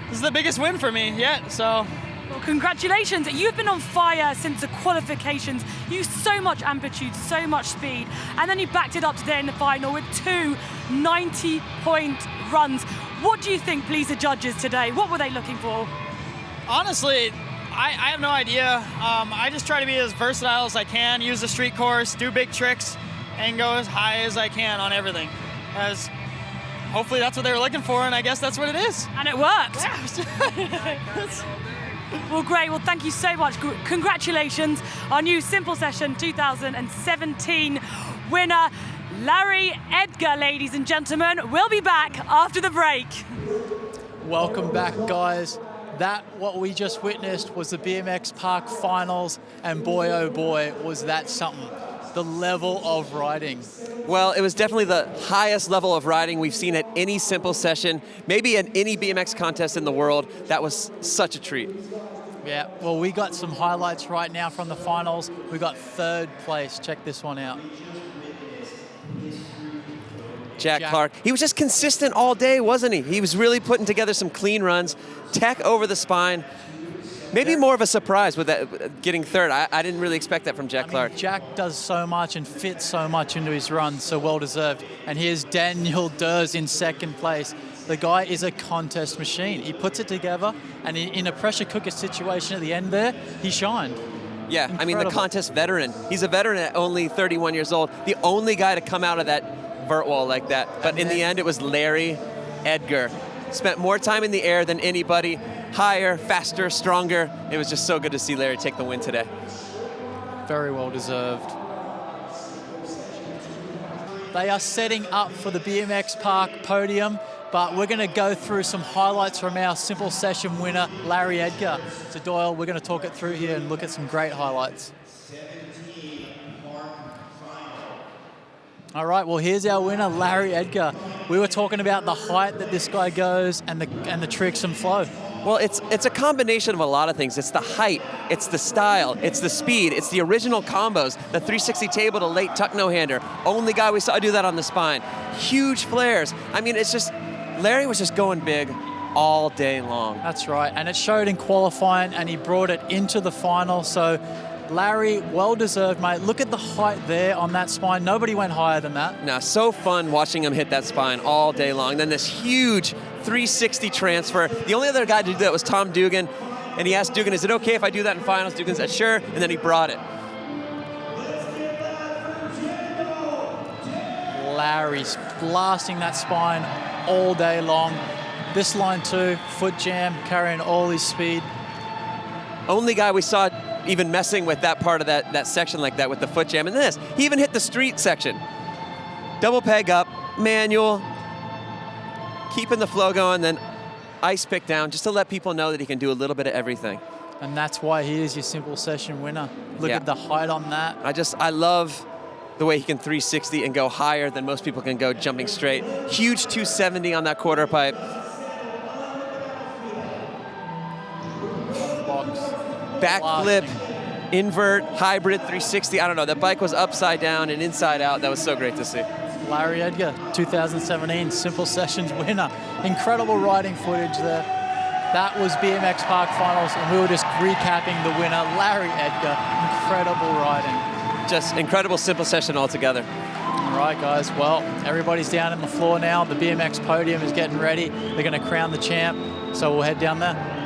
This is the biggest win for me yet, so. Well, congratulations. You've been on fire since the qualifications. You used so much amplitude, so much speed, and then you backed it up today in the final with 2 90-point runs. What do you think pleased the judges today? What were they looking for? Honestly, I have no idea. I just try to be as versatile as I can, use the street course, do big tricks, and go as high as I can on everything. As hopefully that's what they were looking for, and I guess that's what it is. And it worked. Yeah. Well, great. Well, thank you so much. Congratulations, our new Simple Session 2017 winner, Larry Edgar, ladies and gentlemen. We'll be back after the break. Welcome back, guys. That, what we just witnessed, was the BMX Park Finals, and boy, oh boy, was that something. The level of riding. Well, it was definitely the highest level of riding we've seen at any Simple Session, maybe at any BMX contest in the world. That was such a treat. Yeah, well, we got some highlights right now from the finals. We got 3rd place. Check this one out. Jack Clark. He was just consistent all day, wasn't he? He was really putting together some clean runs, tech over the spine. Maybe more of a surprise with that getting 3rd. I didn't really expect that from Jack Clark. Jack does so much and fits so much into his runs, so well deserved. And here's Daniel Dhers in 2nd place. the guy is a contest machine. He puts it together, and in a pressure cooker situation at the end there, he shined. Yeah, Incredible. I mean, the contest veteran. He's a veteran at only 31 years old. The only guy to come out of that vert wall like that. But in the end, it was Larry Edgar. Spent more time in the air than anybody. Higher, faster, stronger. It was just so good to see Larry take the win today. Very well deserved. They are setting up for the BMX Park Podium, but we're going to go through some highlights from our simple session winner, Larry Edgar. So Doyle, we're going to talk it through here and look at some great highlights. All right, well, here's our winner, Larry Edgar. We were talking about the height that this guy goes and the tricks and flow. Well, it's a combination of a lot of things. It's the height, it's the style, it's the speed, it's the original combos, the 360 table to late tuck no-hander. Only guy we saw do that on the spine. Huge flares. I mean, it's just, Larry was just going big all day long. That's right, and it showed in qualifying, and he brought it into the final. So Larry, well deserved, mate. Look at the height there on that spine. Nobody went higher than that. No, so fun watching him hit that spine all day long. Then this huge 360 transfer. The only other guy to do that was Tom Dugan, and he asked Dugan, is it okay if I do that in finals? Dugan said, sure, and then he brought it. Larry's blasting that spine all day long. This line too, foot jam, carrying all his speed. Only guy we saw even messing with that part of that section like that with the foot jam. And this, he even hit the street section. Double peg up, manual, keeping the flow going, then ice pick down, just to let people know that he can do a little bit of everything. And that's why he is your simple session winner. Look at the height on that. I love the way he can 360 and go higher than most people can go jumping straight. Huge 270 on that quarter pipe. Backflip, invert, hybrid 360. I don't know, that bike was upside down and inside out. That was so great to see. Larry Edgar, 2017 Simple Sessions winner. Incredible riding footage there. That was BMX Park Finals, and we were just recapping the winner, Larry Edgar. Incredible riding. Just incredible simple session altogether. All right, guys. Well, everybody's down on the floor now. The BMX Podium is getting ready. They're going to crown the champ, so we'll head down there.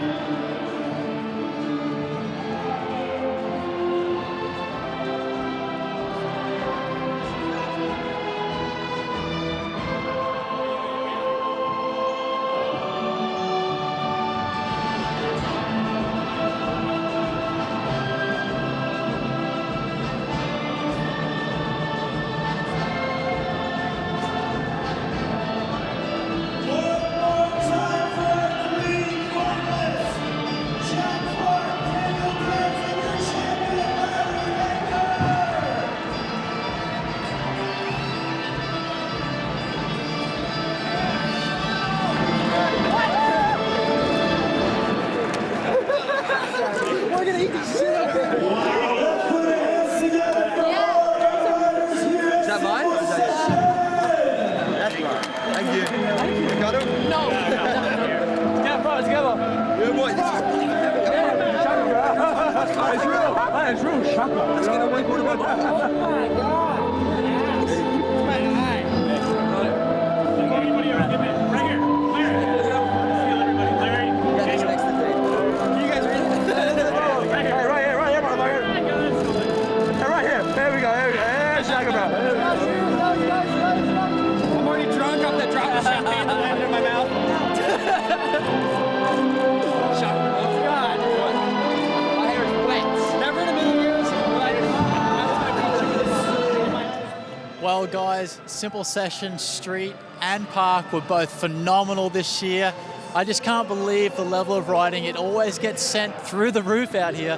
Well, guys, Simple Session, Street and Park were both phenomenal this year. I just can't believe the level of riding. It always gets sent through the roof out here.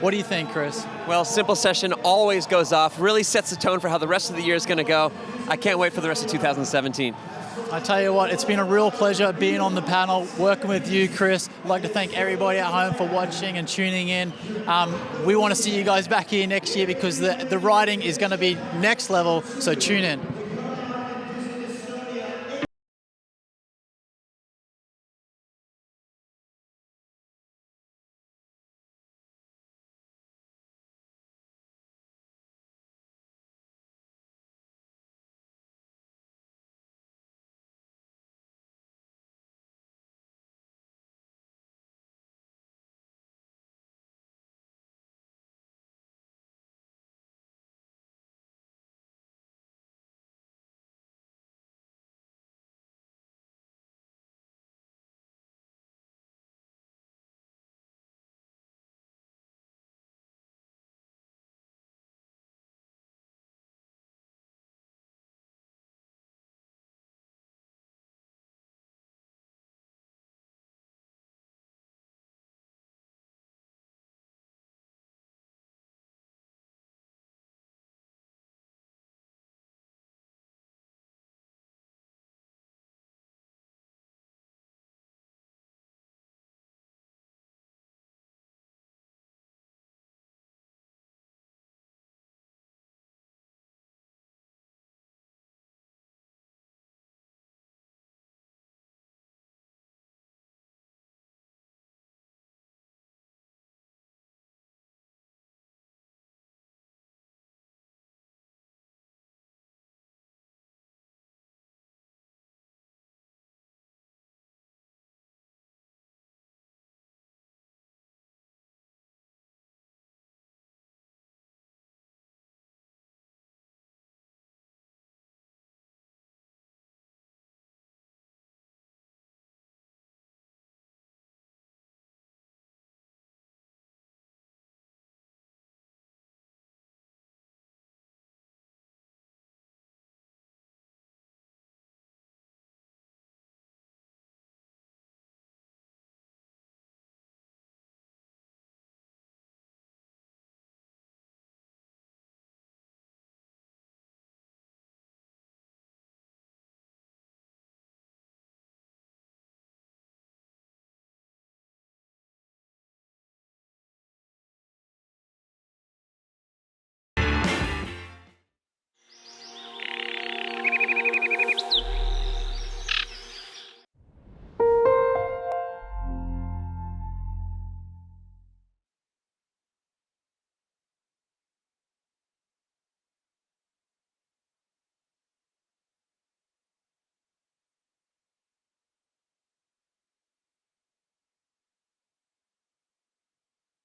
What do you think, Chris? Well, Simple Session always goes off, really sets the tone for how the rest of the year is going to go. I can't wait for the rest of 2017. I tell you what, it's been a real pleasure being on the panel, working with you, Chris. I'd like to thank everybody at home for watching and tuning in. We want to see you guys back here next year because the riding is going to be next level, so tune in.